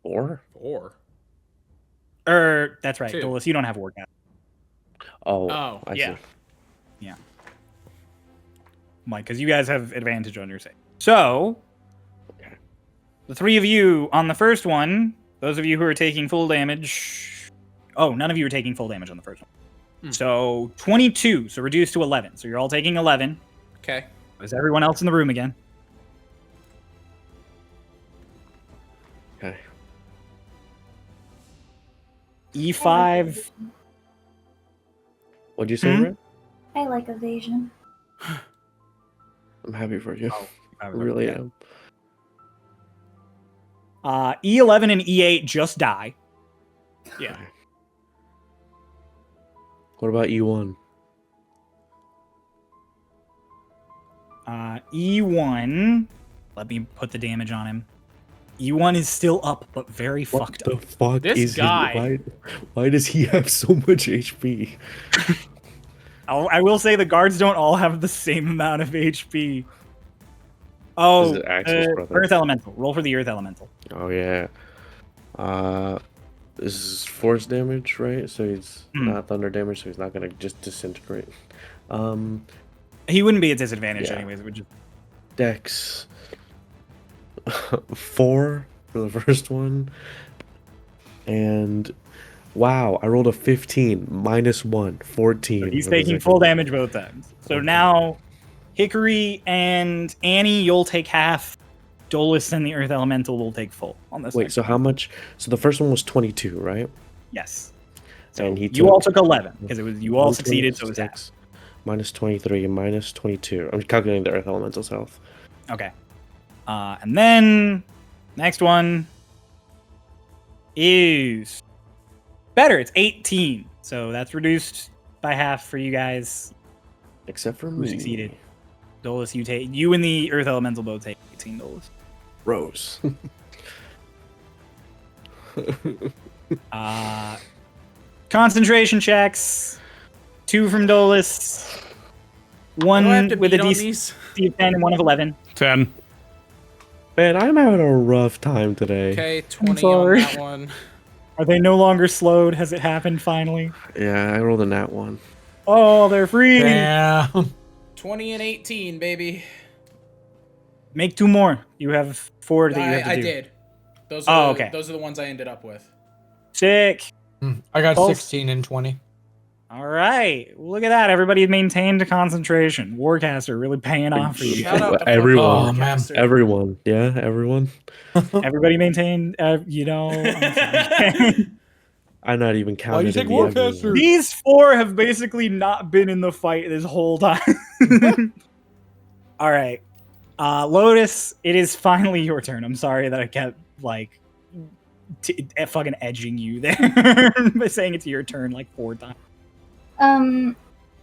4? 4. That's right, 2. Dolus, you don't have workout. Oh, Oh, I yeah. see. Mike, because you guys have advantage on your save. So, the 3 of you on the first one, those of you who are taking full damage. Oh, none of you are taking full damage on the first one. So 22, so reduced to 11. So you're all taking 11. Okay. Is everyone else in the room again? Okay. E5. What'd you say, Red? I like evasion. I'm happy for you. Oh, I really okay. am. E11 and E8 just die. Yeah. What about E1? E1. Let me put the damage on him. E1 is still up, but very What fucked the up. fuck This is guy. Why does he have so much HP? I will say the guards don't all have the same amount of HP. Oh, This is Axel's brother. Earth Elemental. Roll for the Earth Elemental. Oh yeah. This is force damage, right? So he's not thunder damage, so he's not gonna just disintegrate. He wouldn't be at disadvantage Yeah. anyways. It would just... Dex 4 for the first one. And wow, I rolled a 15, -1, 14. So he's for the taking second full one. damage both times. So now, Hickory and Annie, you'll take half. Dolus and the Earth Elemental will take full on this. Wait, next so one. how much? So the first one was 22, right? Yes. So And he you all took took 11 because it was you all succeeded, so it was half. 26, -23, -22. I'm calculating the Earth Elemental's health. Okay. And then next one is better. It's 18. So that's reduced by half for you guys Except for who me. succeeded. Dolus, you and the Earth Elemental both take 18 Dolus. Rose. Concentration checks. 2 from Dolus. Do I have One to with a beat on DC these? of 10 and one of 11. 10. Man, I'm having a rough time today. Okay, 20 on sorry. that one. Are they no longer slowed? Has it happened finally? Yeah, I rolled a nat 1. Oh, they're free. Damn. 20 and 18, baby. Make 2 more. You have 4 that you have to I do. did. Those Oh, are okay. Those are the ones I ended up with. Sick. I got Pulse. 16 and 20. All right. Look at that. Everybody maintained concentration. Warcaster really paying off for you. Shout out to Everyone. fucking Oh, man. Warcaster. Everyone. Yeah, everyone. Everybody maintained, I'm sorry. I'm not even counting. you take Warcaster? These 4 have basically not been in the fight this whole time. All right. Lotus, it is finally your turn. I'm sorry that I kept, fucking edging you there by saying it's your turn 4 times.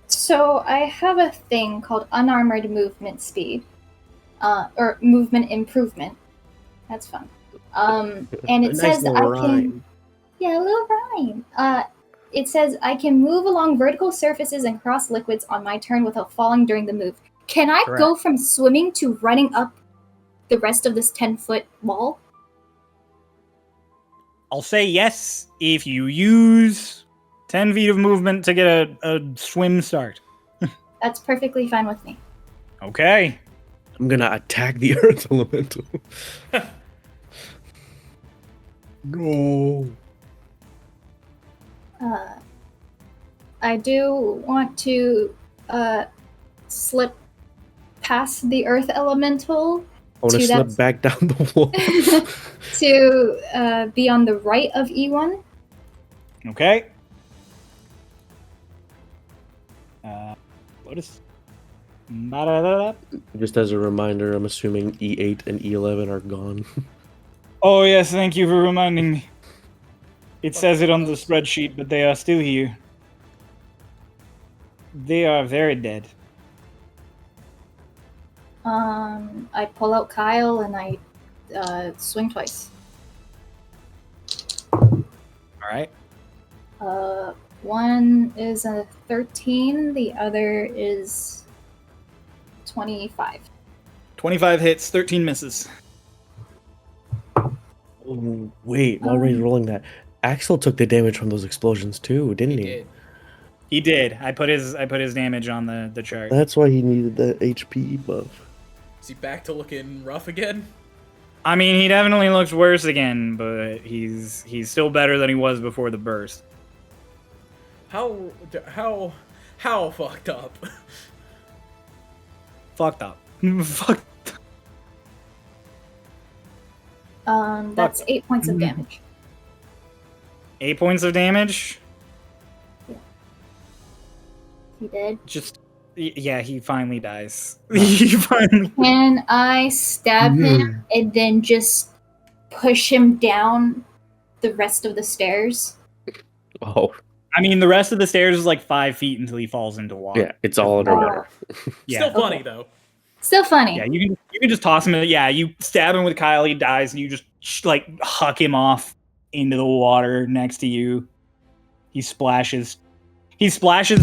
So I have a thing called unarmored movement speed, or movement improvement. That's fun. And it says I can. Yeah, a little rhyme. It says I can move along vertical surfaces and cross liquids on my turn without falling during the move. Can I go from swimming to running up the rest of this 10-foot wall? I'll say yes if you use 10 feet of movement to get a swim start. That's perfectly fine with me. Okay. I'm gonna attack the Earth Elemental. No. I do want to slip past the Earth Elemental I want to to slip that- back down the wall. to be on the right of E1. Okay. Lotus. Ba-da-da-da. Just as a reminder, I'm assuming E8 and E11 are gone. Oh, yes, thank you for reminding me. It says it on the spreadsheet, but they are still here. They are very dead. I pull out Kyle and I swing twice. All right. One is a 13, the other is 25. 25 hits, 13 misses. Oh, wait, while Ray's rolling that, Axel took the damage from those explosions too, didn't he? Did. He did. I put his damage on the chart. That's why he needed that HP buff. Is he back to looking rough again? I mean, he definitely looks worse again, but he's still better than he was before the burst. How fucked up? Fucked up. Fucked. That's 8 points of damage. 8 points of damage. He did. Yeah, he finally dies. He finally. Can I stab him and then just push him down the rest of the stairs? Oh, I mean, the rest of the stairs is like 5 feet until he falls into water. yeah, it's all underwater. Yeah. Still funny though. Still funny. Yeah, you can just toss him. Yeah, you stab him with Kyle, he dies, and you just like huck him off into the water next to you. He splashes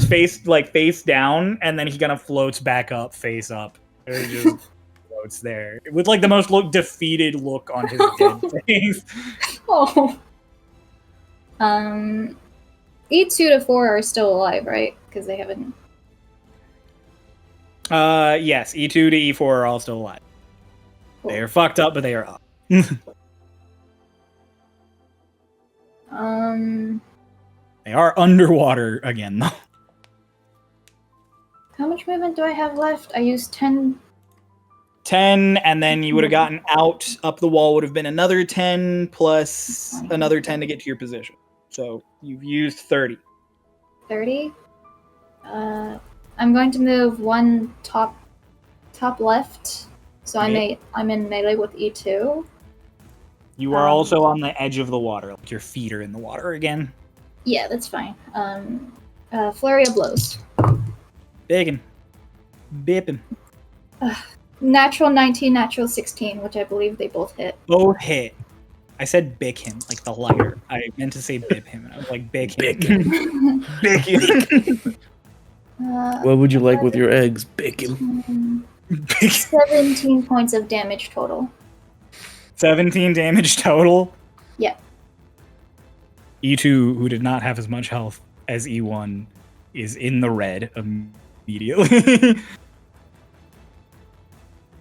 face down, and then he kind of floats back up, face up. And he just floats there with like the most defeated look on his dead face. Oh. E2 to 4 are still alive, right? Because they haven't. Yes, E2 to E4 are all still alive. Cool. They are fucked up, but they are up. They are underwater again, though. How much movement do I have left? I used 10. 10, and then you would have gotten out. Up the wall would have been another 10 plus another 10 to get to your position. So you've used 30. 30. I'm going to move one top left, so Okay. I'm in melee with E2. You are also on the edge of the water. Like your feet are in the water again. Yeah, that's fine. Flurry of blows. Biggin. Bippin. Natural 19, natural 16, which I believe they both hit. Both hit. I said bick him, like the lighter. I meant to say bip him, and I was like, bick him. Bacon. What would you like with your eggs? Bacon. 17 points of damage total. 17 damage total. Yeah. E2, who did not have as much health as E1, is in the red immediately.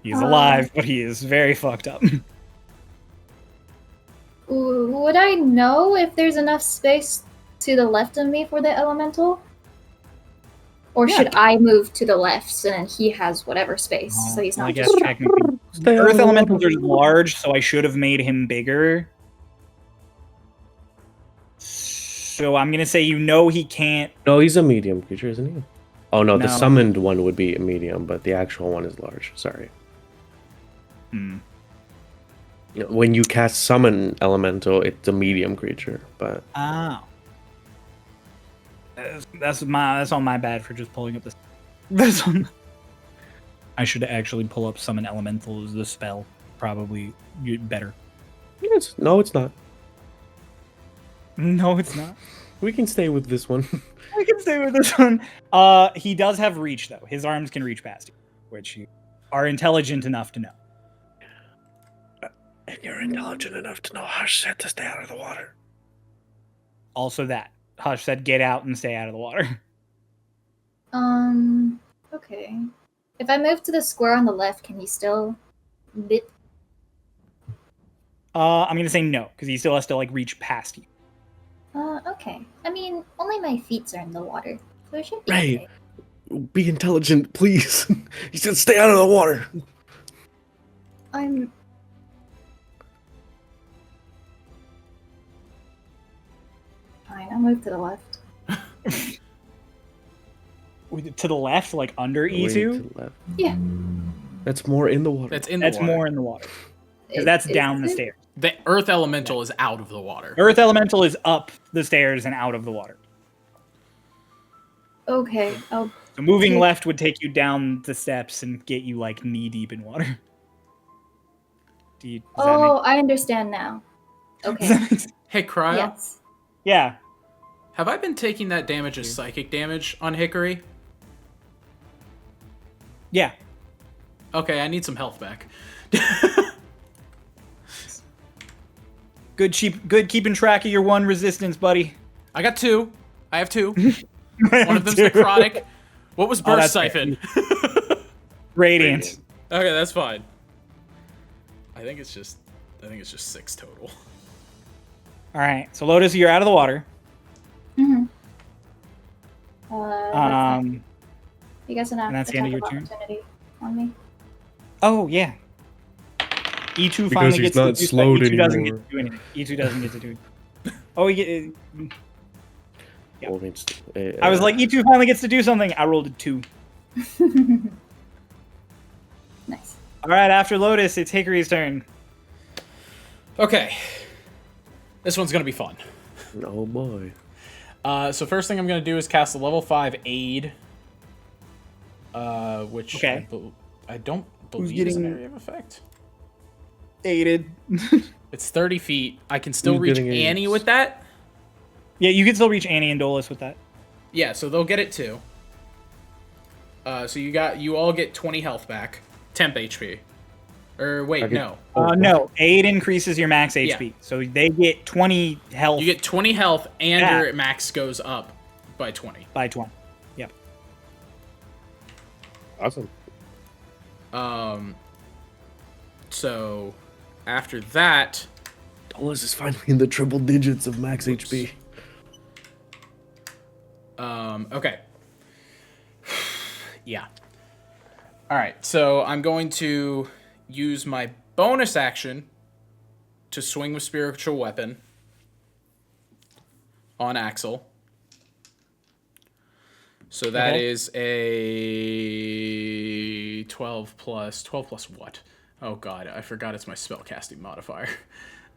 He's alive, but he is very fucked up. Would I know if there's enough space to the left of me for the elemental? Or should I move to the left so then he has whatever space, so he's not I guess just technically. Earth elementals are large, so I should have made him bigger. So I'm gonna say he can't. No, he's a medium creature, isn't he? Oh no, the No. summoned one would be a medium, but the actual one is large. Sorry. When you cast summon elemental, it's a medium creature, but Oh. That's on my bad for just pulling up this. That's on. I should actually pull up summon elemental as the spell. Probably better. no, it's not. No, it's not. We can stay with this one. I can stay with this one. He does have reach though. His arms can reach past you, which you are intelligent enough to know. And you're intelligent enough to know Hush said to stay out of the water. Also that. Hush said get out and stay out of the water. Okay. If I move to the square on the left, can he still bit? I'm gonna say no, because he still has to like reach past you. Okay. I mean, only my feet are in the water, so it should be Right. okay. Be intelligent, please. He said stay out of the water. I'm... Fine, I'll move to the left. To the left, like under Way E2? to the left. Yeah. That's more in the water. That's in the That's water. more in the water. 'Cause that's down the stairs. The earth elemental is out of the water. Earth elemental is up the stairs and out of the water. Okay, I'll... So moving Okay. left would take you down the steps and get you like knee deep in water. Does Oh, I understand now. Okay, that make sense? Hey, Cryo, yes. Yeah. have I been taking that damage as psychic damage on Hickory? Yeah. Okay, I need some health back. Good keeping track of your one resistance, buddy. I got 2. I have 2. One of them's necrotic. What was Oh, burst that's siphon? Radiant. Okay, that's fine. I think it's just 6 total. All right. So Lotus, you're out of the water. Mm-hmm. You guys an and that's the end of your attack turn? opportunity on me. Oh yeah. E2 Because finally he's gets not to do slowed E2 doesn't get anymore. to do anything. E2 doesn't get to do anything. Oh, yeah. Yeah. Well, it's, I was like, E2 finally gets to do something. I rolled a 2. Nice. All right, after Lotus, it's Hickory's turn. Okay. This one's going to be fun. oh boy. So first thing I'm going to do is cast a level 5 Aid. Which Okay. I don't believe is an area of effect. Aided. It's 30 feet. I can still Who's reach getting Annie aids? with that. Yeah, you can still reach Annie and Dolus with that. Yeah, so they'll get it too. So you all get 20 health back. Temp HP. Or wait, no. No, Aid increases your max HP. Yeah. So they get 20 health. You get 20 health and Yeah. your max goes up by 20. by 20. Yep. Awesome. So after that, Dolus is finally in the triple digits of max HP. okay. Yeah. All right. So I'm going to use my bonus action to swing with spiritual weapon on Axel. So that Okay. is a 12 plus what? Oh god, I forgot it's my spellcasting modifier.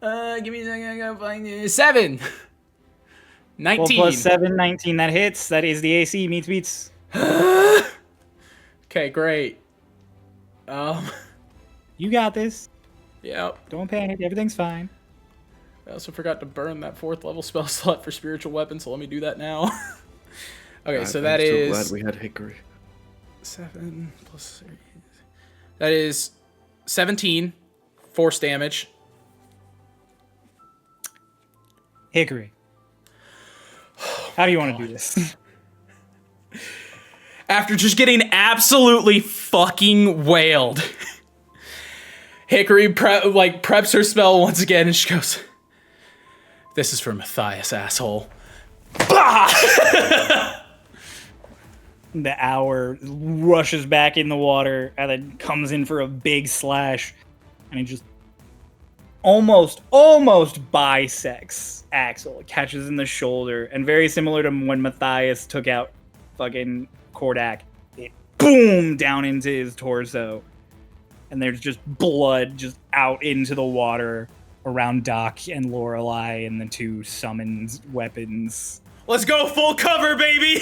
Give me a second, I gotta find it. 7! 19. 12 plus 7, 19. That hits. That is the AC. Meets beats. Okay, great. You got this. Yeah. Don't panic. Everything's fine. I also forgot to burn that 4th level spell slot for spiritual weapon, so let me do that now. Okay, so that I'm so is glad we had Hickory. 7 plus 3. That is 17 force damage. Hickory. How do you want to do this? After just getting absolutely fucking wailed, Hickory preps her spell once again, and she goes, "This is for Matthias, asshole." Bah! The hour rushes back in the water and then comes in for a big slash, and it just almost bisects Axel. It catches in the shoulder, and very similar to when Matthias took out fucking Kordak, it boom down into his torso, and there's just blood just out into the water around Doc and Lorelei and the two summoned weapons. Let's go full cover, baby!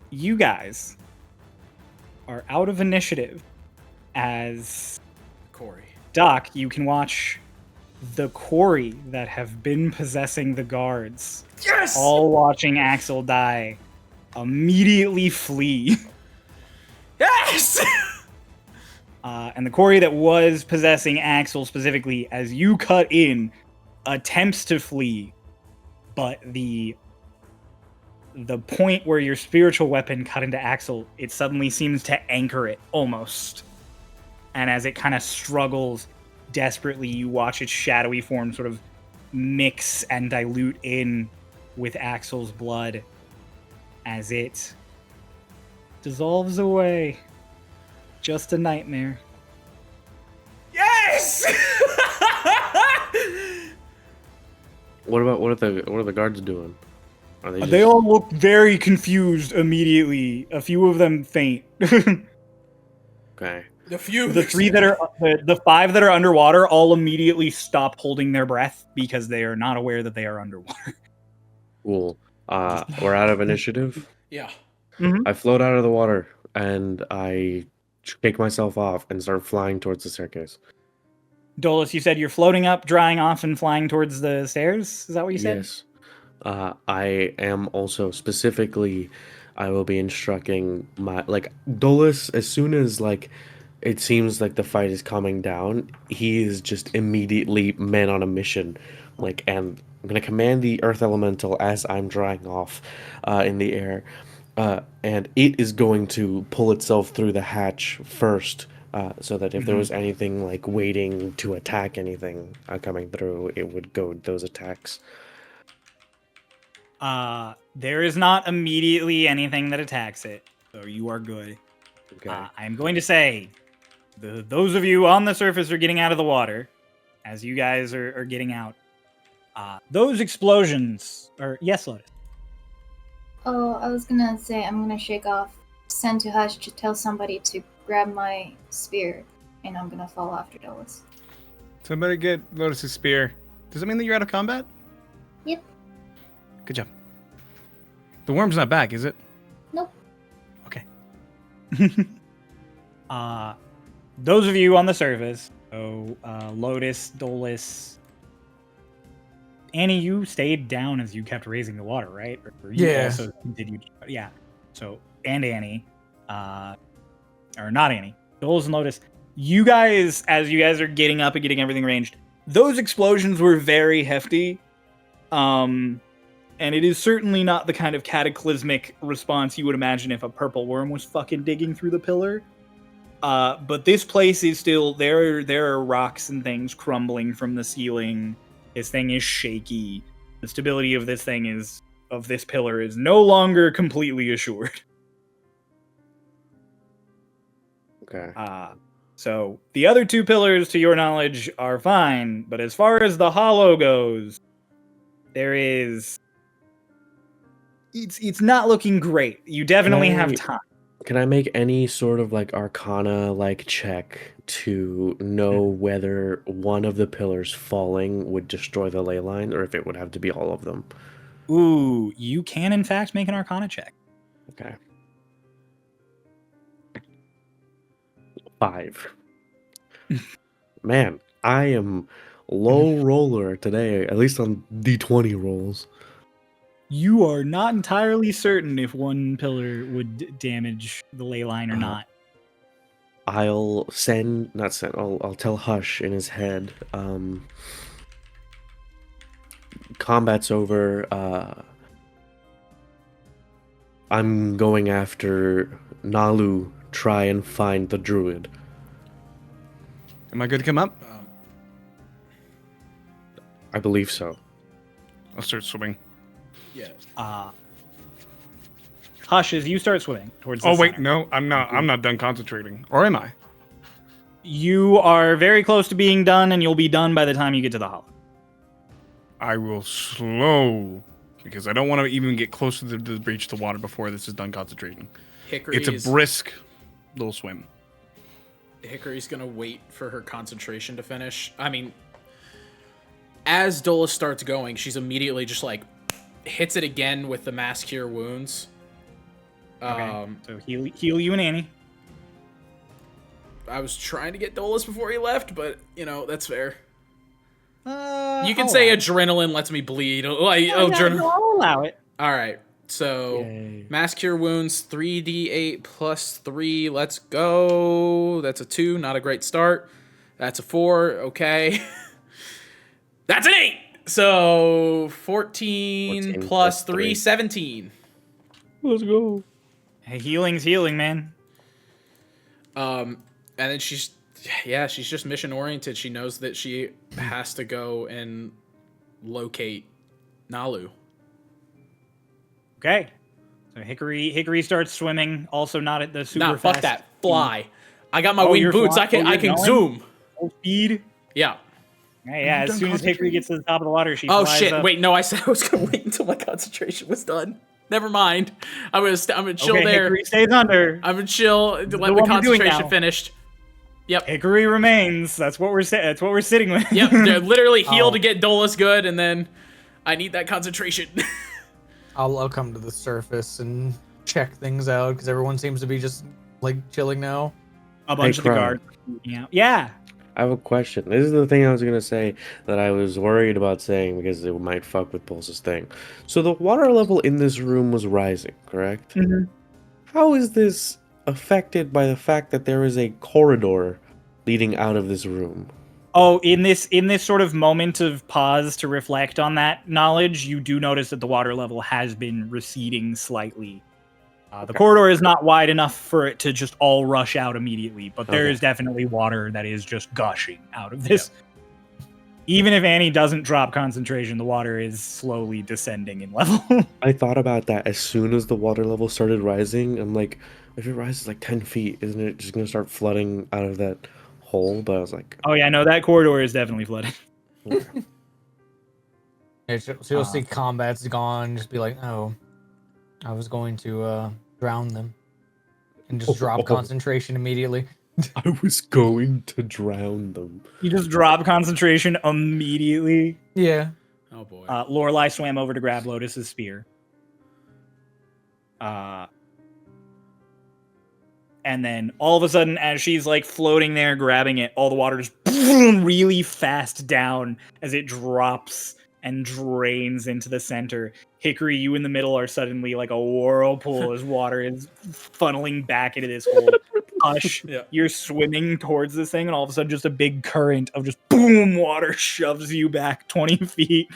You guys are out of initiative as Corey. Doc, you can watch the quarry that have been possessing the guards, Yes! all watching Axel die, immediately flee. Yes! And the quarry that was possessing Axel specifically, as you cut in, attempts to flee, but the point where your spiritual weapon cut into Axel, it suddenly seems to anchor it, almost. And as it kind of struggles desperately, you watch its shadowy form sort of mix and dilute in with Axel's blood as it dissolves away. Just a nightmare. Yes! What are the guards doing? Are they? They all look very confused immediately. A few of them faint. Okay. The few. The 3 that are the 5 that are underwater all immediately stop holding their breath because they are not aware that they are underwater. Cool. We're out of initiative. Yeah. I float out of the water and I shake myself off and start flying towards the staircase. Dolus, you said you're floating up, drying off, and flying towards the stairs? Is that what you said? Yes. I am also specifically, I will be instructing my, Dolus, as soon as, it seems like the fight is calming down, he is just immediately men on a mission. And I'm going to command the earth elemental as I'm drying off in the air. And it is going to pull itself through the hatch first, so that if there was anything waiting to attack anything coming through, it would go those attacks. There is not immediately anything that attacks it, so you are good. Okay. I'm going to say, those of you on the surface are getting out of the water, as you guys are getting out. Those explosions are yes, Lotus. Oh, I was gonna say I'm gonna shake off, send to Hush to tell somebody to grab my spear, and I'm gonna follow after Dolus. Somebody get Lotus's spear. Does it mean that you're out of combat? Yep. Good job. The worm's not back, is it? Nope. Okay. Those of you on the surface, so Lotus, Dolus, Annie, you stayed down as you kept raising the water, right? Or you Yeah. also continued. Yeah. So, and Annie, or not Annie, Dolus and Lotus, you guys, as you guys are getting up and getting everything ranged, those explosions were very hefty. And it is certainly not the kind of cataclysmic response you would imagine if a purple worm was fucking digging through the pillar. But this place is still, there are rocks and things crumbling from the ceiling. This thing is shaky. The stability of this pillar is no longer completely assured. Okay. So the other two pillars, to your knowledge, are fine. But as far as the hollow goes, it's not looking great. You definitely have time. Can I make any sort of like Arcana like check to know whether one of the pillars falling would destroy the ley line, or if it would have to be all of them? Ooh, you can in fact make an Arcana check. Okay. 5. Man, I am low roller today, at least on D20 rolls. You are not entirely certain if one pillar would damage the ley line or not. I'll I'll tell Hush in his head. Combat's over. I'm going after Nalu. Try and find the druid. Am I good to come up? I believe so. I'll start swimming. Yeah. Hush, as you start swimming towards the Oh wait, center, no, I'm not done concentrating. Or am I? you are very close to being done, and you'll be done by the time you get to the hollow. I will slow because I don't want to even get close to the breach of the water before this is done concentrating. It's a brisk little swim. Hickory's gonna wait for her concentration to finish. I mean, as Dolus starts going, she's immediately just like hits it again with the mass cure wounds. Okay. So heal you and Annie. I was trying to get Dolus before he left, but you know that's fair. You can I'll say allow it. adrenaline lets me bleed. No, I'll allow it. All right. So Yay. mass cure wounds 3d8 plus 3. Let's go. That's a 2. Not a great start. That's a 4. Okay. That's an 8. So 14 plus 3, 17. Let's go. Hey, healing's healing, man. And then she's just mission oriented. She knows that she has to go and locate Nalu. Okay. So Hickory starts swimming. Also not at the super Nah, fast. fuck that. Fly. I got my Oh, wing you're boots. flying? I can You're zoom. Full speed. Yeah. Yeah, as soon as Hickory gets to the top of the water, she Oh flies shit! up. Wait, no. I said I was gonna wait until my concentration was done. Never mind. I'm gonna chill Okay, there. Hickory stays under. I'm gonna chill. Let the one we're doing concentration now. finished. Yep. Hickory remains. That's what we're sitting with. Yep. They're literally heal Oh. to get Dolus good, and then I need that concentration. I'll come to the surface and check things out because everyone seems to be just like chilling now. A bunch of the Crown. guards. Yeah. I have a question. This is the thing I was gonna say that I was worried about saying because it might fuck with Pulse's thing. So the water level in this room was rising, correct? Mhm. How is this affected by the fact that there is a corridor leading out of this room? Oh, in this sort of moment of pause to reflect on that knowledge, you do notice that the water level has been receding slightly. The corridor is not wide enough for it to just all rush out immediately, but there Okay. is definitely water that is just gushing out of this. Even if Annie doesn't drop concentration, the water is slowly descending in level. I thought about that as soon as the water level started rising. I'm like, if it rises like 10 feet, isn't it just gonna start flooding out of that hole? But I was like, Oh yeah, no, that corridor is definitely flooding. okay. Yeah, so you'll see combat's gone. Just be like, oh, I was going to drown them, and just drop concentration immediately. I was going to drown them. You just drop concentration immediately. Yeah. Oh boy. Lorelai swam over to grab Lotus's spear. And then all of a sudden, as she's like floating there, grabbing it, all the water just really fast down as it drops and drains into the center. Hickory, you in the middle are suddenly like a whirlpool as water is funneling back into this hole. Hush, Yeah. you're swimming towards this thing, and all of a sudden, just a big current of just boom, water shoves you back 20 feet.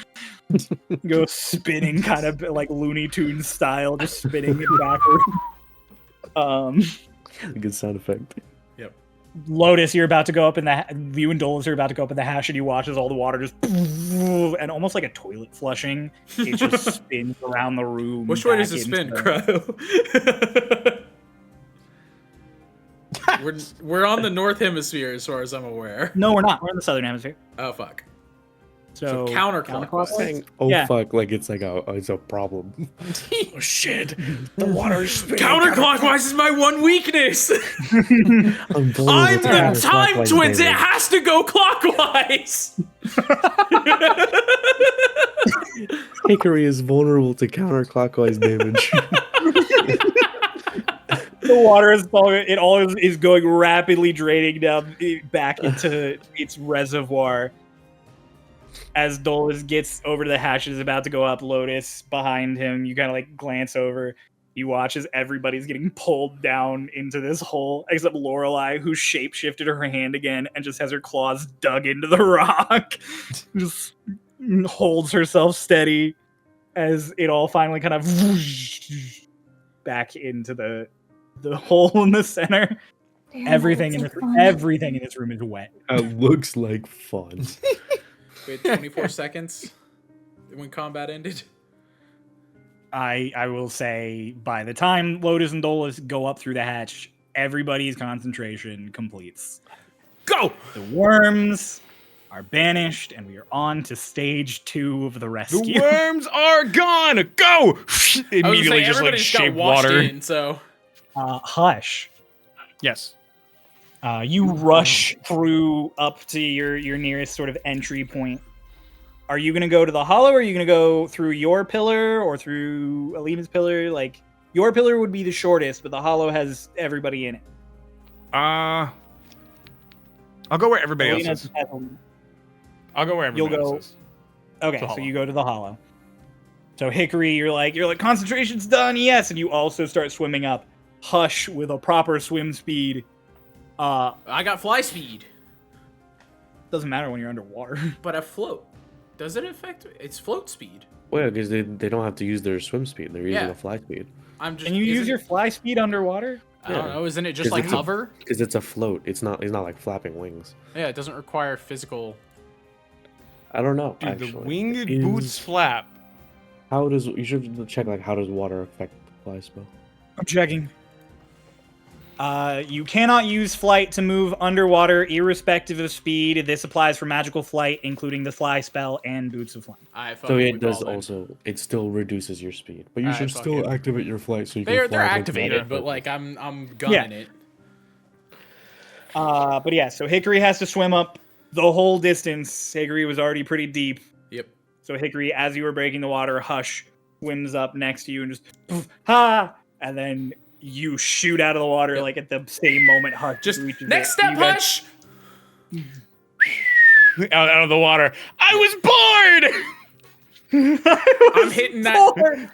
Go spinning, kind of like Looney Tunes style, just spinning it backward. A good sound effect. Lotus, you're about to go up in the you and Dolus are about to go up in the hash, and you watch as all the water just and almost like a toilet flushing, it just spins around the room. Which way does back it spin, into- Crow? we're on the north hemisphere as far as I'm aware. No, we're not. We're in the southern hemisphere. Oh fuck. So, counterclockwise. Saying, oh Yeah. fuck, like it's like it's a problem. Oh shit, the water's spinning. Counterclockwise is my one weakness. I'm vulnerable I'm to the counterclockwise time twins. It damage. has to go clockwise. Hickory is vulnerable to counterclockwise damage. the water is it all is going rapidly draining down back into its reservoir. As Dolus gets over to the hash, is about to go up. Lotus behind him. You kind of like glance over. You watch as everybody's getting pulled down into this hole, except Lorelai, who shapeshifted her hand again and just has her claws dug into the rock. Just holds herself steady as it all finally kind of back into the hole in the center. Damn, Everything in that's this so fun. everything in this room is wet. It looks like fun. We had 24 seconds when combat ended. I will say by the time Lotus and Dolus go up through the hatch, everybody's concentration completes. Go! The worms are banished, and we are on to stage 2 of the The rescue. worms are gone. Go! Immediately I was gonna say, just like everybody just got shape washed water. in, so Hush. Yes. You rush through up to your nearest sort of entry point. Are you going to go to the hollow, or are you going to go through your pillar or through Alima's pillar? Like, your pillar would be the shortest, but the hollow has everybody in it. I'll go where everybody else Alina's is. has I'll go where You'll everybody go- else is. Okay, The so hollow. you go to the hollow. So Hickory, you're like concentration's done, yes, and you also start swimming up. Hush with a proper swim speed. I got fly speed, Doesn't matter when you're underwater. but I float. Does it affect? It's float speed. Well, because they don't have to use their swim speed. They're using Yeah. a fly speed. I'm just. Can you use isn't- your fly speed underwater? I don't Yeah. know. Isn't it just 'Cause like it's a- hover? Because it's a float. It's not like flapping wings. Yeah, it doesn't require physical. I don't know. Dude, actually. the winged Is- boots flap. How does you should check like how does water affect the fly spell? I'm checking. You cannot use flight to move underwater, irrespective of speed. This applies for magical flight, including the fly spell and boots of flame. I So fucking it with does all in. also. It still reduces your speed, but you Alright, should fuck still it. activate your flight so you They're can. fly like activated, water. but like I'm gunning it. But yeah, so Hickory has to swim up the whole distance. Hickory was already pretty deep. Yep. So Hickory, as you were breaking the water, Hush swims up next to you and just poof, ha, and then you shoot out of the water Yep. like at the same moment Hush Just reaches next it. step, You guys- Hush. Out of the water. I was bored! I'm hitting that.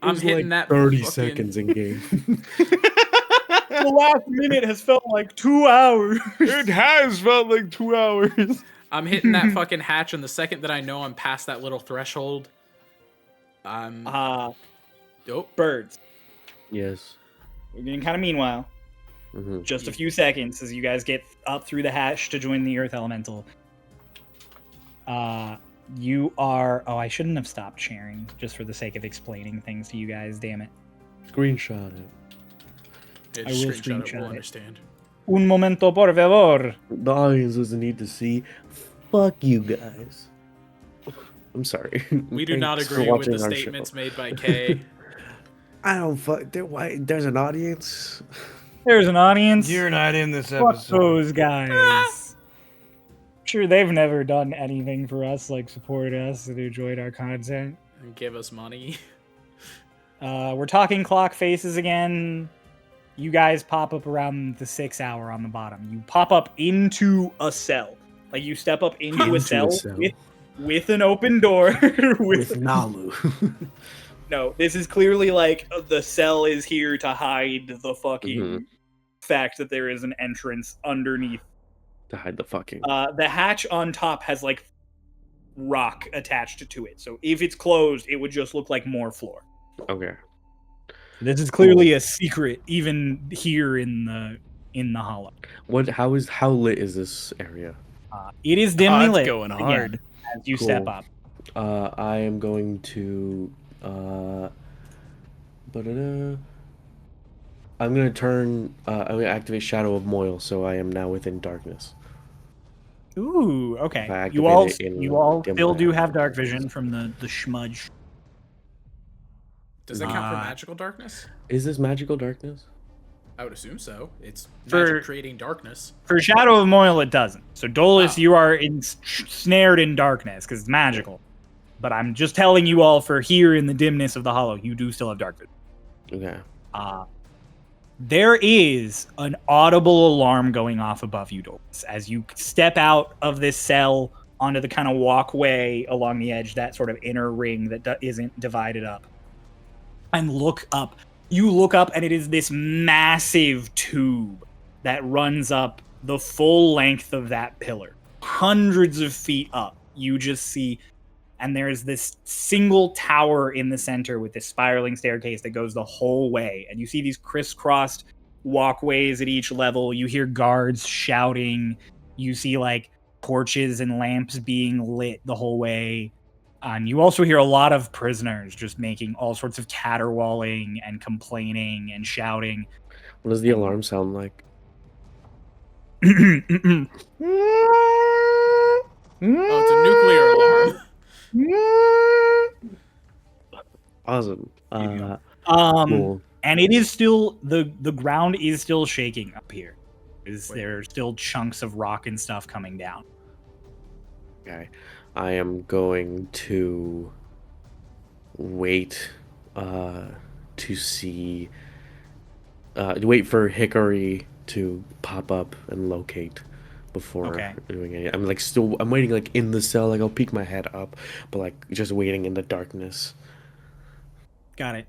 I'm It's hitting like that. 30 fucking- seconds in game. The last minute has felt like 2 hours. It has felt like 2 hours. I'm hitting that fucking hatch, and the second that I know I'm past that little threshold, I'm. Uh, Oh, birds. Yes. We're getting kind of meanwhile. Hmm. Just a few seconds as you guys get up through the hatch to join the Earth Elemental. You are. Oh, I shouldn't have stopped sharing just for the sake of explaining things to you guys. Damn it. Screenshot it. Yeah, I just will screenshot it. screenshot We'll it. understand. Un momento, por favor. The audience doesn't need to see. Fuck you guys. I'm sorry. We do not Thanks for agree with the watching our show. statements made by Kay. I don't fuck. There's an audience. There's an audience. You're not in this Fuck episode. those guys. Sure, they've never done anything for us, like support us and enjoyed our content. And give us money. We're talking clock faces again. You guys pop up around the 6 hour on the bottom. You pop up into a cell. Like you step up into Into a a cell, cell. with an open door. With Nalu. No, this is clearly like the cell is here to hide the fucking Mhm. fact that there is an entrance underneath. To hide the fucking. The hatch on top has like rock attached to it. So if it's closed, it would just look like more floor. Okay. This is clearly a secret, even here in the hollow. How lit is this area? It is dimly it's lit. going again, hard. as you Cool. step up. I am going to I'm gonna turn I'm gonna activate Shadow of Moil, so I am now within darkness. Ooh, okay. If I You all activate it in dim still do light. have dark vision from the schmudge. Does that count for Uh, magical darkness? Is this magical darkness? I would assume so. It's For- magic creating darkness. For Shadow of Moil, it doesn't. So Dolus, Oh. you are snared in darkness because it's magical. But I'm just telling you all for here in the dimness of the hollow, you do still have dark vision. Okay. There is an audible alarm going off above you, Dolus, as you step out of this cell onto the kind of walkway along the edge, that sort of inner ring that isn't divided up, and look up. You look up, and it is this massive tube that runs up the full length of that pillar, hundreds of feet up. You just see. And there's this single tower in the center with this spiraling staircase that goes the whole way. And you see these crisscrossed walkways at each level. You hear guards shouting. You see like torches and lamps being lit the whole way. And you also hear a lot of prisoners just making all sorts of caterwauling and complaining and shouting. What does the alarm sound like? Oh, it's a nuclear alarm. Awesome. Cool. And it is still the ground is still shaking up here. There are still chunks of rock and stuff coming down. Okay. I am going to wait to see wait for Hickory to pop up and locate before doing any. I'm waiting like in the cell, like I'll peek my head up, but like just waiting in the darkness. Got it.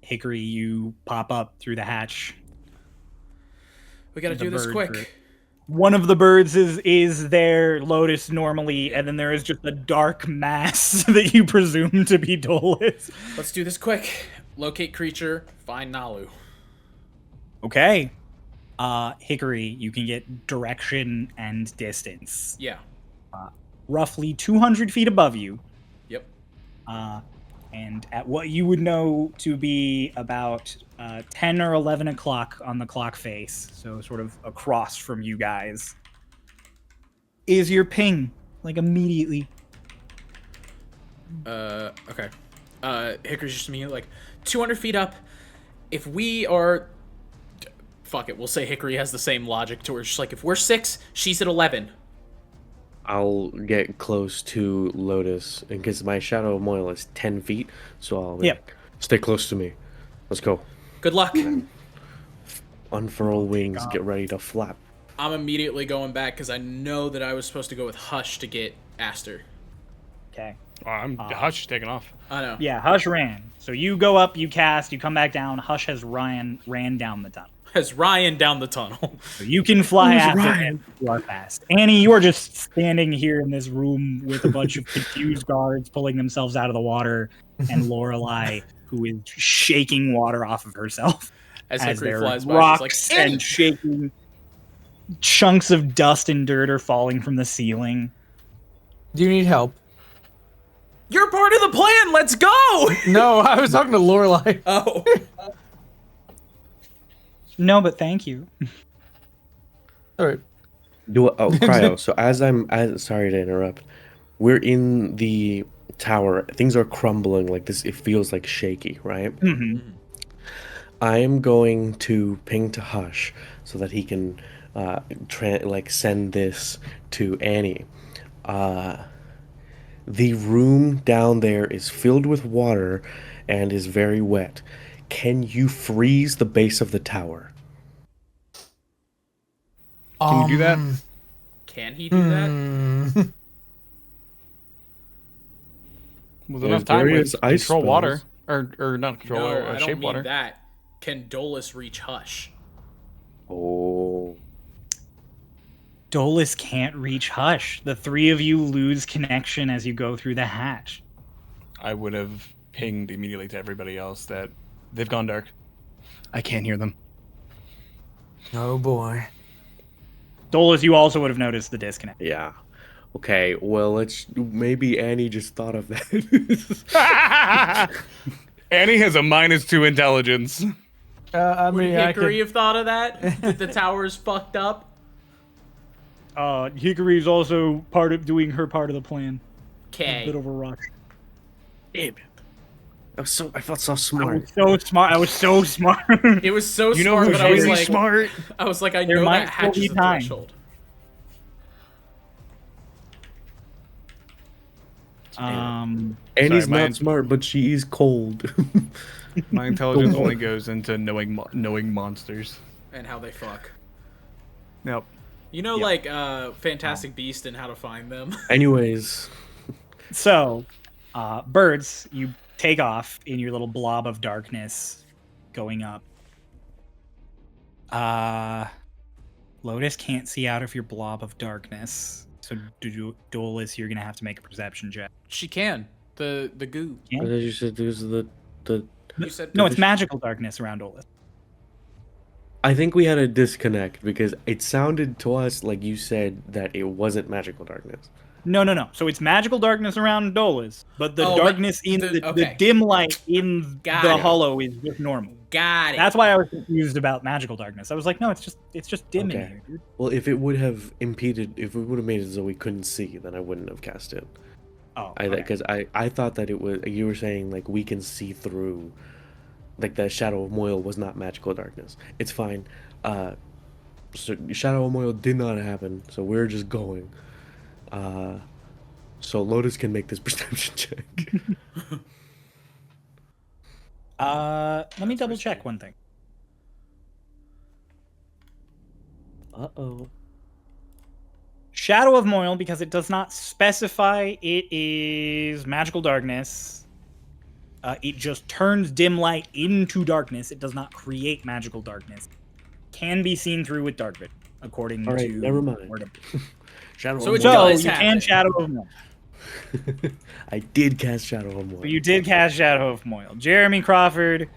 Hickory, you pop up through the hatch. We gotta The do this bird quick. group. One of the birds is there, Lotus normally, and then there is just a dark mass that you presume to be Dolus. Let's do this quick. Locate creature, find Nalu. Okay. Hickory, you can get direction and distance. Yeah. Roughly 200 feet above you. Yep. And at what you would know to be about 10 or 11 o'clock on the clock face, so sort of across from you guys, is your ping, like immediately. Okay. Hickory's just me, like, 200 feet up. If we are... Fuck it, we'll say Hickory has the same logic to her. She's like, if we're 6, she's at 11. I'll get close to Lotus because my Shadow of Moil is 10 feet, so I'll stay close to me. Let's go. Good luck. Unfurl wings, get ready to flap. I'm immediately going back because I know that I was supposed to go with Hush to get Aster. Okay. I'm Hush taking off. I know. Yeah, Hush ran. So you go up, you cast, you come back down. Hush has ran down the tunnel. Has Ryan down the tunnel. So you can fly after him. You are fast. Annie, you are just standing here in this room with a bunch of confused guards pulling themselves out of the water, and Lorelei, who is shaking water off of herself As as Hickory there flies are by, rocks she's like, and shaking. chunks of dust and dirt are falling from the ceiling. Do you need help? You're part of the plan. Let's go. No, I was talking to Lorelai. Oh. No, but thank you. All right. Cryo. So sorry to interrupt. We're in the tower. Things are crumbling like this. It feels like shaky, right? Mm-hmm. I am going to ping to Hush so that he can send this to Annie. The room down there is filled with water and is very wet. Can you freeze the base of the tower? Can you do that? Can he do that? With enough time with ice control water. spells. Or not control No, water, I don't shape mean water. that. Can Dolus reach Hush? Oh. Dolus can't reach Hush. The three of you lose connection as you go through the hatch. I would have pinged immediately to everybody else that they've gone dark. I can't hear them. Oh boy. Dolus, you also would have noticed the disconnect. Yeah. Okay, well, maybe Annie just thought of that. Annie has a -2 intelligence. I Would mean, I Hickory could. have thought of that? That the tower's fucked up? Hickory is also doing her part of the plan. Okay. Bit of a rush. Damn it. I felt so I smart. was so smart. I was so smart. It was so You know smart, who's but I was really like, smart? I There know might that still hatches be the time. threshold. Annie's Sorry, not smart, but she is cold. My intelligence only goes into knowing monsters. And how they fuck. Yep. You know, like Fantastic Beast and how to find them. Anyways, So, birds, you take off in your little blob of darkness going up. Lotus can't see out of your blob of darkness. So, Dolus, you're going to have to make a perception check. She can. The goo. I thought you said there's the. You said No, it's magical darkness around Dolus. I think we had a disconnect because it sounded to us like you said that it wasn't magical darkness. No. So it's magical darkness around Dolus, but the Oh, darkness in the- the okay. dim light in Got the it. hollow is just normal. Got it. That's why I was confused about magical darkness. I was like, no, it's just dim in Okay. here, dude. Well, if it would have impeded, if we would have made it so we couldn't see, then I wouldn't have cast it. Oh, okay. Because I thought that it was, you were saying like we can see through, like the Shadow of Moyle was not magical darkness. It's fine. So Shadow of Moyle did not happen, so we're just going. So Lotus can make this perception check. Let me double check one thing. Uh-oh. Shadow of Moyle, because it does not specify it is magical darkness. It just turns dim light into darkness. It does not create magical darkness. Can be seen through with dark vision, according All right, to never mind. Warden. Shadow So of it's So Moyle. does you happen. can Shadow of Moyle. I did cast Shadow of Moyle. So you did cast Shadow of Moyle. Jeremy Crawford,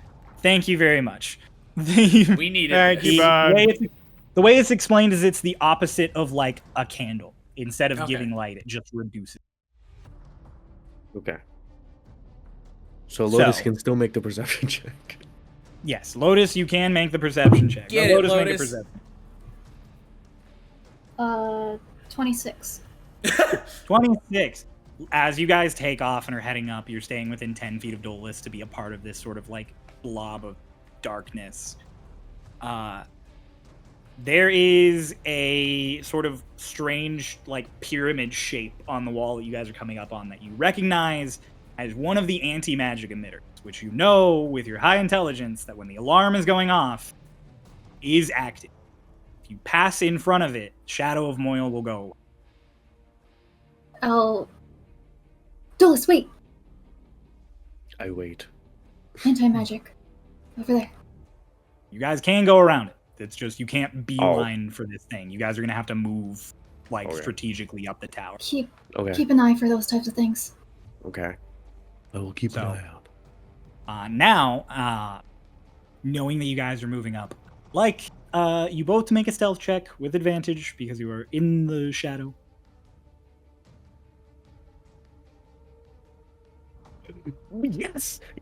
thank you very much. We needed Thank this. you, bud. The way it's explained is it's the opposite of like a candle. Instead of Okay. giving light, it just reduces. Okay. So Lotus So- can still make the perception check. Yes, Lotus, you can make the perception check. Get Now, it, Make a Lotus. perception. 26. 26. As you guys take off and are heading up, you're staying within 10 feet of Dolus to be a part of this sort of like blob of darkness. There is a sort of strange like pyramid shape on the wall that you guys are coming up on that you recognize as one of the anti-magic emitters, which you know with your high intelligence that when the alarm is going off is active. If you pass in front of it, Shadow of Moyle will go away. Oh. Dolus, wait! I wait. Anti-magic. Over there. You guys can go around it. It's just you can't beeline for this thing. You guys are gonna have to move like Okay. strategically up the tower. Keep Okay. an eye for those types of things. Okay. I will keep an So- eye out. Now, knowing that you guys are moving up, like you both make a stealth check with advantage because you are in the shadow.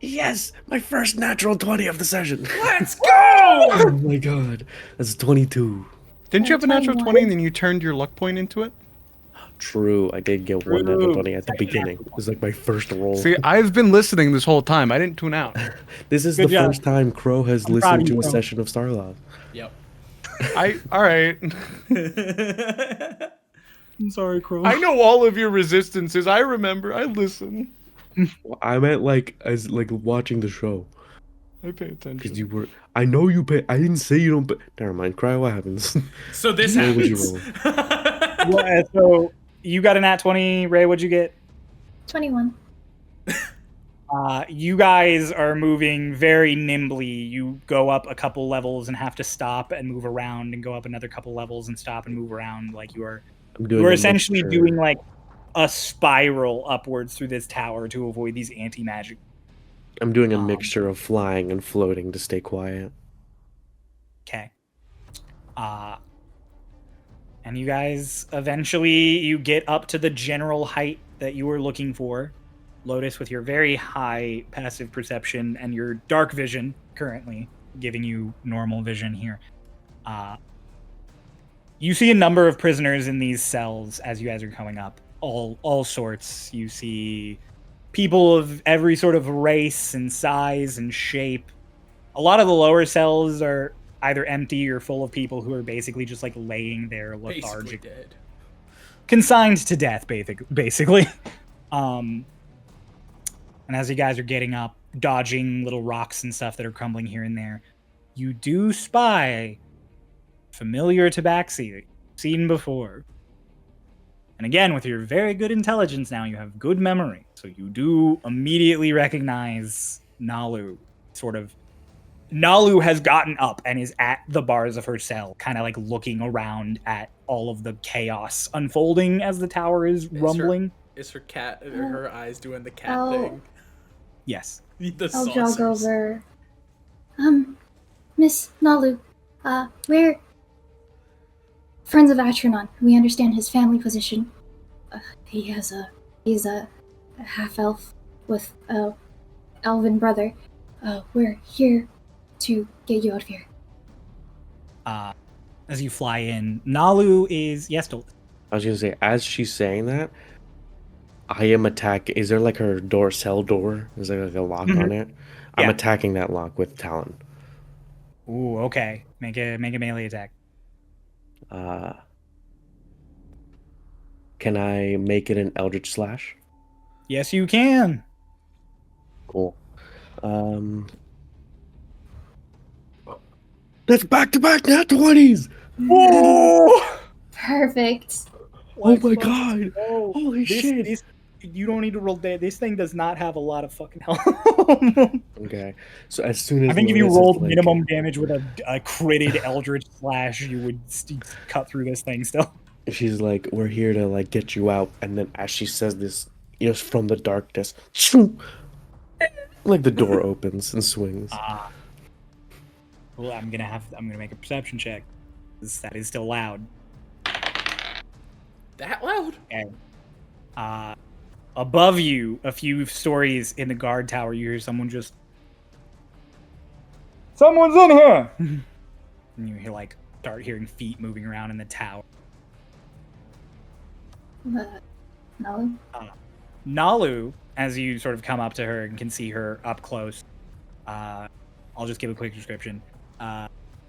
Yes, my first natural 20 of the session. Let's go! Oh my god, that's 22. Didn't you have a natural 21. 20 and then you turned your luck point into it? True, I did get one natural True. 20 at the beginning. It was like my first roll. See, I've been listening this whole time. I didn't tune out. This is Good the job. first time Crow has I'm proud listened of to you, a Crow. session of Starlost. Yep. All right. I'm sorry, Crow. I know all of your resistances. I remember. I listen. I meant like as like watching the show. I pay Because attention. you were, I know you pay. I didn't say you don't. Pay. Never mind. Cry. What happens? So this Ray, what'd you happens. Well, so you got a nat 20. Ray, what'd you get? 21. You guys are moving very nimbly. You go up a couple levels and have to stop and move around, and go up another couple levels and stop and move around. Like you are I'm essentially mixture. doing like a spiral upwards through this tower to avoid these anti-magic. I'm doing a mixture of flying and floating to stay quiet. Okay. And you guys eventually you get up to the general height that you were looking for. Lotus, with your very high passive perception and your dark vision currently giving you normal vision here. You see a number of prisoners in these cells as you guys are going up. All sorts. You see people of every sort of race and size and shape. A lot of the lower cells are either empty or full of people who are basically just like laying there Basically lethargic, dead. consigned to death, basically. And as you guys are getting up, dodging little rocks and stuff that are crumbling here and there, you do spy familiar tabaxi that you've seen before. And again, with your very good intelligence now, you have good memory, so you do immediately recognize Nalu. Nalu has gotten up and is at the bars of her cell, kind of like looking around at all of the chaos unfolding as the tower is rumbling. Is her cat or her eyes doing the cat Oh. thing? Yes. The I'll saucers. jog over. Miss Nalu, we're friends of Atronon. We understand his family position. He's a half-elf with a elven brother. We're here to get you out of here. As you fly in, Nalu is Dol- I was gonna say, as she's saying that, I am attacking. Is there like her cell door? Is there like a lock on it? I'm Yeah. attacking that lock with Talon. Ooh, okay. Make a melee attack. Can I make it an Eldritch Slash? Yes, you can. Cool. That's back-to-back nat 20s! Oh! Perfect. Oh my god! Holy This- shit! this- you don't need to roll that. This thing does not have a lot of fucking health. Okay, so as soon as I think if you Lotus is rolled like- minimum damage with a critted Eldritch Slash, you would cut through this thing still. she's like, "We're here to like get you out," and then as she says this, from the darkness, like the door opens and swings. Well, I'm gonna make a perception check. That is still loud. That loud? Okay. Above you, a few stories in the guard tower, you hear someone just... Someone's in here! And you hear, start hearing feet moving around in the tower. Nalu? Nalu, as you sort of come up to her and can see her up close, I'll just give a quick description.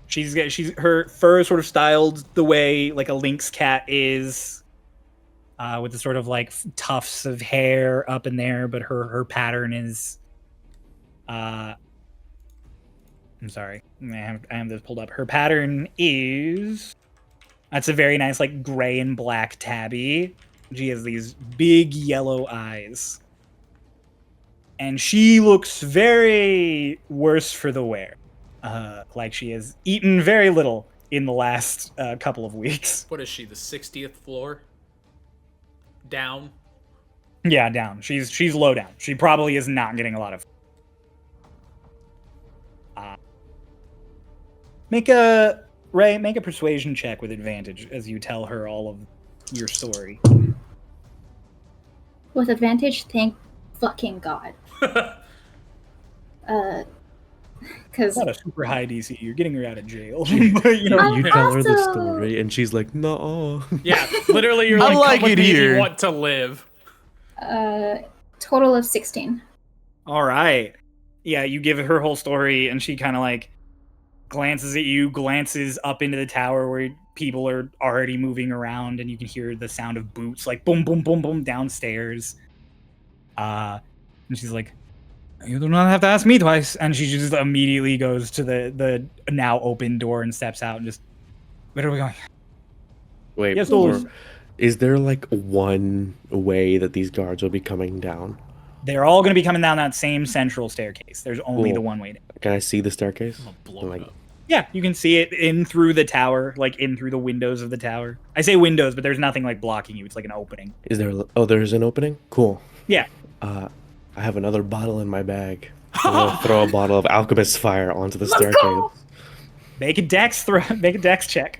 She's her fur sort of styled the way like a lynx cat is, with the sort of tufts of hair up in there, but her pattern is, I'm sorry, I have this pulled up. Her pattern is, that's a very nice gray and black tabby. She has these big yellow eyes. And she looks very worse for the wear. Like she has eaten very little in the last couple of weeks. What is she, the 60th floor? Down? Yeah, down. She's low down. She probably is not getting a lot of... Ray, make a persuasion check with advantage as you tell her all of your story. With advantage, thank fucking God. Because Not a super high DC. You're getting her out of jail. But, you know, you tell her the also- story, and she's like, "No." Yeah, literally, you're I like, like come with it me if here. you want to live. total of 16. all right. Yeah, you give her whole story, and she kind of like glances at you, glances up into the tower where people are already moving around, and you can hear the sound of boots like boom, boom, boom, boom downstairs. And she's like, "You do not have to ask me twice." And she just immediately goes to the now open door and steps out and just, "Where are we going?" Wait, Yes, before- Dolores. is there like one way that these guards will be coming down? They're all going to be coming down that same central staircase. There's only the Cool. one way down. Can I see the staircase? I'll blow Like- it up. Yeah, you can see it in through the tower, like in through the windows of the tower. I say windows, but there's nothing like blocking you. It's like an opening. Is there? Oh, there's an opening. Cool. Yeah. I have another bottle in my bag. I'm gonna throw a bottle of alchemist fire onto the staircase. go! Make a dex check.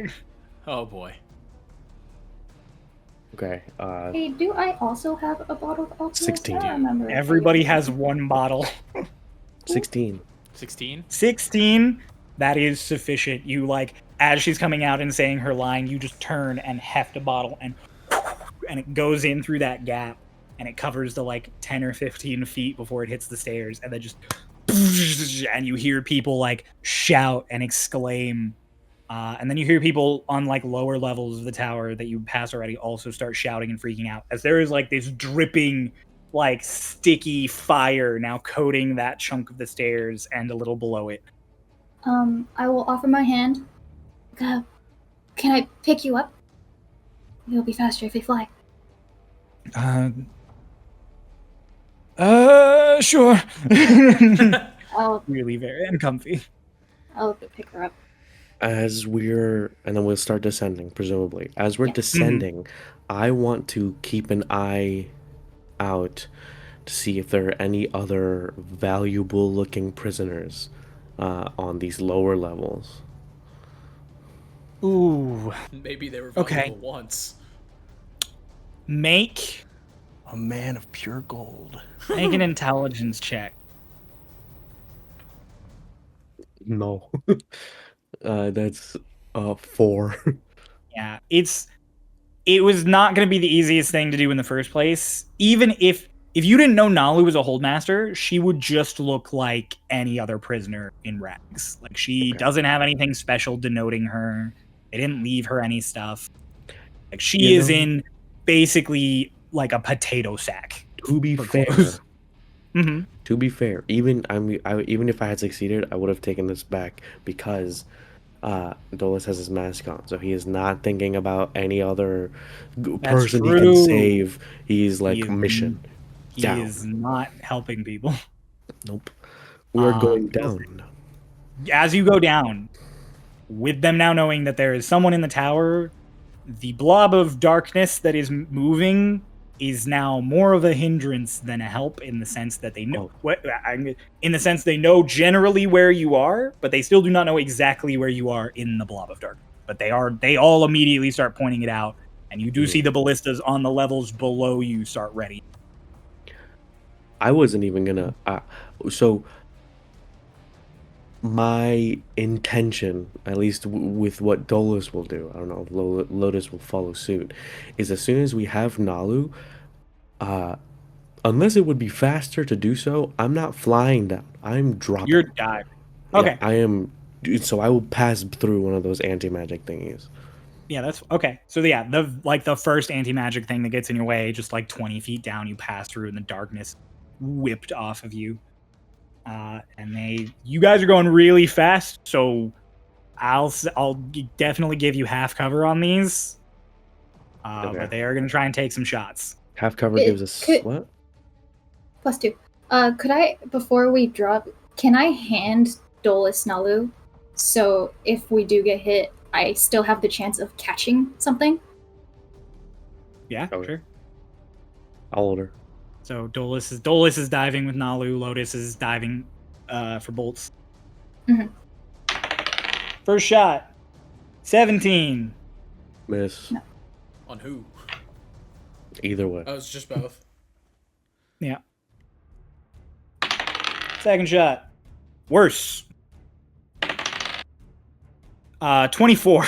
Oh boy. Okay. Hey, do I also have a bottle of alcohol? 16. I don't remember. Everybody has one bottle. 16. 16. 16. That is sufficient. You like as she's coming out and saying her line, you just turn and heft a bottle and it goes in through that gap and it covers the like 10 or 15 feet before it hits the stairs and then just and you hear people like shout and exclaim. And then you hear people on like lower levels of the tower that you pass already also start shouting and freaking out as there is like this dripping, like sticky fire now coating that chunk of the stairs and a little below it. I will offer my hand. Can I pick you up? It'll be faster if we fly. Sure. I'll Really very uncomfy. go pick her up. And then we'll start descending, presumably. As we're descending, I want to keep an eye out to see if there are any other valuable looking prisoners on these lower levels. Ooh. Maybe they were Okay. valuable once. Make A man of pure gold. an intelligence check. No. That's 4. Yeah, it was not going to be the easiest thing to do in the first place. Even if you didn't know Nalu was a holdmaster, she would just look like any other prisoner in rags. Like she Okay. doesn't have anything special denoting her. They didn't leave her any stuff. Like she You is know- in basically like a potato sack. To be For fair, clothes. Mm-hmm. to be fair, even if I had succeeded, I would have taken this back because Dolus has his mask on, so he is not thinking about any other That's person he can true. save. He's like He is- mission. He Down. is not helping people. Nope. We're going we'll down. As you go down, with them now knowing that there is someone in the tower, the blob of darkness that is moving is now more of a hindrance than a help in the sense that they know in the sense they know generally where you are, but they still do not know exactly where you are in the blob of darkness. But they all immediately start pointing it out, and you do see the ballistas on the levels below you start ready. I wasn't even gonna. So my intention, at least with what Dolus will do, I don't know if Lotus will follow suit, is as soon as we have Nalu, unless it would be faster to do so, I'm not flying down. I'm dropping. You're diving. Yeah, Okay. I am. So I will pass through one of those anti-magic thingies. Yeah, that's okay. So yeah, the first anti-magic thing that gets in your way, just like 20 feet down, you pass through and the darkness whipped off of you. And you guys are going really fast, so I'll definitely give you half cover on these. Okay. But they are going to try and take some shots. Half cover It gives us could- what? +2. Could I, before we drop, can I hand Dolus Nalu? So if we do get hit, I still have the chance of catching something? Yeah, Okay. sure. I'll hold her. So Dolus is diving with Nalu. Lotus is diving for bolts. Mhm. First shot. 17. Miss. No. On who? Either way. Oh, it's just both. Yeah. Second shot. Worse. 24.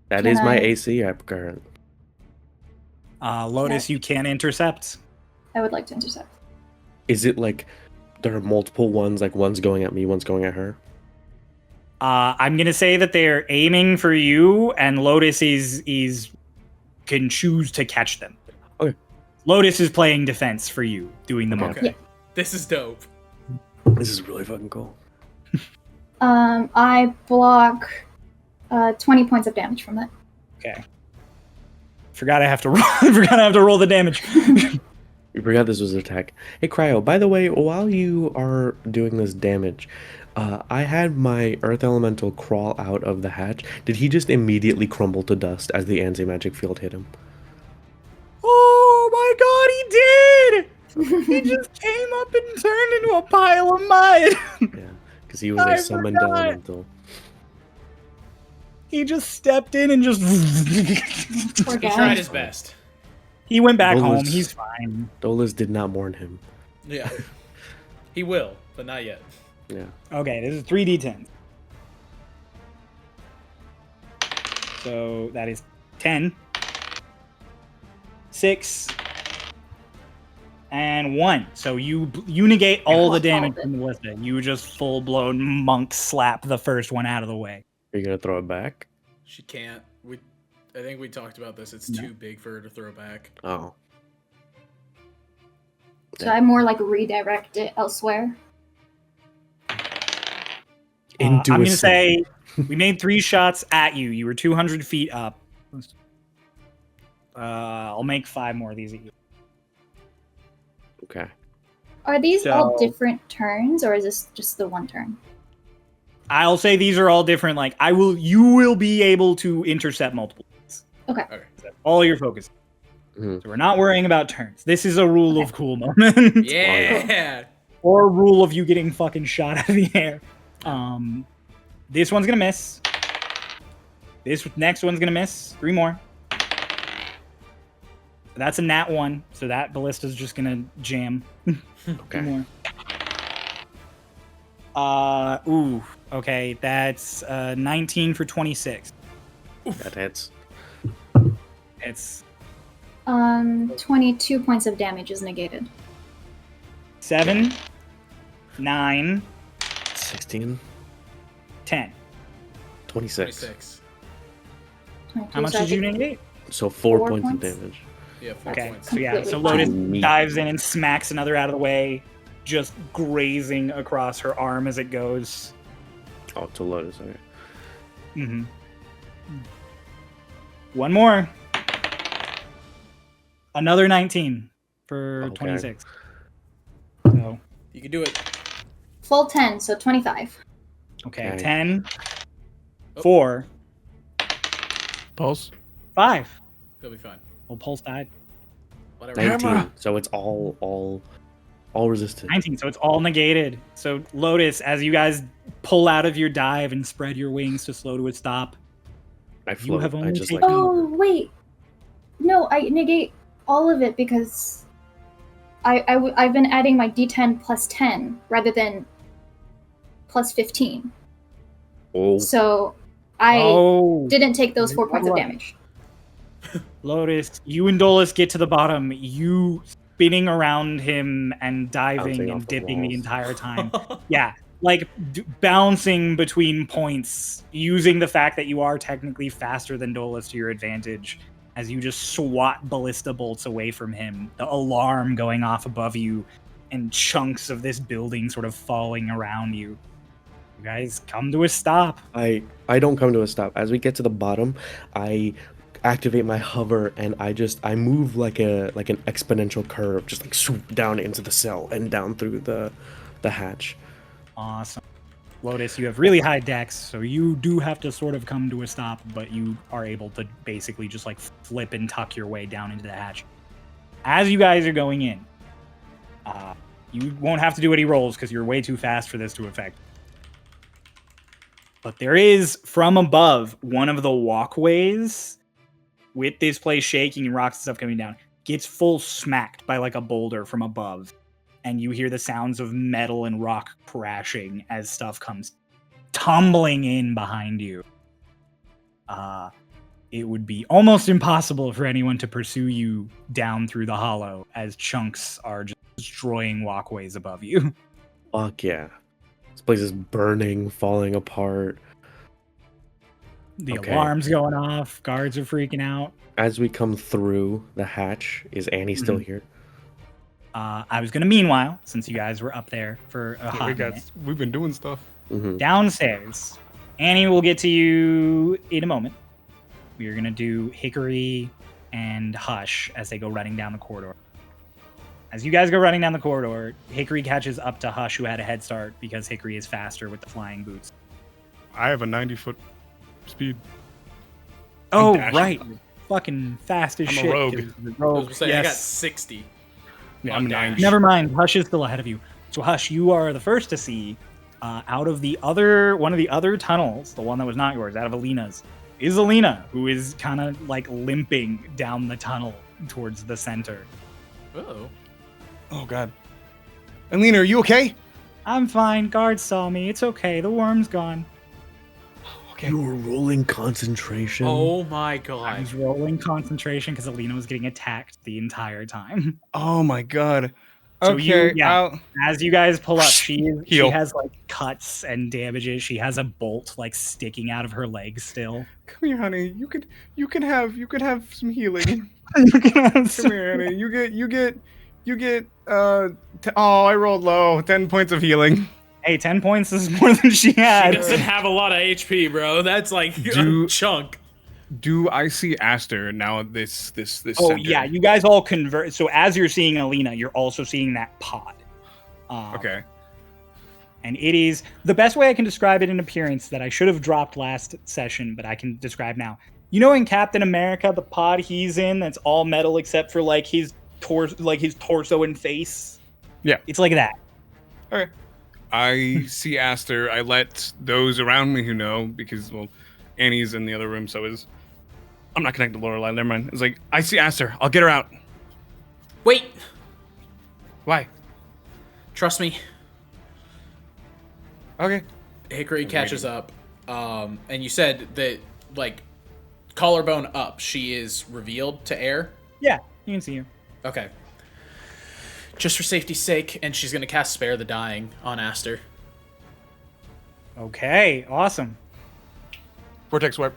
That Can is my I- AC at current. Lotus, you can intercept. I would like to intercept. Is it like there are multiple ones, like one's going at me, one's going at her? I'm gonna say that they're aiming for you, and Lotus is can choose to catch them. Okay. Lotus is playing defense for you, doing the Okay. monkey. Okay. This is dope. This is really fucking cool. I block 20 points of damage from that. Okay. Forgot I have to roll. Forgot I have to roll the damage. We forgot this was an attack. Hey, Cryo, by the way, while you are doing this damage, I had my Earth Elemental crawl out of the hatch. Did he just immediately crumble to dust as the anti-magic field hit him? Oh my god, he did! He just came up and turned into a pile of mud. Yeah, because he was I a summoned forgot. elemental. He just stepped in and just. Poor He guy. tried his best. He went back Well, home. it's- He's fine. Dolus did not mourn him. Yeah. He will, but not yet. Yeah. Okay, this is 3d10. So that is 10, 6, and 1. So you negate all the damage from the ballista. You just full blown monk slap the first one out of the way. Are you gonna throw it back? She can't. I think we talked about this. It's too big for her to throw back. Oh. Should I more like redirect it elsewhere? Into I'm a gonna sea. say we made 3 shots at you. You were 200 feet up. I'll make 5 more of these at you. Okay. Are these all So- different turns, or is this just the one turn? I'll say these are all different. Like you will be able to intercept multiple things. Okay. That's all your focus. Mhm. So we're not worrying about turns. This is a rule of cool moment. Yeah. Or a rule of you getting fucking shot out of the air. This one's gonna miss. This next one's gonna miss. 3 more. That's a nat 1, so that ballista's just gonna jam. 2 Okay. more. Okay, that's 19 for 26. That hits. It's 22 points of damage is negated. 7, 9, 16, 10. 26. 26. 22, How much so I did you think- negate? So 4 4 points of points? damage. Yeah, 4 Okay, points. so yeah, so Completely Lotus fine. dives in and smacks another out of the way, just grazing across her arm as it goes. Oh, to Lotus. Okay. Mm-hmm. One more. Another 19 for Okay. 26. So, You can do it. Full 10, so 25. okay, Okay. 10, Oh. 4, Pulse. 5. He'll be fine. Well, Pulse died. Whatever. 19. So it's all resisted. 19, so it's all negated. So, Lotus, as you guys pull out of your dive and spread your wings to slow to a stop, I float. have I only just taken- like Oh, wait. No, I negate all of it because I've been adding my d10 plus 10 rather than plus 15. oh, So I didn't take those 4 points of damage. Lotus, you and Dolus get to the bottom. You spinning around him and diving Bouncing and off the dipping the walls. entire time. Yeah, like bouncing between points, using the fact that you are technically faster than Dolus to your advantage as you just swat ballista bolts away from him. The alarm going off above you and chunks of this building sort of falling around you. You guys come to a stop. I don't come to a stop. As we get to the bottom, I activate my hover and I move like an exponential curve, just like swoop down into the cell and down through the hatch. Awesome. Lotus, you have really high dex, so you do have to sort of come to a stop, but you are able to basically just like flip and tuck your way down into the hatch. As you guys are going in, you won't have to do any rolls because you're way too fast for this to affect. But there is, from above, one of the walkways with this place shaking and rocks and stuff coming down, gets full smacked by like a boulder from above. And you hear the sounds of metal and rock crashing as stuff comes tumbling in behind you. It would be almost impossible for anyone to pursue you down through the hollow as chunks are just destroying walkways above you. Fuck yeah. This place is burning, falling apart. The Okay. alarm's going off. Guards are freaking out. As we come through the hatch, is Annie still here? I was going to, meanwhile, since you guys were up there for a hot minute, We've been doing stuff. Mm-hmm. downstairs. Annie will get to you in a moment. We are going to do Hickory and Hush as they go running down the corridor. As you guys go running down the corridor, Hickory catches up to Hush, who had a head start because Hickory is faster with the flying boots. I have a 90-foot speed. Oh, dashing. right. You're fucking fast as I'm a shit. rogue. 'cause you're a I was rogue. gonna say, I got Yes. 60. Yeah, on I'm dash. 90. Never mind. Hush is still ahead of you. So Hush, you are the first to see out of one of the other tunnels, the one that was not yours, out of Alina's, is Alina, who is kind of like limping down the tunnel towards the center. Oh. Oh god. Alina, are you okay? I'm fine. Guards saw me. It's okay. The worm's gone. Okay. You were rolling concentration. Oh my I god. was rolling concentration because Alina was getting attacked the entire time. Oh my god. So Okay. yeah. As you guys pull up, she Heal. has like cuts and damages. She has a bolt like sticking out of her leg still. Come here, honey. You can have some healing. Come here, honey. You get I rolled low. 10 points of healing. Hey, 10 points is more than she She had. doesn't have a lot of HP, bro. That's like a chunk. Do I see Aster now at this Oh center? yeah, you guys all convert. So as you're seeing Alina, you're also seeing that pod. Okay. And it is the best way I can describe it in appearance that I should have dropped last session, but I can describe now. You know, in Captain America, the pod he's in that's all metal except for like his torso and face. Yeah. It's like that. Okay. I see Aster. I let those around me who know, because, well, Annie's in the other room, so is... I'm not connected to Lorelai, never mind. It's like, I see Aster. I'll get her out. Wait. Why? Trust me. Okay. Hickory catches up. And you said that, like, collarbone up, she is revealed to air? Yeah, you can see her. Okay. Just for safety's sake, and she's gonna cast Spare the Dying on Aster. Okay, awesome. Vortex warp.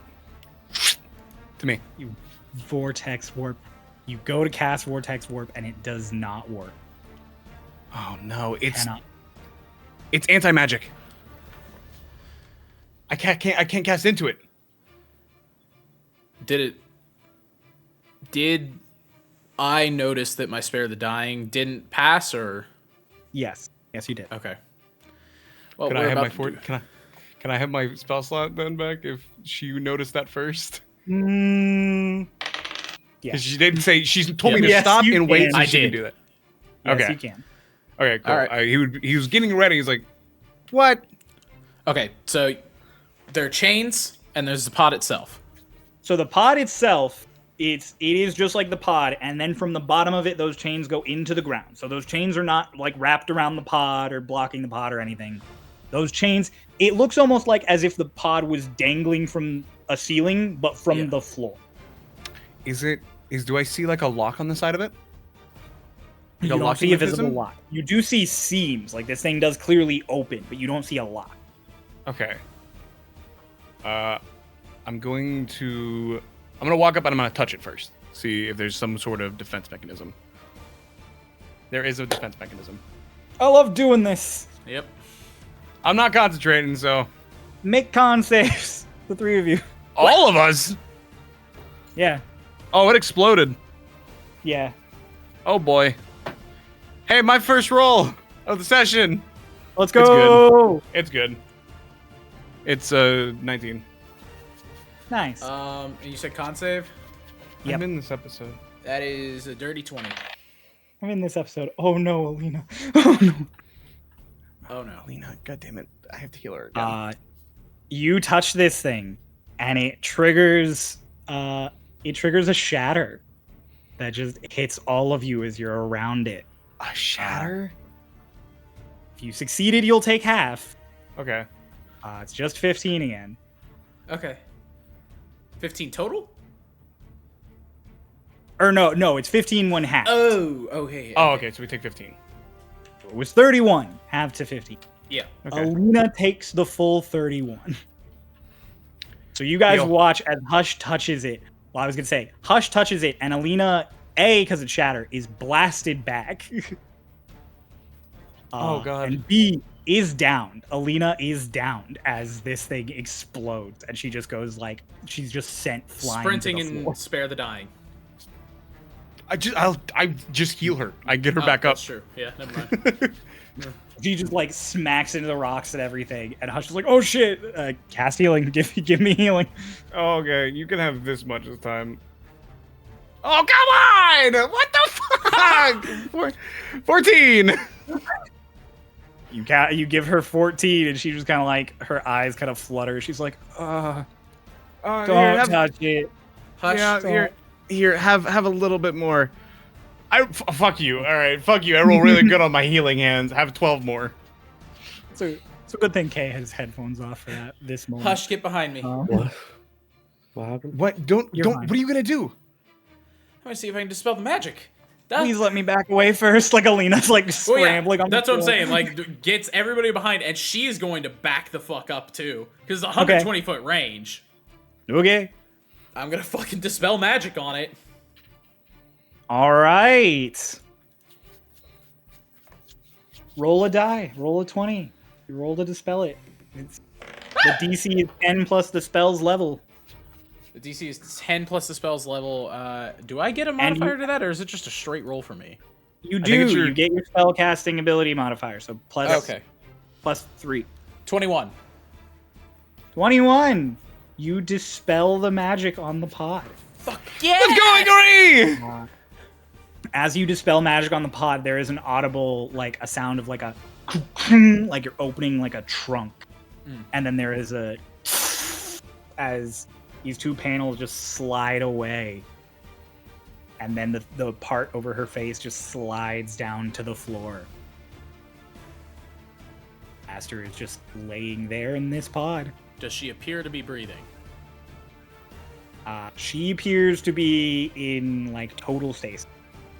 To me. You vortex warp. You go to cast vortex warp and it does not work. Oh no, it's Cannot. anti-magic. I can't cast into it. Did I notice that my Spare the Dying didn't pass, or? Yes, you did. Okay. Well, Can we're I have about my to fort? do- Can I have my spell slot then back if she noticed that first? Yeah. Because she didn't say. She told me to Yes, stop you and wait can. so I she did. can do that. Yes, Okay. you can. Okay, cool. All right. He was getting ready. He's like, "What?" Okay, so there are chains, and there's the pod itself. So the pod itself, it is just like the pod, and then from the bottom of it, those chains go into the ground. So those chains are not like wrapped around the pod or blocking the pod or anything. Those chains, it looks almost like as if the pod was dangling from a ceiling, but from the floor. Do I see like a lock on the side of it? You Like a don't locking see a visible mechanism? lock. You do see seams, like this thing does clearly open, but you don't see a lock. Okay. I'm gonna walk up and I'm gonna touch it first. See if there's some sort of defense mechanism. There is a defense mechanism. I love doing this. Yep. I'm not concentrating, so Make con saves, the three of you. all of us. Yeah, Oh, it exploded. yeah. Oh boy. Hey, my first roll of the session. Let's go. It's good. It's 19. Nice. And you said con save? Yep. I'm in this episode. That is a dirty 20. I'm in this episode. Oh no, Alina. Oh no. Oh no. Lena, god damn it. I have to heal her again. You touch this thing, and it triggers a shatter that just hits all of you as you're around it. A shatter? If you succeeded, you'll take half. Okay. It's just 15 again. Okay. 15 total? Or no, it's 15 one half. Oh, okay. Oh, okay. So we take 15. It was 31, half to 15. Yeah. Okay. Alina takes the full 31. So you guys Deal. watch as Hush touches it. Well, I was going to say, Hush touches it, and Alina, A, because it's shattered, is blasted back. Oh, God. And B, is downed. Alina is downed as this thing explodes, and she just goes like, she's just sent flying Sprinting to the floor. and spare the dying. I just heal her. I get her back up. That's true. Yeah, never mind. She just like smacks into the rocks and everything, and Hush is like, "Oh shit! Cast healing. Give me healing." Oh, okay, you can have this much this time. Oh, come on! What the fuck? 14. You give her 14, and she just kind of like her eyes kind of flutter. She's like, don't touch it. Hush. Yeah, here, have a little bit more. Fuck you. All right, fuck you. I roll really good on my healing hands. Have 12 more. It's a good thing Kay has headphones off for this moment. Hush, get behind me. I'm What? What happened? What? Don't. You're fine. What are you gonna do? gonna see if I can dispel the magic. Please let me back away first. Like Alina's like scrambling. On That's the what I'm floor. saying. Like, gets everybody behind, and she is going to back the fuck up too, because it's 120-foot range. Okay. I'm gonna fucking dispel magic on it. All right. Roll a die. Roll a 20. You roll to dispel it. The DC is 10 plus the spell's level. The DC is 10 plus the spell's level. Do I get a modifier to that, or is it just a straight roll for me? You I think it's do. your- You get your spell casting ability modifier. So plus 3. 21. 21. You dispel the magic on the pod. Fuck yeah! Let's go, agree! As you dispel magic on the pod, there is an audible, like a sound of like a, like you're opening like a trunk, and then there is a, as these two panels just slide away, and then the part over her face just slides down to the floor. Aster is just laying there in this pod. Does she appear to be breathing? She appears to be in like total stasis.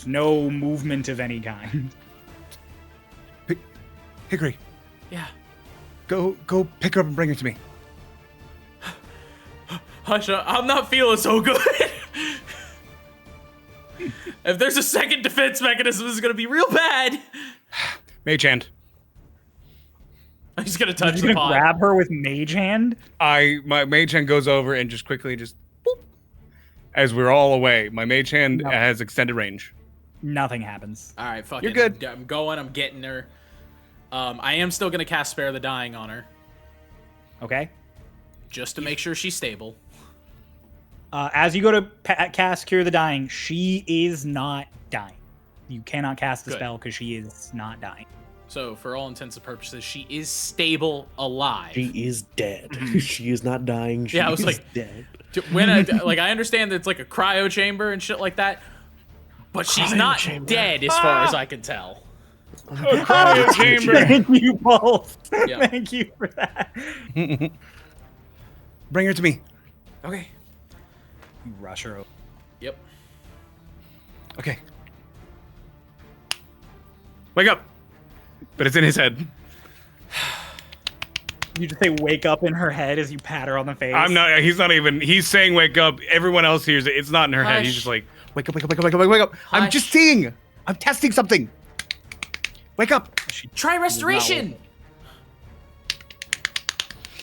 No movement of any kind. Hickory, Yeah. go pick her up and bring her to me. Hush, I'm not feeling so good. If there's a second defense mechanism, this is gonna be real bad. Mage hand. I'm just gonna touch You're the gonna pod. grab her with mage hand. My mage hand goes over and just quickly boop. As we're all away, my mage hand No. has extended range. Nothing happens. All right, fuck You're it. good. I'm going. I'm getting her. I am still gonna cast Spare the Dying on her, Okay. just to make sure she's stable. As you go to cast Cure the Dying, she is not dying. You cannot cast the Good. spell because she is not dying. So, for all intents and purposes, she is stable, alive. She is dead. She is not dying. She Yeah, I was is like- dead. When I understand that it's like a cryo chamber and shit like that, but she's Cryo not chamber. dead as far as I can tell. Cryo chamber. Thank you both. Yeah. Thank you for that. Bring her to me. Okay. You rush her over. Yep. Okay. Wake up. But it's in his head. You just say "wake up" in her head as you pat her on the face. I'm not. He's not even. He's saying wake up. Everyone else hears it. It's not in her head. He's Hush. just like wake up, wake up, wake up, wake up, wake up. I'm Hush. just seeing. I'm testing something. Wake up. Try restoration.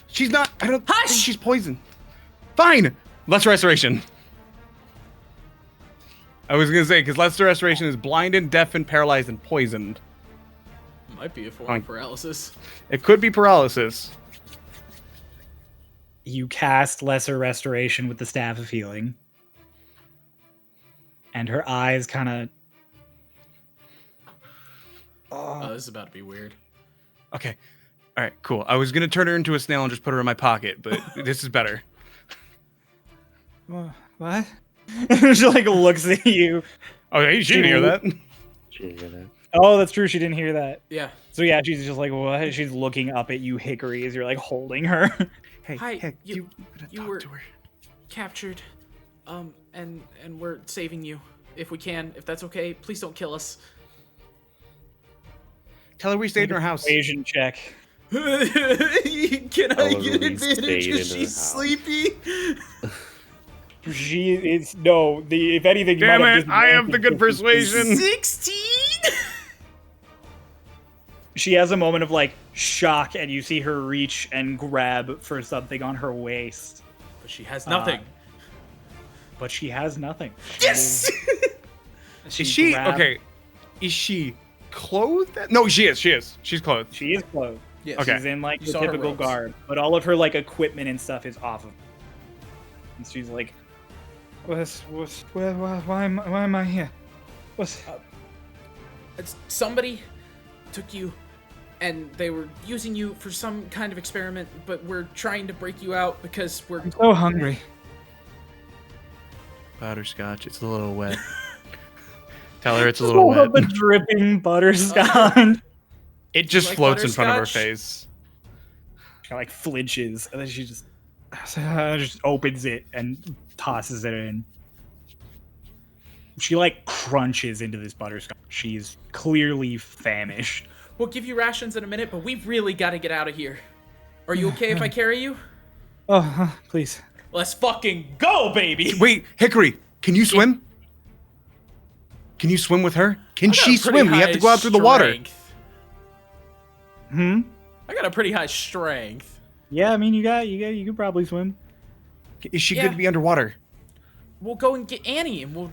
She's not. I don't Hush! think she's poisoned. Fine. Lesser restoration. I was gonna say because lesser restoration is blinded, deafened, paralyzed, and poisoned. Might be a form Fine. of paralysis. It could be paralysis. You cast Lesser Restoration with the Staff of Healing, and her eyes kind of. Oh, this is about to be weird. Okay. All right, cool. I was gonna turn her into a snail and just put her in my pocket, but this is better. What? She like looks at you. Okay, she didn't hear that. Oh, that's true. She didn't hear that. Yeah. So yeah, she's just like, what? She's looking up at you, Hickory, as you're like holding her. Hey, Hi, hey, you talk were to her. captured, and we're saving you if we can. If that's okay, please don't kill us. Tell her we stayed in her house. Persuasion check. Can I get we advantage stayed in because her she's house. sleepy? She is no. If anything, you Damn might have it! I have the good disadvantage. persuasion. 16. She has a moment of like shock, and you see her reach and grab for something on her waist, But she has nothing. but she has nothing. Yes. Is she grabbed- okay? Is she clothed? No, she is. She is. She's clothed. She is clothed. Yes. Okay. She's in like You the saw her typical robes. garb, but all of her like equipment and stuff is off of her. And she's like, why am I here? Somebody took you, and they were using you for some kind of experiment. But we're trying to break you out because we're. I'm so hungry. Butterscotch. It's a little wet. Tell her it's a little Hold wet. up a dripping butterscotch. It just like floats in front of her butterscotch? face. She like flinches, and then she just opens it and tosses it in. She like crunches into this butterscotch. She's clearly famished. We'll give you rations in a minute, but we've really got to get out of here. Are you okay if I carry you? Oh, please. Let's fucking go, baby. Wait, Hickory, can you swim? Can you swim with her? Can I got she a pretty swim? We have to high go out through the water. strength. Hmm. I got a pretty high strength. Yeah, I mean, you could probably swim. Is she Yeah. good to be underwater? We'll go and get Annie, and we'll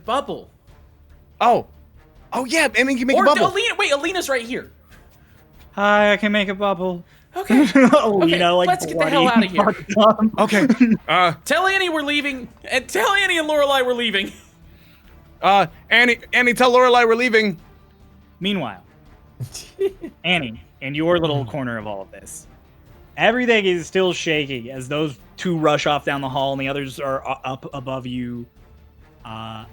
bubble. Oh yeah, and then you make Or a bubble. Alina. Wait, Alina's right here. Hi, I can make a bubble. Okay. Alina, like, let's get the hell out of here. fucked up. Okay. Tell Annie we're leaving, and tell Annie and Lorelai we're leaving. Annie, tell Lorelai we're leaving. Meanwhile, Annie, in your little corner of all of this, everything is still shaking as those two rush off down the hall and the others are up above you. And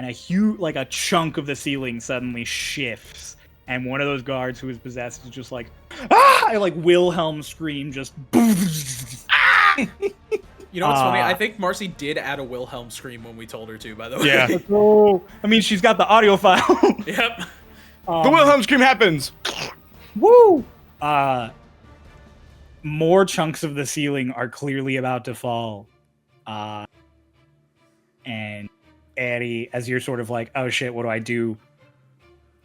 a chunk of the ceiling suddenly shifts, and one of those guards who is possessed is just like, ah! I like Wilhelm scream, just. You know what's funny? I think Marcy did add a Wilhelm scream when we told her to, by the way. Yeah. Oh, I mean, she's got the audio file. Yep. The Wilhelm scream happens. Woo! More chunks of the ceiling are clearly about to fall. And Annie, as you're sort of like, oh shit, what do I do?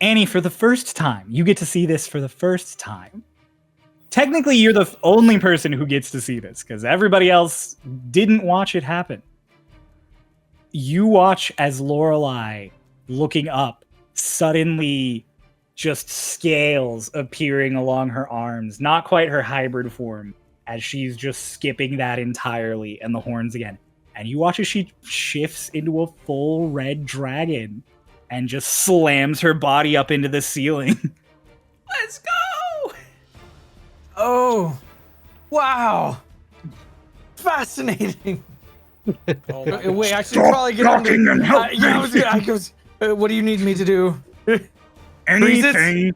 Annie, for the first time, you get to see this for the first time. Technically, you're the only person who gets to see this, because everybody else didn't watch it happen. You watch as Lorelai, looking up, suddenly just scales appearing along her arms, not quite her hybrid form, as she's just skipping that entirely, and the horns again. And you watch as she shifts into a full red dragon and just slams her body up into the ceiling. Let's go! Oh, wow. Fascinating. Oh my Wait, I gosh. should probably get on talking and help yeah, I was what do you need me to do? Anything.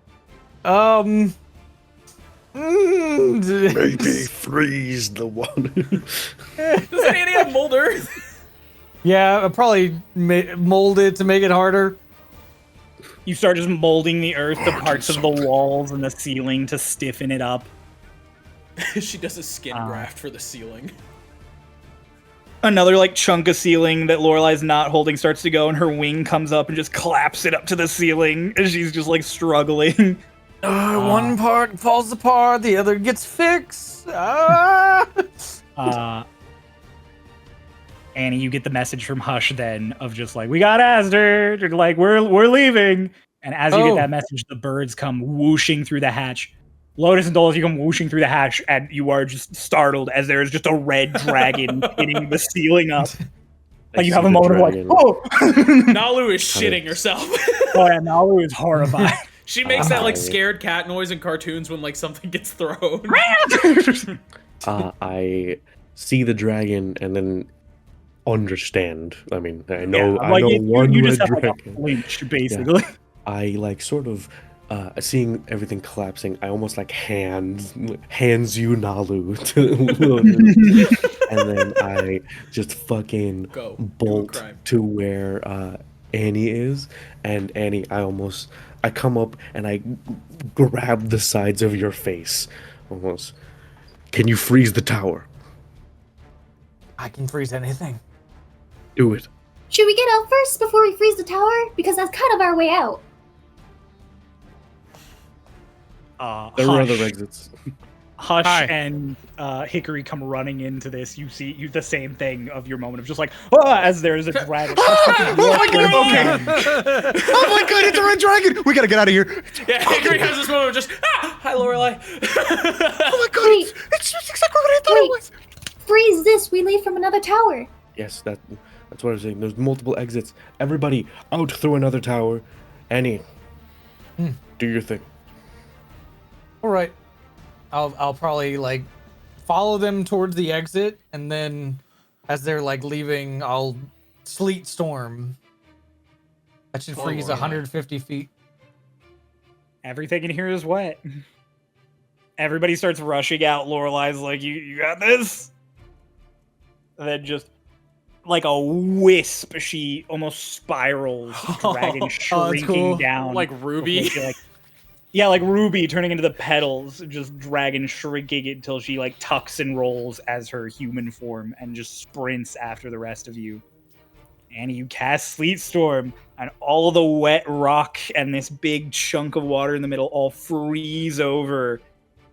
Maybe freeze the water. Does Annie have mold earth? Yeah, I'll probably mold it to make it harder. You start just molding the earth, the parts of the walls and the ceiling to stiffen it up. She does a skin graft for the ceiling. Another like chunk of ceiling that Lorelai's not holding starts to go, and her wing comes up and just claps it up to the ceiling as she's just like struggling. One part falls apart, the other gets fixed. Annie, you get the message from Hush then of just like, we got Asder, like we're leaving. And as you get that message, the birds come whooshing through the hatch. Lotus and Dolus, you come whooshing through the hatch, and you are just startled as there is just a red dragon hitting the ceiling up. Like you have a moment of like, oh! Nalu is shitting herself. Oh yeah, Nalu is horrified. She makes that like I- scared cat noise in cartoons when like something gets thrown. I see the dragon and then understand. I mean, I know, Yeah, I like know you one just red have like a dragon. flinch, basically. I like sort of seeing everything collapsing. I almost like hands you Nalu to, and then I just fucking Go. Do a bolt crime. to where Annie is, and Annie, I come up and I grab the sides of your face, almost. Can you freeze the tower? I can freeze anything. Do it. Should we get out first before we freeze the tower? Because that's kind of our way out. There are Hush, other exits. Hush Hi. and Hickory come running into this. You see the same thing of your moment of just like, as there's a dragon. Oh my god! Okay. Oh my god! It's a red dragon. We gotta get out of here. Yeah, Hickory has this moment of just hi Lorelai. Oh my god! Wait. It's just exactly what I thought it Wait. was. Freeze this. We leave from another tower. Yes, that's what I was saying. There's multiple exits. Everybody out through another tower. Annie, do your thing. All right. I'll probably like follow them towards the exit, and then as they're like leaving, I'll sleet storm. That should Oh, freeze Lorelai. 150 feet. Everything in here is wet. Everybody starts rushing out. Lorelai's like, you got this? And then just like a wisp, she almost spirals, dragon that's shrinking cool. down. Like Ruby. before she, like, yeah, like Ruby turning into the petals, just dragon shrinking until she like tucks and rolls as her human form and just sprints after the rest of you. And you cast Sleet Storm, and all the wet rock and this big chunk of water in the middle all freeze over.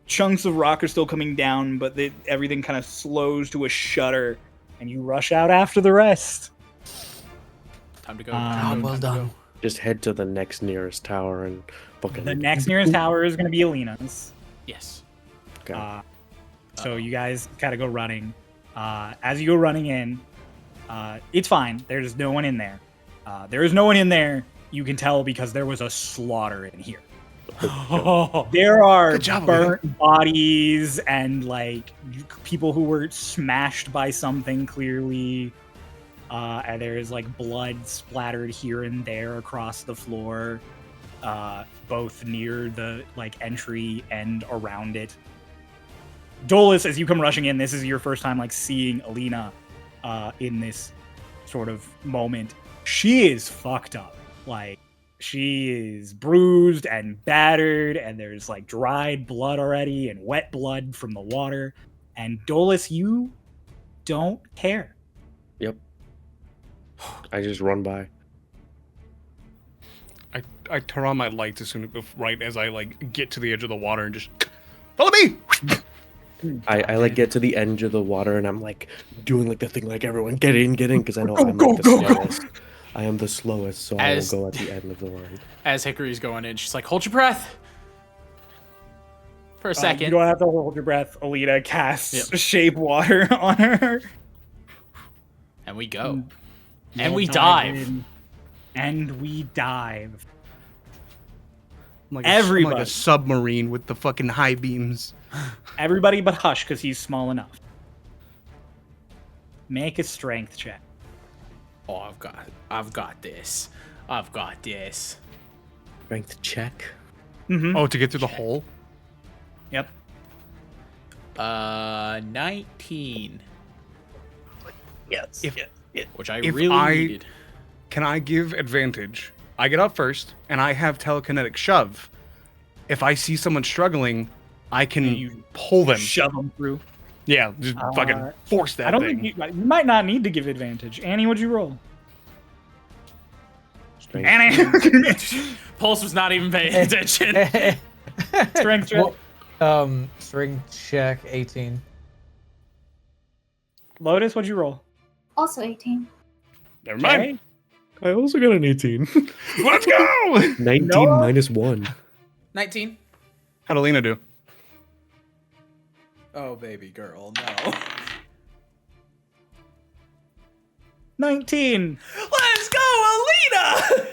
Chunks of rock are still coming down, but everything kind of slows to a shudder, and you rush out after the rest. Time to go. Job well done. Just head to the next nearest tower and fucking. The next nearest tower is going to be Alina's. Yes. Okay. So you guys gotta go running. As you go running in, it's fine. There's no one in there. There is no one in there. You can tell because there was a slaughter in here. There are Good job, burnt bodies and like people who were smashed by something clearly. And there's like blood splattered here and there across the floor, both near the like entry and around it. Dolus, as you come rushing in, this is your first time like seeing Alina in this sort of moment. She is fucked up. Like, she is bruised and battered, and there's like dried blood already and wet blood from the water. And Dolus, you don't care. Yep. I just run by. I turn on my lights as soon right as I like get to the edge of the water and just follow me. I like get to the edge of the water and I'm like doing like the thing like everyone get in because I know I'm like the slowest. I am the slowest, so I will go at the end of the line. As Hickory's going in, she's like, hold your breath for a You second. don't have to hold your breath. Alina casts Yep. shape water on her. And we go. And You'll we dive. in, and we dive. I'm like Everybody. a submarine with the fucking high beams. Everybody but Hush, because he's small enough. Make a strength check. Oh, I've got this. I've got this. Strength check. Mm-hmm. Oh, to get through the hole? Yep. 19. Yes. Which I If really I- needed. Can I give advantage? I get up first, and I have telekinetic shove. If I see someone struggling, I can You pull them. Shove them through. Yeah, just fucking force that I don't thing. think you might not need to give advantage. Annie, what'd you roll? Strength. Annie. Pulse was not even paying attention. Strength check. Strength check 18. Lotus, what'd you roll? Also 18. Never mind. Okay. I also got an 18. Let's go! 19 Noah? minus 1. 19. How'd Alina do? Oh, baby girl, no. 19. Let's go, Alina!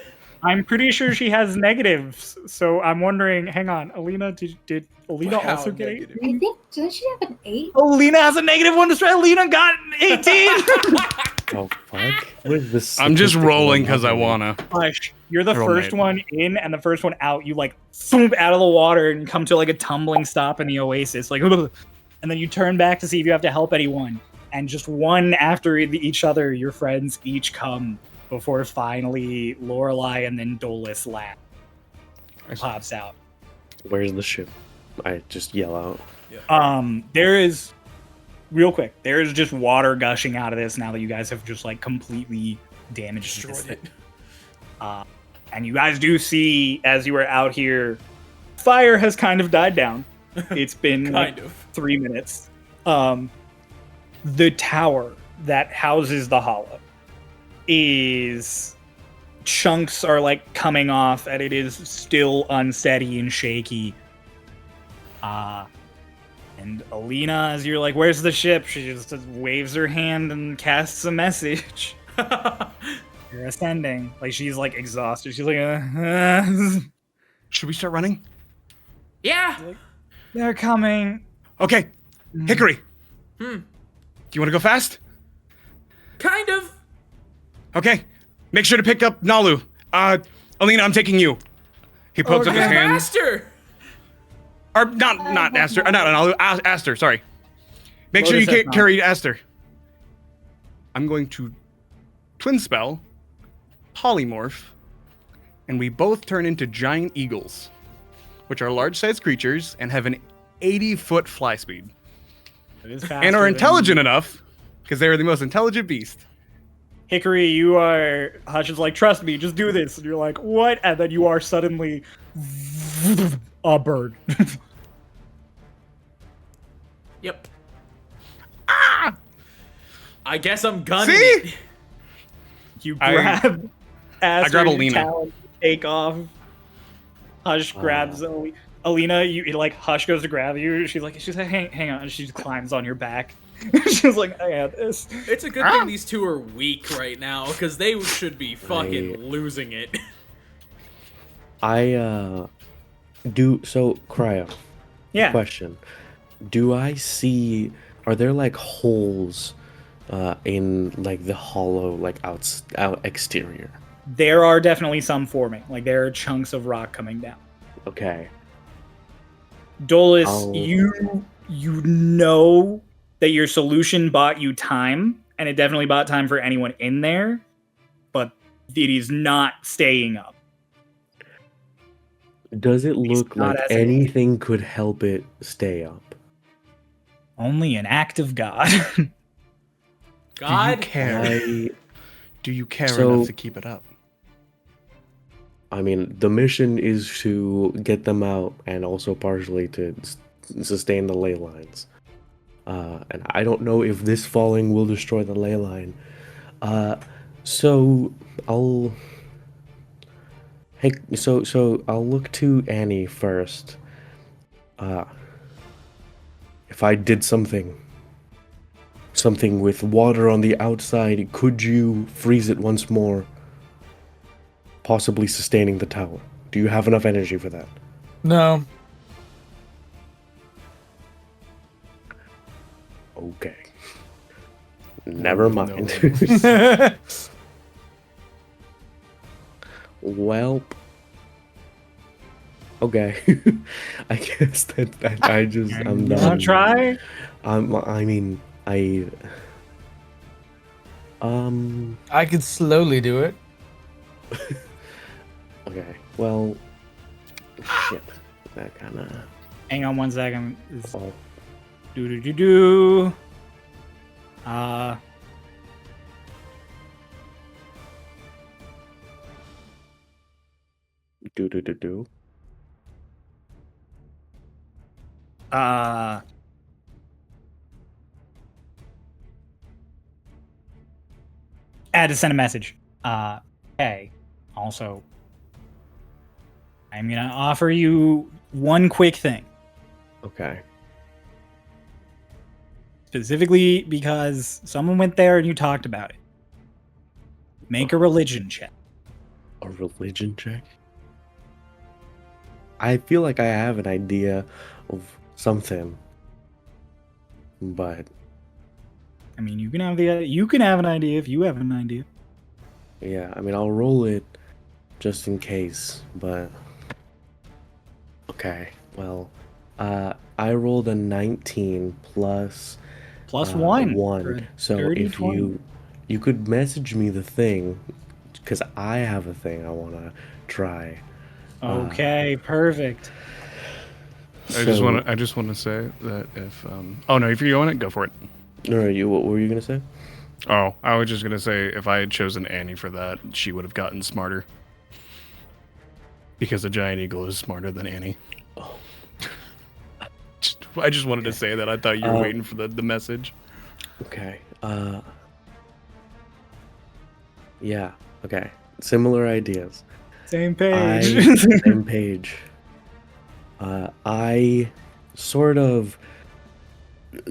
I'm pretty sure she has negatives, so I'm wondering. Hang on, Alina, did Alina Wow, also get negative. I think, doesn't she have an 8? Alina has a negative one to strike. Alina got 18. Oh fuck! What is this? I'm just statistical rolling because I anomaly? wanna. Hush. You're the I rolled first an 8. one in and the first one out. You like swoop out of the water and come to like a tumbling stop in the oasis. Like, and then you turn back to see if you have to help anyone. And just one after each other, your friends each come before finally Lorelai and then Dolus laugh. Pops out. Where's the ship? I just yell out. There is real quick. There is just water gushing out of this now that you guys have just like completely damaged this Destroyed thing. it. And you guys do see as you were out here, fire has kind of died down. It's been Kind of. 3 minutes. The tower that houses the hollow is chunks are like coming off and it is still unsteady and shaky. And Alina, as you're like, where's the ship? She just waves her hand and casts a message. You're ascending. Like she's like exhausted. She's like, Should we start running? Yeah. they're coming. Okay, Hickory. Do you want to go fast? Kind of. Okay, make sure to pick up Nalu. Alina, I'm taking you. He pokes up his Okay. hand. Faster. Or not Aster. Not Nalu. Aster. Sorry. Make sure you Lotus has carry Aster. I'm going to twin spell, polymorph, and we both turn into giant eagles, which are large-sized creatures and have an 80-foot fly speed, It is and faster are than- intelligent enough because they are the most intelligent beast. Hickory, you are. Hush is like, trust me, just do this. And you're like, what? And then you are suddenly a bird. Yep. Ah! I guess I'm gunning See? it. You I grab Aster, grab you Alina. talon, take off. Hush grabs Alina. You like Hush goes to grab you. She's like, hang on. She climbs on your back. She's like, I got this. It's a good thing these two are weak right now, because they should be fucking Right. losing it. I do so. Cryo. Yeah. Question: do I see? Are there like holes in like the hollow, like out exterior? There are definitely some forming. Like there are chunks of rock coming down. Okay. Dolus, I'll- you know that your solution bought you time, and it definitely bought time for anyone in there, but it is not staying up. Does it look not like as anything could help it stay up? Only an act of God. God. Do you care? Do you care So- enough to keep it up? I mean, the mission is to get them out and also partially to sustain the ley lines. And I don't know if this falling will destroy the ley line. So I'll I'll look to Annie first. If I did something with water on the outside, could you freeze it once more? Possibly sustaining the tower. Do you have enough energy for that? No. Okay. Never mind. Well. Okay. I guess that I'm You done. wanna try? I mean, I could slowly do it. okay. Well, shit. That kind of. Hang on one second. Oh, Do. do. I had to send a message. Hey, also, I'm gonna offer you one quick thing, Okay. specifically because someone went there and you talked about it. Make a religion check. A religion check? I feel like I have an idea of something, but I mean, you can have an idea if you have an idea. yeah, I mean, I'll roll it just in case, but okay. Well, I rolled a 19 plus Plus one. For one. a So dirty if 20. you could message me the thing, because I have a thing I want to try. Okay, perfect. I just want to say that if oh no, if you want it, go for it. No, you. What were you gonna say? Oh, I was just gonna say if I had chosen Annie for that, she would have gotten smarter. Because the giant eagle is smarter than Annie. Oh. I just wanted to say that. I thought you were waiting for the message. Okay. Yeah. Okay. Similar ideas. Same page. Same page. I sort of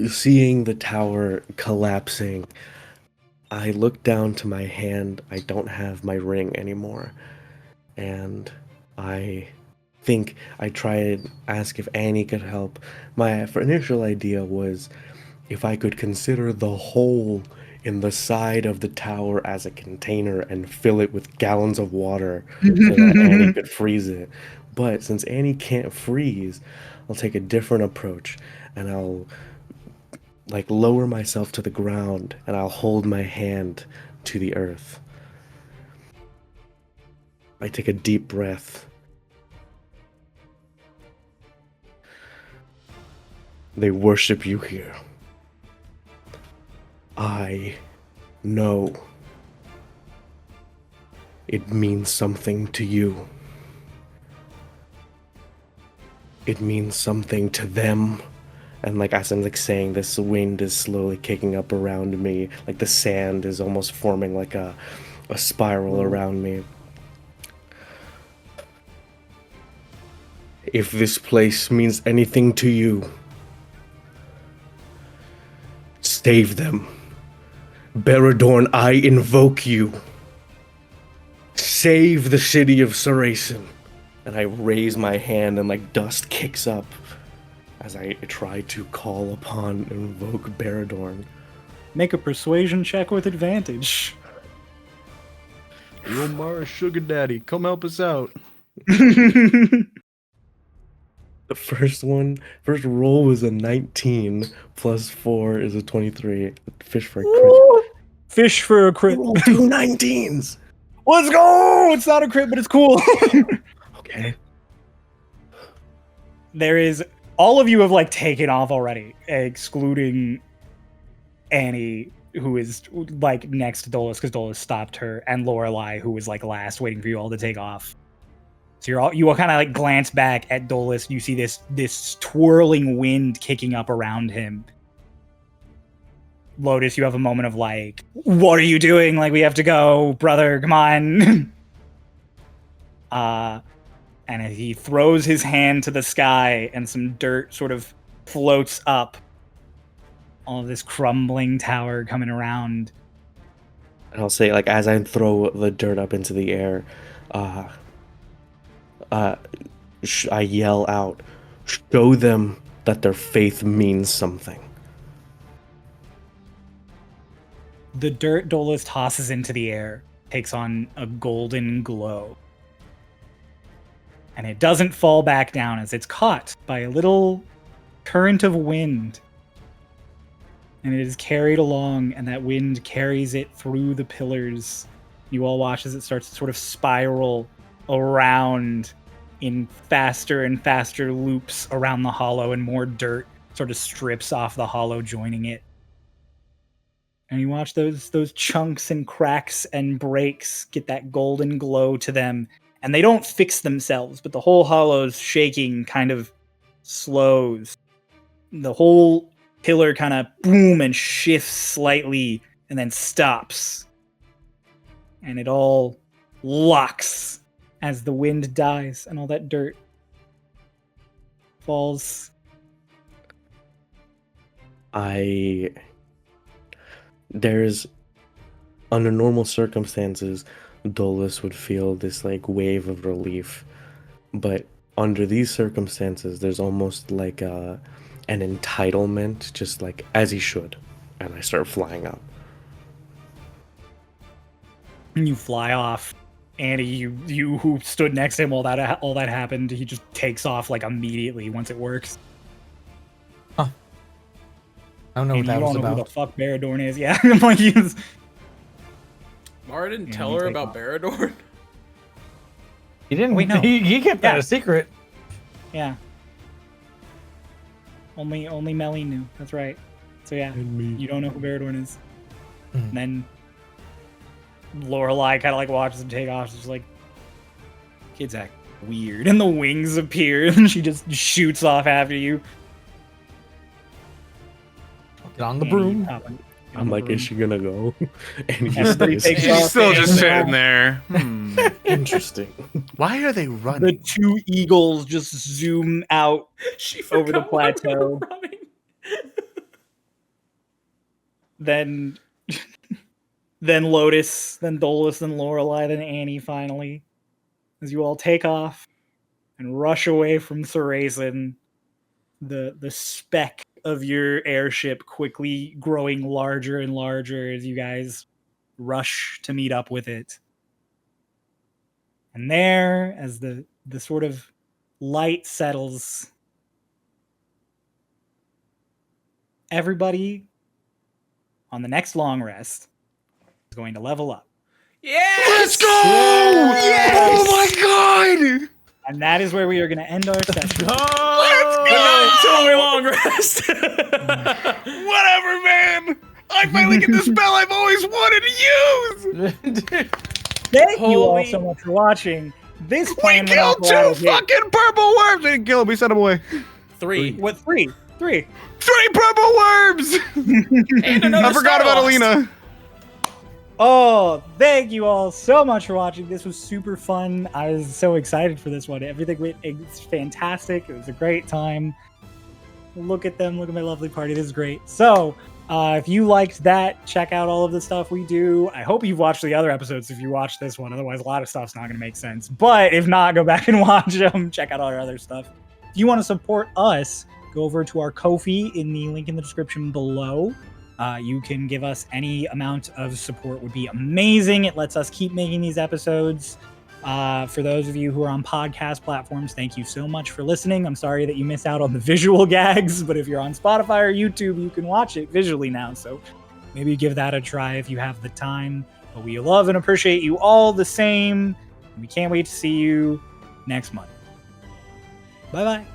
seeing the tower collapsing. I look down to my hand. I don't have my ring anymore. And I think I try and ask if Annie could help. My initial idea was if I could consider the hole in the side of the tower as a container and fill it with gallons of water so that Annie could freeze it. But since Annie can't freeze, I'll take a different approach and I'll like lower myself to the ground and I'll hold my hand to the earth. I take a deep breath. They worship you here. I know it means something to you. It means something to them. And like as I'm like saying this, the wind is slowly kicking up around me. Like the sand is almost forming like a spiral around me. If this place means anything to you, save them. Baradorn, I invoke you. Save the city of Saracen. And I raise my hand and like dust kicks up as I try to call upon and invoke Baradorn. Make a persuasion check with advantage. Yo, Mara Sugar Daddy, come help us out. The first roll was a 19, plus 4 is a 23. Fish for a crit. Fish for a crit. Roll 2 19s! Let's go! It's not a crit, but it's cool. Okay. There is all of you have like taken off already, excluding Annie, who is like next to Dolus because Dolus stopped her, and Lorelai, who was like last, waiting for you all to take off. So you all kind of like glance back at Dolus. You see this twirling wind kicking up around him. Lotus, you have a moment of like, what are you doing? Like, we have to go, brother. Come on. And he throws his hand to the sky, and some dirt sort of floats up. All of this crumbling tower coming around. And I'll say, like, as I throw the dirt up into the air, I yell out, show them that their faith means something. The dirt Dolus tosses into the air takes on a golden glow. And it doesn't fall back down as it's caught by a little current of wind. And it is carried along, and that wind carries it through the pillars. You all watch as it starts to sort of spiral around in faster and faster loops around the hollow, and more dirt sort of strips off the hollow, joining it. And you watch those chunks and cracks and breaks get that golden glow to them. And they don't fix themselves, but the whole hollow's shaking kind of slows. The whole pillar kind of boom and shifts slightly and then stops. And it all locks as the wind dies and all that dirt falls. There's, under normal circumstances, Dolus would feel this like wave of relief. But under these circumstances, there's almost like an entitlement, just like as he should. And I start flying up. You fly off. Annie, you who stood next to him while that happened, he just takes off like immediately once it works. I don't know And what that you was don't know who about. the fuck Baradorn is. Yeah, I'm like, Mara didn't Yeah, tell you her take about off. Baradorn. He didn't. Wait, no. He kept that Yeah. a secret. yeah. Only Melly knew. That's right. So yeah, you don't know who Baradorn is. Mhm. And then Lorelai kind of like watches him take off. She's like, kids act weird. And the wings appear and she just shoots off after you. Get on the And broom. you hop on- get on I'm the like, broom. is she gonna go? And he Everybody stays. takes He's off. still just and, sitting there. Interesting. Why are they The running? two eagles just zoom out She over the forgot why we were plateau. running. Then then Lotus, then Dolus, then Lorelai, then Annie finally. As you all take off and rush away from Thrazen, the speck of your airship quickly growing larger and larger as you guys rush to meet up with it. And there, as the sort of light settles, everybody on the next long rest is going to level up. Yes! Let's go! Oh my god! And that is where we are going to end our session. But not until we long rest. Whatever, man! I finally get the spell I've always wanted to use! Thank you all Holy- so much for watching. This We plan went off killed a lot two of hits. fucking purple worms! We didn't kill them, we sent them away. 3. What, three? 3 purple worms! And another I forgot about Starlost. Alina. Oh, thank you all so much for watching. This was super fun. I was so excited for this one. Everything went it's fantastic. It was a great time. Look at them. Look at my lovely party. This is great. So, if you liked that, check out all of the stuff we do. I hope you've watched the other episodes if you watched this one. Otherwise, a lot of stuff's not going to make sense. But if not, go back and watch them. Check out all our other stuff. If you want to support us, go over to our Ko-fi in the link in the description below. You can give us any amount of support would be amazing. It lets us keep making these episodes. For those of you who are on podcast platforms, thank you so much for listening. I'm sorry that you missed out on the visual gags, but if you're on Spotify or YouTube, you can watch it visually now. So maybe give that a try if you have the time. But we love and appreciate you all the same. We can't wait to see you next month. Bye-bye.